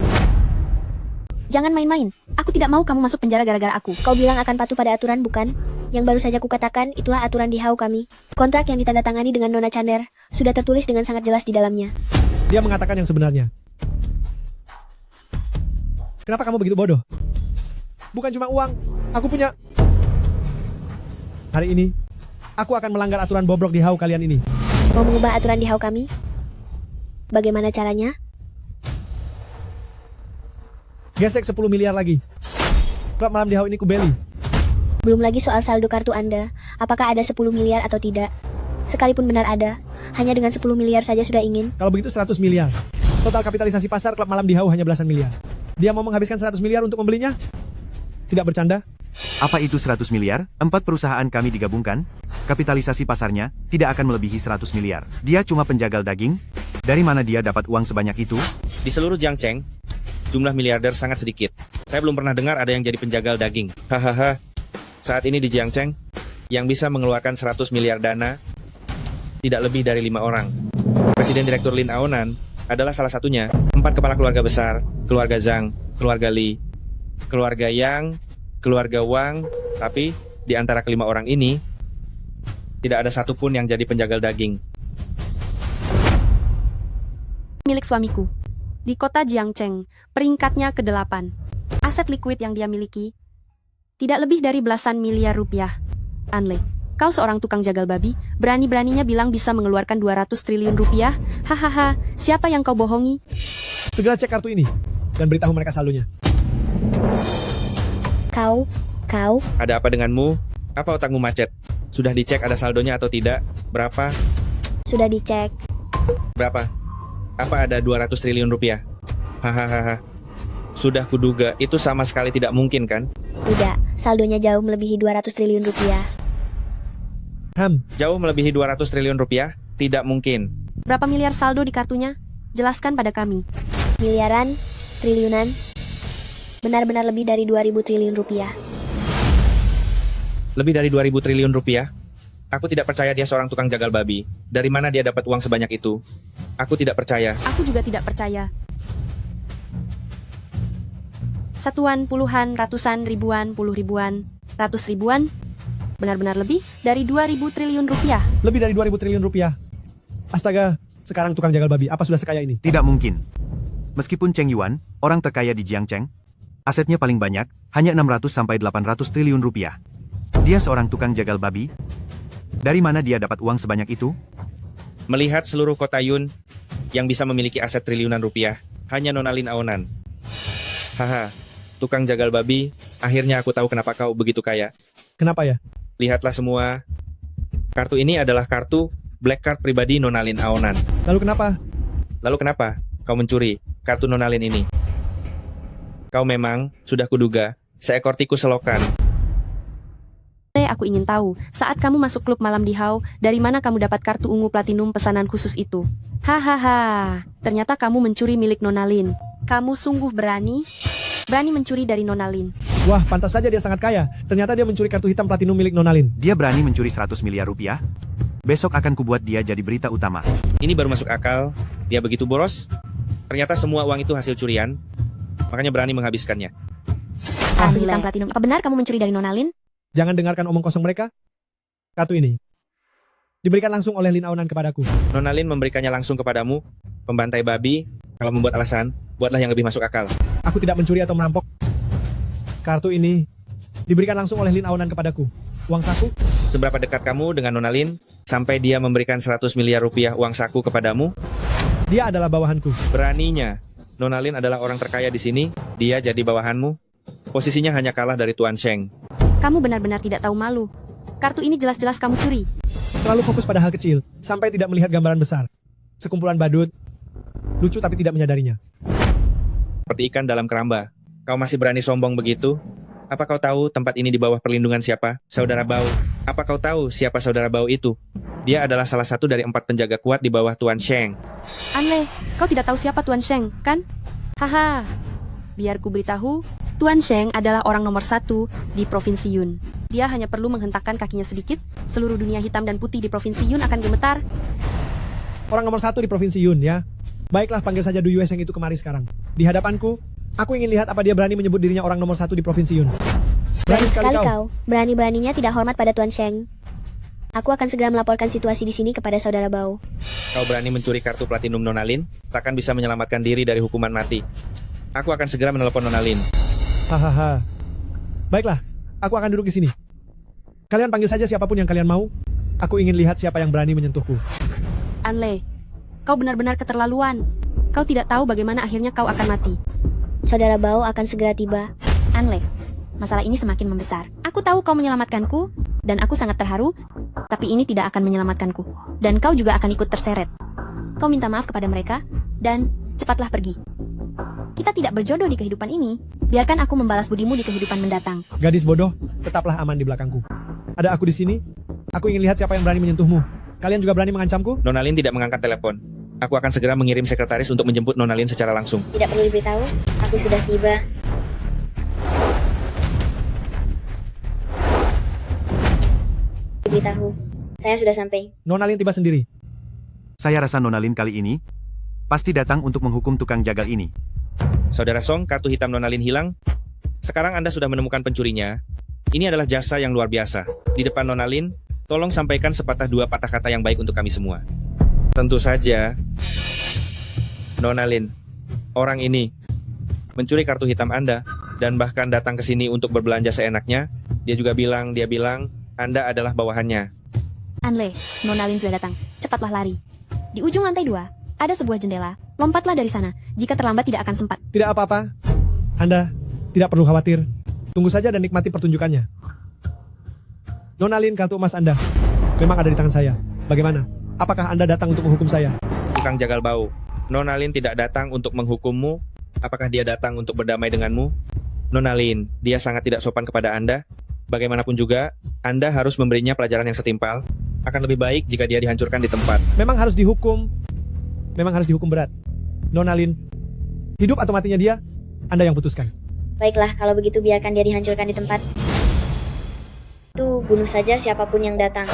Jangan main-main. Aku tidak mau kamu masuk penjara gara-gara aku. Kau bilang akan patuh pada aturan, bukan? Yang baru saja kukatakan, itulah aturan Dihau kami. Kontrak yang ditandatangani dengan Nona Chaner sudah tertulis dengan sangat jelas di dalamnya. Dia mengatakan yang sebenarnya. Kenapa kamu begitu bodoh? Bukan cuma uang, aku punya... Hari ini, aku akan melanggar aturan bobrok Dihau kalian ini. Mau mengubah aturan Dihau kami? Bagaimana caranya? Gesek 10 miliar lagi. Klub malam Dihau ini kubeli. Belum lagi soal saldo kartu Anda. Apakah ada 10 miliar atau tidak? Sekalipun benar ada, hanya dengan 10 miliar saja sudah ingin. Kalau begitu 100 miliar. Total kapitalisasi pasar klub malam Dihau hanya belasan miliar. Dia mau menghabiskan 100 miliar untuk membelinya? Tidak bercanda? Apa itu 100 miliar? 4 perusahaan kami digabungkan. Kapitalisasi pasarnya tidak akan melebihi 100 miliar. Dia cuma penjagal daging. Dari mana dia dapat uang sebanyak itu? Di seluruh Jiangcheng, jumlah miliarder sangat sedikit. Saya belum pernah dengar ada yang jadi penjagal daging. Hahaha. Saat ini di Jiangcheng, yang bisa mengeluarkan 100 miliar dana, tidak lebih dari 5 orang. Presiden Direktur Lin Aonan adalah salah satunya. 4 kepala keluarga besar, keluarga Zhang, keluarga Li, keluarga Yang, keluarga Wang, tapi di antara kelima orang ini, tidak ada satupun yang jadi penjagal daging. Milik suamiku. Di kota Jiangcheng, peringkatnya ke-8. Aset likuid yang dia miliki tidak lebih dari belasan miliar rupiah. Anle, kau seorang tukang jagal babi, berani-beraninya bilang bisa mengeluarkan 200 triliun rupiah? Hahaha, siapa yang kau bohongi? Segera cek kartu ini dan beritahu mereka saldonya. Kau. Ada apa denganmu? Apa otakmu macet? Sudah dicek ada saldonya atau tidak? Berapa? Sudah dicek. Berapa? Apa ada 200 triliun rupiah? Hahaha. Sudah kuduga, itu sama sekali tidak mungkin kan? Tidak, saldonya jauh melebihi 200 triliun rupiah. Jauh melebihi 200 triliun rupiah? Tidak mungkin. Berapa miliar saldo di kartunya? Jelaskan pada kami. Miliaran, triliunan, benar-benar lebih dari 2000 triliun rupiah. Lebih dari 2000 triliun rupiah? Aku tidak percaya dia seorang tukang jagal babi. Dari mana dia dapat uang sebanyak itu? Aku tidak percaya. Aku juga tidak percaya. Satuan, puluhan, ratusan, ribuan, puluh ribuan, ratus ribuan, benar-benar lebih dari 2000 triliun rupiah. Lebih dari 2000 triliun rupiah. Astaga, sekarang tukang jagal babi, apa sudah sekaya ini? Tidak mungkin. Meskipun Cheng Yuan, orang terkaya di Jiangcheng, asetnya paling banyak, hanya 600 sampai 800 triliun rupiah. Dia seorang tukang jagal babi. Dari mana dia dapat uang sebanyak itu? Melihat seluruh kota Yun yang bisa memiliki aset triliunan rupiah, hanya Nona Lin Aonan. Haha, tukang jagal babi, akhirnya aku tahu kenapa kau begitu kaya. Kenapa ya? Lihatlah semua. Kartu ini adalah kartu black card pribadi Nona Lin Aonan. Lalu kenapa? Lalu kenapa kau mencuri kartu Nona Lin ini? Kau memang, sudah kuduga, seekor tikus selokan. Aku ingin tahu, saat kamu masuk klub malam Dihau, dari mana kamu dapat kartu ungu platinum pesanan khusus itu? Hahaha, ternyata kamu mencuri milik Nona Lin. Kamu sungguh berani? Berani mencuri dari Nona Lin. Wah, pantas saja dia sangat kaya. Ternyata dia mencuri kartu hitam platinum milik Nona Lin. Dia berani mencuri 100 miliar rupiah? Besok akan kubuat dia jadi berita utama. Ini baru masuk akal, dia begitu boros. Ternyata semua uang itu hasil curian, makanya berani menghabiskannya. Kartu hitam platinum, apa benar kamu mencuri dari Nona Lin? Jangan dengarkan omong kosong mereka. Kartu ini diberikan langsung oleh Lin Aonan kepadaku. Nona Lin memberikannya langsung kepadamu, pembantai babi. Kalau membuat alasan, buatlah yang lebih masuk akal. Aku tidak mencuri atau merampok. Kartu ini diberikan langsung oleh Lin Aonan kepadaku. Uang saku? Seberapa dekat kamu dengan Nona Lin sampai dia memberikan 100 miliar rupiah uang saku kepadamu? Dia adalah bawahanku. Beraninya, Nona Lin adalah orang terkaya di sini, dia jadi bawahanmu. Posisinya hanya kalah dari Tuan Sheng. Kamu benar-benar tidak tahu malu. Kartu ini jelas-jelas kamu curi. Terlalu fokus pada hal kecil, sampai tidak melihat gambaran besar. Sekumpulan badut, lucu tapi tidak menyadarinya. Seperti ikan dalam keramba. Kau masih berani sombong begitu? Apa kau tahu tempat ini di bawah perlindungan siapa? Saudara Bao. Apa kau tahu siapa saudara Bao itu? Dia adalah salah satu dari 4 penjaga kuat di bawah Tuan Sheng. Anle, kau tidak tahu siapa Tuan Sheng, kan? Haha. Biar ku beritahu, Tuan Sheng adalah orang nomor 1 di Provinsi Yun. Dia hanya perlu menghentakkan kakinya sedikit, seluruh dunia hitam dan putih di Provinsi Yun akan gemetar. Orang nomor 1 di Provinsi Yun, ya. Baiklah, panggil saja Du Yue Sheng itu kemari sekarang. Di hadapanku, aku ingin lihat apa dia berani menyebut dirinya orang nomor 1 di Provinsi Yun. Berani sekali kau. Berani-beraninya tidak hormat pada Tuan Sheng. Aku akan segera melaporkan situasi di sini kepada saudara Bao. Kau berani mencuri kartu platinum Nona Lin, takkan bisa menyelamatkan diri dari hukuman mati. Aku akan segera menelepon Nona Lin. Hahaha. Baiklah, aku akan duduk di sini. Kalian panggil saja siapapun yang kalian mau. Aku ingin lihat siapa yang berani menyentuhku. Anle, kau benar-benar keterlaluan. Kau tidak tahu bagaimana akhirnya kau akan mati. Saudara Bao akan segera tiba. Anle, masalah ini semakin membesar. Aku tahu kau menyelamatkanku, dan aku sangat terharu, tapi ini tidak akan menyelamatkanku. Dan kau juga akan ikut terseret. Kau minta maaf kepada mereka, dan cepatlah pergi. Kita tidak berjodoh di kehidupan ini. Biarkan aku membalas budimu di kehidupan mendatang. Gadis bodoh, tetaplah aman di belakangku. Ada aku di sini. Aku ingin lihat siapa yang berani menyentuhmu. Kalian juga berani mengancamku? Nona Lin tidak mengangkat telepon. Aku akan segera mengirim sekretaris untuk menjemput Nona Lin secara langsung. Tidak perlu diberitahu, aku sudah tiba. Diberitahu, saya sudah sampai. Nona Lin tiba sendiri. Saya rasa Nona Lin kali ini pasti datang untuk menghukum tukang jagal ini. Saudara Song, kartu hitam Nona Lin hilang. Sekarang Anda sudah menemukan pencurinya. Ini adalah jasa yang luar biasa. Di depan Nona Lin, tolong sampaikan sepatah dua patah kata yang baik untuk kami semua. Tentu saja, Nona Lin, orang ini mencuri kartu hitam Anda dan bahkan datang ke sini untuk berbelanja seenaknya. Dia bilang Anda adalah bawahannya. Anle, Nona Lin sudah datang. Cepatlah lari. Di ujung lantai 2, ada sebuah jendela. Lompatlah dari sana. Jika terlambat tidak akan sempat. Tidak apa-apa. Anda tidak perlu khawatir. Tunggu saja dan nikmati pertunjukannya. Nona Lin, kartu emas Anda memang ada di tangan saya. Bagaimana? Apakah Anda datang untuk menghukum saya? Tukang jagal bau, Nona Lin tidak datang untuk menghukummu. Apakah dia datang untuk berdamai denganmu? Nona Lin, dia sangat tidak sopan kepada Anda. Bagaimanapun juga, Anda harus memberinya pelajaran yang setimpal. Akan lebih baik jika dia dihancurkan di tempat. Memang harus dihukum. Memang harus dihukum berat. Nona Lin, hidup atau matinya dia, Anda yang putuskan. Baiklah, kalau begitu biarkan dia dihancurkan di tempat. Tuh, bunuh saja siapapun yang datang.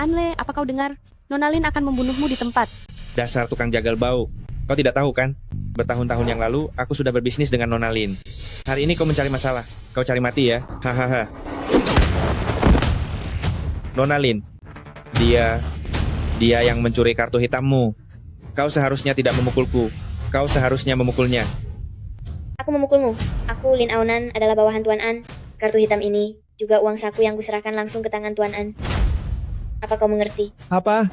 Anle, apa kau dengar? Nona Lin akan membunuhmu di tempat. Dasar tukang jagal bau. Kau tidak tahu kan? Bertahun-tahun yang lalu, aku sudah berbisnis dengan Nona Lin. Hari ini kau mencari masalah. Kau cari mati ya? Hahaha. Nona Lin, dia yang mencuri kartu hitammu. Kau seharusnya tidak memukulku. Kau seharusnya memukulnya. Aku memukulmu. Aku, Lin Aonan, adalah bawahan Tuan An. Kartu hitam ini juga uang saku yang kuserahkan langsung ke tangan Tuan An. Apa kau mengerti? Apa?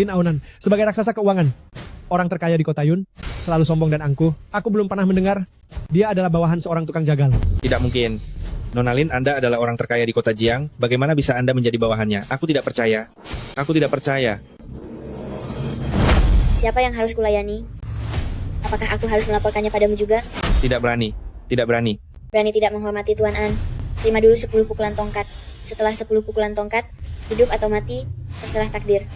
Lin Aonan, sebagai raksasa keuangan, orang terkaya di kota Yun, selalu sombong dan angkuh. Aku belum pernah mendengar dia adalah bawahan seorang tukang jagal. Tidak mungkin. Nona Lin, Anda adalah orang terkaya di kota Jiang. Bagaimana bisa Anda menjadi bawahannya? Aku tidak percaya. Aku tidak percaya. Siapa yang harus kulayani? Apakah aku harus melaporkannya padamu juga? Tidak berani. Tidak berani. Berani tidak menghormati Tuan An. Terima dulu 10 pukulan tongkat. Setelah 10 pukulan tongkat, hidup atau mati, terserah takdir.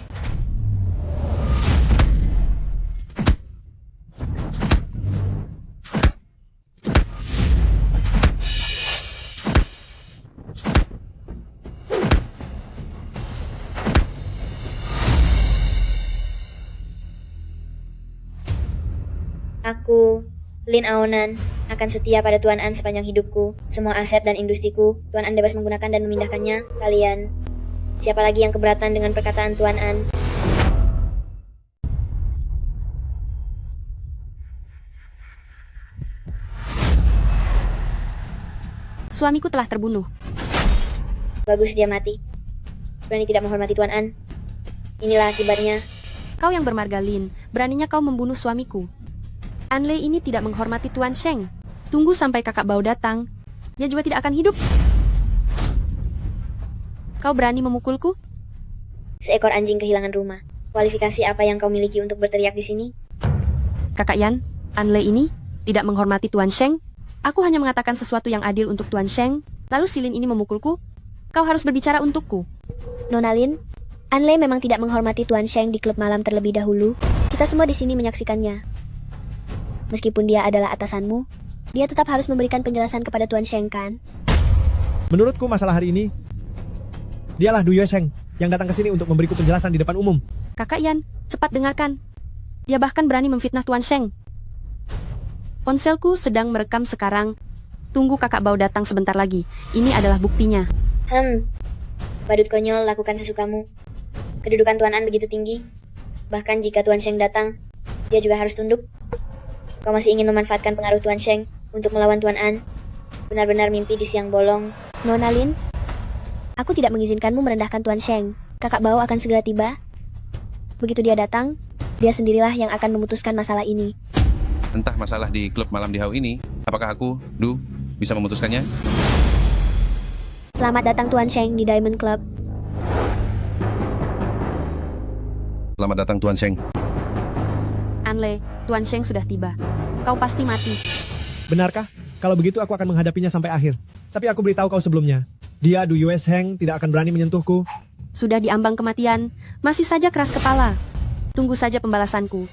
Aku, Lin Aonan, akan setia pada Tuan An sepanjang hidupku. Semua aset dan industriku, Tuan An bebas menggunakan dan memindahkannya. Kalian, siapa lagi yang keberatan dengan perkataan Tuan An? Suamiku telah terbunuh. Bagus dia mati. Berani tidak menghormati Tuan An. Inilah akibatnya. Kau yang bermarga Lin, beraninya kau membunuh suamiku. Anle ini tidak menghormati Tuan Sheng. Tunggu sampai kakak Bao datang. Dia juga tidak akan hidup. Kau berani memukulku? Seekor anjing kehilangan rumah. Kualifikasi apa yang kau miliki untuk berteriak di sini? Kakak Yan, Anle ini tidak menghormati Tuan Sheng. Aku hanya mengatakan sesuatu yang adil untuk Tuan Sheng, lalu Silin ini memukulku. Kau harus berbicara untukku. Nona Lin, Anle memang tidak menghormati Tuan Sheng di klub malam terlebih dahulu. Kita semua di sini menyaksikannya. Meskipun dia adalah atasanmu, dia tetap harus memberikan penjelasan kepada Tuan Sheng, kan? Menurutku masalah hari ini, dialah Du Yuesheng yang datang ke sini untuk memberiku penjelasan di depan umum. Kakak Yan, cepat dengarkan. Dia bahkan berani memfitnah Tuan Sheng. Ponselku sedang merekam sekarang. Tunggu kakak Bao datang sebentar lagi. Ini adalah buktinya. Badut konyol, lakukan sesukamu. Kedudukan Tuan An begitu tinggi. Bahkan jika Tuan Sheng datang, dia juga harus tunduk. Kau masih ingin memanfaatkan pengaruh Tuan Sheng untuk melawan Tuan An? Benar-benar mimpi di siang bolong. Nona Lin, aku tidak mengizinkanmu merendahkan Tuan Sheng. Kakak Bao akan segera tiba. Begitu dia datang, dia sendirilah yang akan memutuskan masalah ini. Entah masalah di klub malam di Hau ini, apakah aku, Du, bisa memutuskannya? Selamat datang Tuan Sheng di Diamond Club. Selamat datang Tuan Sheng. Anle, Tuan Sheng sudah tiba. Kau pasti mati. Benarkah? Kalau begitu aku akan menghadapinya sampai akhir. Tapi aku beritahu kau sebelumnya, dia Du Yuesheng tidak akan berani menyentuhku. Sudah diambang kematian, masih saja keras kepala. Tunggu saja pembalasanku.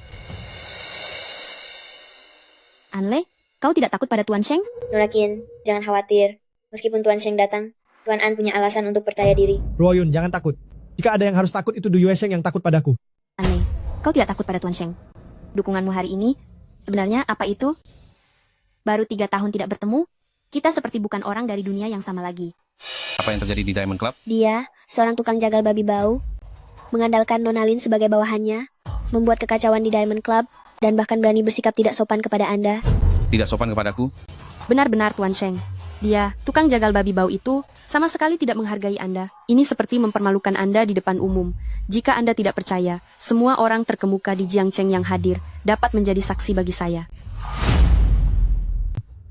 Anle, kau tidak takut pada Tuan Sheng? Nona Qin, jangan khawatir. Meskipun Tuan Sheng datang, Tuan An punya alasan untuk percaya diri. Ruoyun, jangan takut. Jika ada yang harus takut, itu Du Yuesheng yang takut padaku. Anle, kau tidak takut pada Tuan Sheng. Dukunganmu hari ini, sebenarnya apa itu? Baru 3 tahun tidak bertemu, kita seperti bukan orang dari dunia yang sama lagi. Apa yang terjadi di Diamond Club? Dia, seorang tukang jagal babi bau, mengandalkan Nona Lin sebagai bawahannya, membuat kekacauan di Diamond Club, dan bahkan berani bersikap tidak sopan kepada Anda. Tidak sopan kepadaku? Benar-benar Tuan Sheng. Dia, tukang jagal babi bau itu, sama sekali tidak menghargai Anda. Ini seperti mempermalukan Anda di depan umum. Jika Anda tidak percaya, semua orang terkemuka di Jiangcheng yang hadir dapat menjadi saksi bagi saya.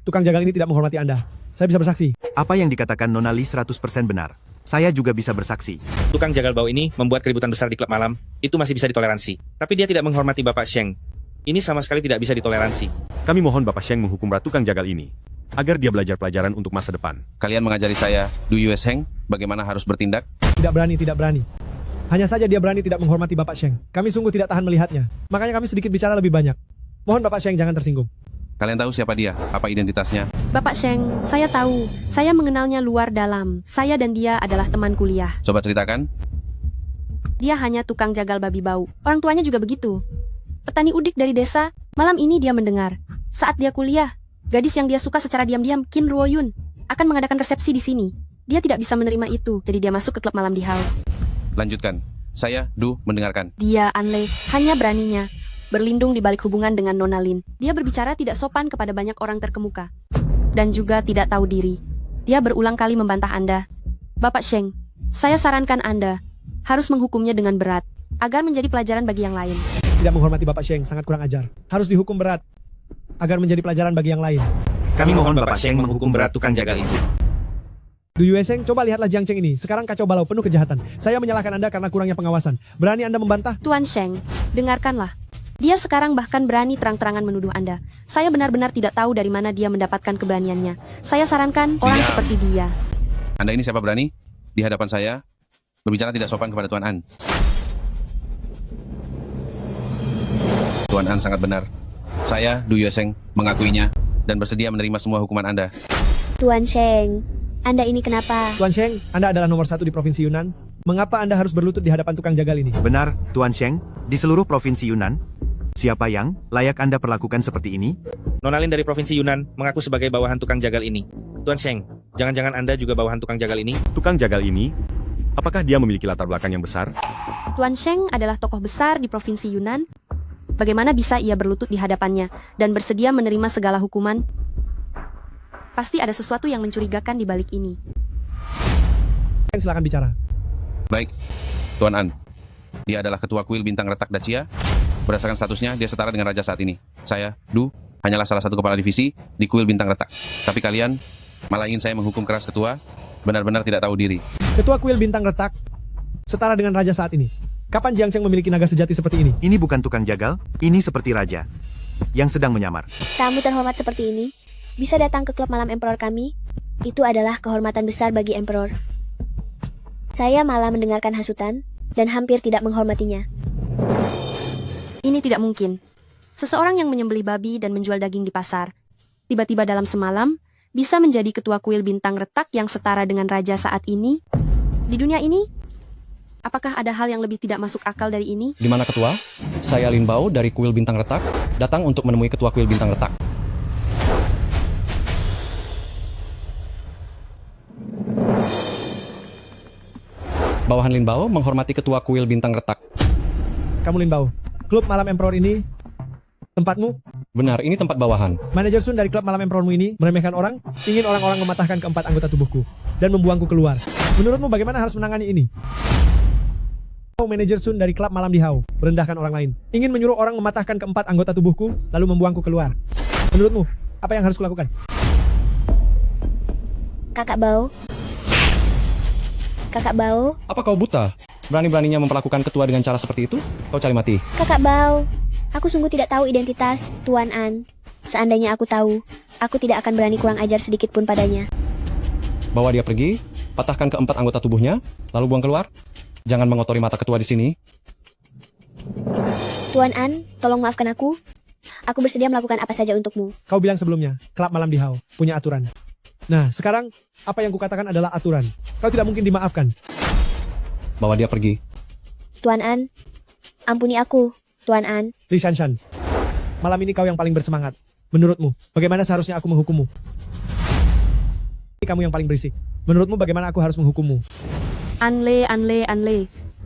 Tukang jagal ini tidak menghormati Anda. Saya bisa bersaksi. Apa yang dikatakan Nona Li 100% benar. Saya juga bisa bersaksi. Tukang jagal bau ini membuat keributan besar di klub malam. Itu masih bisa ditoleransi. Tapi dia tidak menghormati Bapak Sheng. Ini sama sekali tidak bisa ditoleransi. Kami mohon Bapak Sheng menghukum ratu tukang jagal ini, agar dia belajar pelajaran untuk masa depan. Kalian mengajari saya, Du Yuesheng, bagaimana harus bertindak? Tidak berani, tidak berani. Hanya saja dia berani tidak menghormati Bapak Sheng. Kami sungguh tidak tahan melihatnya. Makanya kami sedikit bicara lebih banyak. Mohon Bapak Sheng jangan tersinggung. Kalian tahu siapa dia? Apa identitasnya? Bapak Sheng, saya tahu. Saya mengenalnya luar dalam. Saya dan dia adalah teman kuliah. Coba ceritakan. Dia hanya tukang jagal babi bau. Orang tuanya juga begitu. Petani udik dari desa. Malam ini dia mendengar. Saat dia kuliah, gadis yang dia suka secara diam-diam, Qin Ruoyun, akan mengadakan resepsi di sini. Dia tidak bisa menerima itu, jadi dia masuk ke klub malam di Hao. Lanjutkan. Saya, Du, mendengarkan. Dia, Anle, hanya beraninya berlindung di balik hubungan dengan Nona Lin. Dia berbicara tidak sopan kepada banyak orang terkemuka. Dan juga tidak tahu diri. Dia berulang kali membantah Anda. Bapak Sheng, saya sarankan Anda harus menghukumnya dengan berat, agar menjadi pelajaran bagi yang lain. Tidak menghormati Bapak Sheng, sangat kurang ajar. Harus dihukum berat, agar menjadi pelajaran bagi yang lain. Kami mohon Bapak Sheng menghukum berat tukang jagal itu. Du Yuesheng, coba lihatlah Jiangcheng ini. Sekarang kacau balau, penuh kejahatan. Saya menyalahkan Anda karena kurangnya pengawasan. Berani Anda membantah? Tuan Sheng, dengarkanlah. Dia sekarang bahkan berani terang-terangan menuduh Anda. Saya benar-benar tidak tahu dari mana dia mendapatkan keberaniannya. Saya sarankan orang seperti dia. Anda ini siapa berani? Di hadapan saya, berbicara tidak sopan kepada Tuan An. Tuan An sangat benar. Saya, Du Yuesheng, mengakuinya dan bersedia menerima semua hukuman Anda. Tuan Sheng, Anda ini kenapa? Tuan Sheng, Anda adalah nomor 1 di Provinsi Yunnan. Mengapa Anda harus berlutut di hadapan tukang jagal ini? Benar, Tuan Sheng, di seluruh Provinsi Yunnan. Siapa yang layak Anda perlakukan seperti ini? Nona Lin dari Provinsi Yunnan mengaku sebagai bawahan tukang jagal ini. Tuan Sheng, jangan-jangan Anda juga bawahan tukang jagal ini? Tukang jagal ini? Apakah dia memiliki latar belakang yang besar? Tuan Sheng adalah tokoh besar di Provinsi Yunnan. Bagaimana bisa ia berlutut di hadapannya dan bersedia menerima segala hukuman? Pasti ada sesuatu yang mencurigakan di balik ini. Silakan bicara. Baik, Tuan An. Dia adalah ketua kuil bintang retak Dacia. Berdasarkan statusnya, dia setara dengan raja saat ini. Saya, Du, hanyalah salah satu kepala divisi di kuil bintang retak. Tapi kalian malah ingin saya menghukum keras ketua, benar-benar tidak tahu diri. Ketua kuil bintang retak setara dengan raja saat ini. Kapan Jiangcheng memiliki naga sejati seperti ini? Ini bukan tukang jagal, ini seperti raja yang sedang menyamar. Tamu terhormat seperti ini, bisa datang ke klub malam Emperor kami. Itu adalah kehormatan besar bagi Emperor. Saya malah mendengarkan hasutan dan hampir tidak menghormatinya. Ini tidak mungkin. Seseorang yang menyembelih babi dan menjual daging di pasar, tiba-tiba dalam semalam, bisa menjadi ketua kuil bintang retak yang setara dengan raja saat ini? Di dunia ini? Apakah ada hal yang lebih tidak masuk akal dari ini? Di mana ketua? Saya Lin Bao dari kuil bintang retak, datang untuk menemui ketua kuil bintang retak. Bawahan Lin Bao menghormati ketua kuil bintang retak. Kamu Lin Bao, klub malam Emperor ini tempatmu? Benar, ini tempat bawahan. Manajer Sun dari klub malam Emperormu ini meremehkan orang, ingin orang-orang mematahkan keempat anggota tubuhku, dan membuangku keluar. Menurutmu bagaimana harus menangani ini? Manajer Sun dari klub malam di Hao, merendahkan orang lain, ingin menyuruh orang mematahkan keempat anggota tubuhku, lalu membuangku keluar. Menurutmu, apa yang harus kulakukan? Kakak Bao. Kakak Bao. Apa kau buta? Berani-beraninya memperlakukan ketua dengan cara seperti itu? Kau cari mati. Kakak Bao. Aku sungguh tidak tahu identitas Tuan An. Seandainya aku tahu, aku tidak akan berani kurang ajar sedikit pun padanya. Bawa dia pergi, patahkan keempat anggota tubuhnya, lalu buang keluar. Jangan mengotori mata ketua di sini. Tuan An, tolong maafkan aku. Aku bersedia melakukan apa saja untukmu. Kau bilang sebelumnya, klub malam di Hao punya aturan. Nah, sekarang apa yang kukatakan adalah aturan. Kau tidak mungkin dimaafkan. Bawa dia pergi. Tuan An, ampuni aku, Tuan An. Li Shanshan, malam ini kau yang paling bersemangat. Menurutmu, bagaimana seharusnya aku menghukummu? Kamu yang paling berisik. Menurutmu bagaimana aku harus menghukummu? Anle.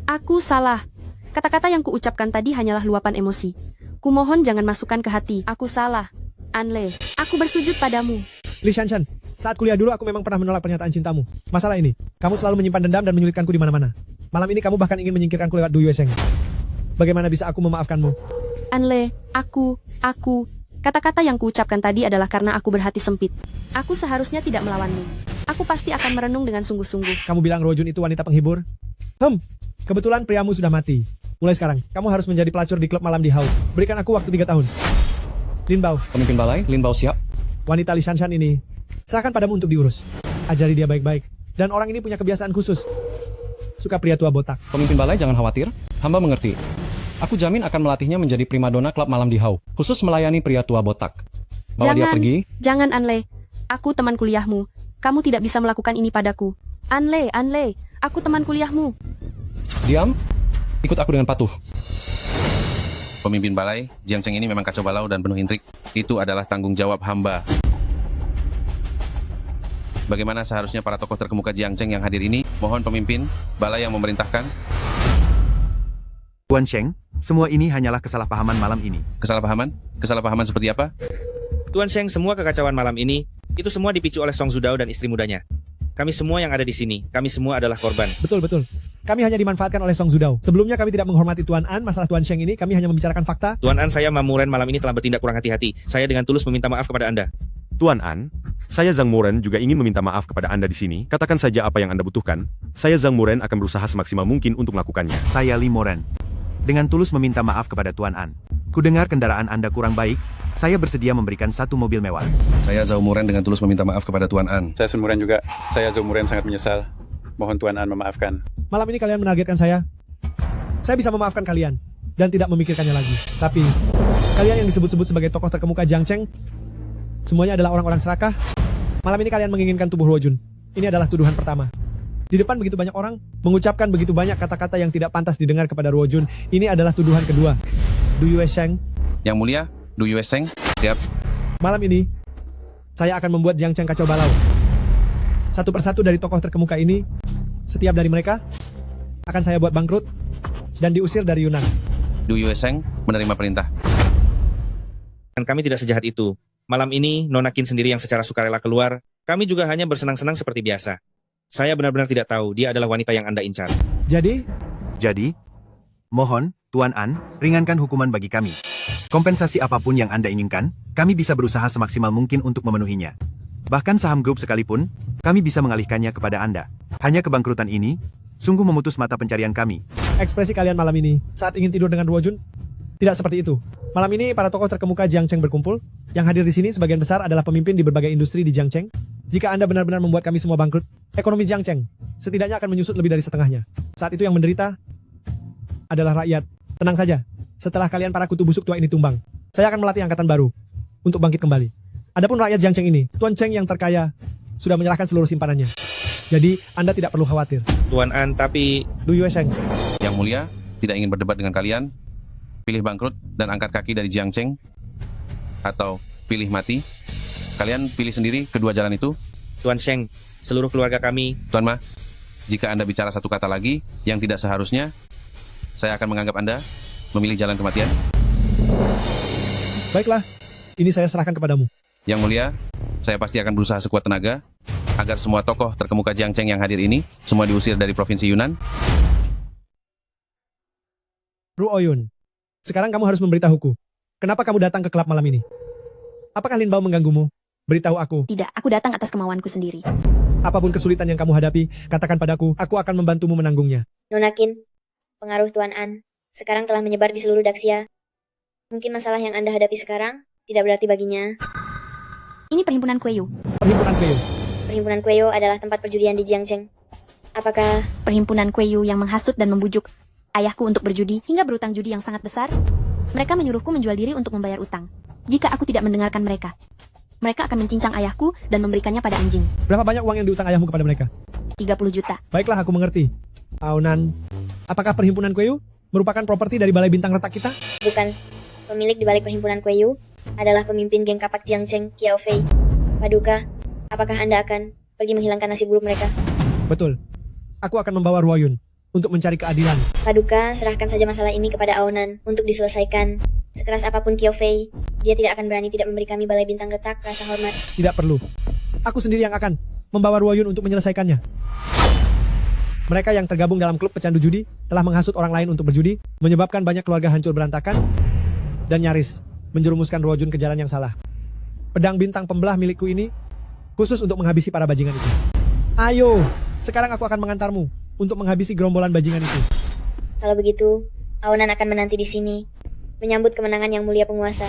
Aku salah. Kata-kata yang kuucapkan tadi hanyalah luapan emosi. Kumohon jangan masukkan ke hati. Aku salah. Anle, aku bersujud padamu. Li Shanshan, saat kuliah dulu aku memang pernah menolak pernyataan cintamu. Masalah ini, kamu selalu menyimpan dendam dan menyulitkanku di mana-mana. Malam ini kamu bahkan ingin menyingkirkanku lewat Du Yuesheng. Bagaimana bisa aku memaafkanmu? Anle, aku. Kata-kata yang kuucapkan tadi adalah karena aku berhati sempit. Aku seharusnya tidak melawanmu. Aku pasti akan merenung dengan sungguh-sungguh. Kamu bilang Rojun itu wanita penghibur? Kebetulan priamu sudah mati. Mulai sekarang, kamu harus menjadi pelacur di klub malam di Hao. Berikan aku waktu 3 tahun. Lin Bao. Pemimpin balai, Lin Bao siap. Wanita Li Shanshan ini, serahkan padamu untuk diurus. Ajari dia baik-baik. Dan orang ini punya kebiasaan khusus. Suka pria tua botak. Pemimpin balai jangan khawatir, hamba mengerti. Aku jamin akan melatihnya menjadi primadona klub malam di Hao, khusus melayani pria tua botak. Bawa dia pergi. Jangan Anle. Aku teman kuliahmu. Kamu tidak bisa melakukan ini padaku. Anle, aku teman kuliahmu. Diam. Ikut aku dengan patuh. Pemimpin balai, Jiang Cheng ini memang kacau balau dan penuh intrik. Itu adalah tanggung jawab hamba. Bagaimana seharusnya para tokoh terkemuka Jiang Cheng yang hadir ini? Mohon pemimpin balai yang memerintahkan. Tuan Sheng, semua ini hanyalah kesalahpahaman malam ini. Kesalahpahaman? Kesalahpahaman seperti apa? Tuan Sheng, semua kekacauan malam ini, itu semua dipicu oleh Song Zudao dan istri mudanya. Kami semua yang ada di sini, kami semua adalah korban. Betul. Kami hanya dimanfaatkan oleh Song Zudao. Sebelumnya kami tidak menghormati Tuan An, masalah Tuan Sheng ini, kami hanya membicarakan fakta. Tuan An, saya Mamuren malam ini telah bertindak kurang hati-hati. Saya dengan tulus meminta maaf kepada Anda. Tuan An, saya Zhang Muren juga ingin meminta maaf kepada Anda di sini. Katakan saja apa yang Anda butuhkan. Saya Zhang Muren akan berusaha semaksimal mungkin untuk melakukannya. Saya Li Moren. Dengan tulus meminta maaf kepada Tuan An. Kudengar kendaraan Anda kurang baik. Saya bersedia memberikan 1 mobil mewah. Saya Zhao Muren dengan tulus meminta maaf kepada Tuan An. Saya Sun Muren juga. Saya Zhao Muren sangat menyesal. Mohon Tuan An memaafkan. Malam ini kalian menargetkan saya. Saya bisa memaafkan kalian dan tidak memikirkannya lagi. Tapi kalian yang disebut-sebut sebagai tokoh terkemuka Jiang Cheng, semuanya adalah orang-orang serakah. Malam ini kalian menginginkan tubuh Rojun. Ini adalah tuduhan pertama. Di depan begitu banyak orang mengucapkan begitu banyak kata-kata yang tidak pantas didengar kepada Rojun. Ini adalah tuduhan kedua. Du Yuesheng. Yang mulia, Du Yuesheng, siap. Malam ini, saya akan membuat Jiang Cheng kacau balau. Satu persatu dari tokoh terkemuka ini, setiap dari mereka, akan saya buat bangkrut dan diusir dari Yunan. Du Yuesheng menerima perintah. Dan kami tidak sejahat itu. Malam ini, Nona Qin sendiri yang secara sukarela keluar. Kami juga hanya bersenang-senang seperti biasa. Saya benar-benar tidak tahu dia adalah wanita yang Anda incar. Jadi, mohon, Tuan An, ringankan hukuman bagi kami. Kompensasi apapun yang Anda inginkan, kami bisa berusaha semaksimal mungkin untuk memenuhinya. Bahkan saham grup sekalipun, kami bisa mengalihkannya kepada Anda. Hanya kebangkrutan ini, sungguh memutus mata pencarian kami. Ekspresi kalian malam ini, saat ingin tidur dengan Rojun, tidak seperti itu. Malam ini para tokoh terkemuka Jiangcheng berkumpul. Yang hadir di sini sebagian besar adalah pemimpin di berbagai industri di Jiangcheng. Jika Anda benar-benar membuat kami semua bangkrut, ekonomi Jiangcheng setidaknya akan menyusut lebih dari setengahnya. Saat itu yang menderita adalah rakyat. Tenang saja, setelah kalian para kutu busuk tua ini tumbang, saya akan melatih angkatan baru untuk bangkit kembali. Adapun rakyat Jiangcheng ini, Tuan Cheng yang terkaya sudah menyerahkan seluruh simpanannya. Jadi, Anda tidak perlu khawatir. Tuan An, tapi... Du Yuesheng. Yang mulia, tidak ingin berdebat dengan kalian. Pilih bangkrut dan angkat kaki dari Jiangcheng. Atau pilih mati. Kalian pilih sendiri kedua jalan itu. Tuan Sheng, seluruh keluarga kami... Tuan Ma, jika Anda bicara satu kata lagi yang tidak seharusnya, saya akan menganggap Anda memilih jalan kematian. Baiklah, ini saya serahkan kepadamu. Yang mulia, saya pasti akan berusaha sekuat tenaga agar semua tokoh terkemuka Jiangcheng yang hadir ini semua diusir dari provinsi Yunnan. Ru Oyun, sekarang kamu harus memberitahuku. Kenapa kamu datang ke klub malam ini? Apakah Lin Bao mengganggumu? Beritahu aku. Tidak, aku datang atas kemauanku sendiri. Apapun kesulitan yang kamu hadapi, katakan padaku, aku akan membantumu menanggungnya. Nonakin, pengaruh Tuan An, sekarang telah menyebar di seluruh Daxia. Mungkin masalah yang Anda hadapi sekarang tidak berarti baginya. Ini perhimpunan Kueyu. Perhimpunan Kueyu. Perhimpunan Kueyu adalah tempat perjudian di Jiangcheng. Apakah perhimpunan Kueyu yang menghasut dan membujuk ayahku untuk berjudi hingga berutang judi yang sangat besar? Mereka menyuruhku menjual diri untuk membayar utang. Jika aku tidak mendengarkan mereka, mereka akan mencincang ayahku dan memberikannya pada anjing. Berapa banyak uang yang diutang ayahmu kepada mereka? 30 juta. Baiklah, aku mengerti. Aunan, apakah perhimpunan Kueyu merupakan properti dari Balai Bintang Retak kita? bukan pemilik di balik perhimpunan Kueyu adalah pemimpin geng kapak Jiangcheng, Qiao Fei. Paduka, apakah Anda akan pergi menghilangkan nasib buruk mereka? Betul. Aku akan membawa Ruoyun untuk mencari keadilan. Paduka, serahkan saja masalah ini kepada Aonan untuk diselesaikan. Sekeras apapun Qiao Fei, dia tidak akan berani tidak memberi kami Balai Bintang Retak rasa hormat. Tidak perlu. Aku sendiri yang akan membawa Ruoyun untuk menyelesaikannya. Mereka yang tergabung dalam klub pecandu judi telah menghasut orang lain untuk berjudi, menyebabkan banyak keluarga hancur berantakan, dan nyaris menjerumuskan Ruoyun ke jalan yang salah. Pedang bintang pembelah milikku ini khusus untuk menghabisi para bajingan itu. Ayo, sekarang aku akan mengantarmu untuk menghabisi gerombolan bajingan itu. Kalau begitu, Aonan akan menanti di sini, menyambut kemenangan yang mulia penguasa.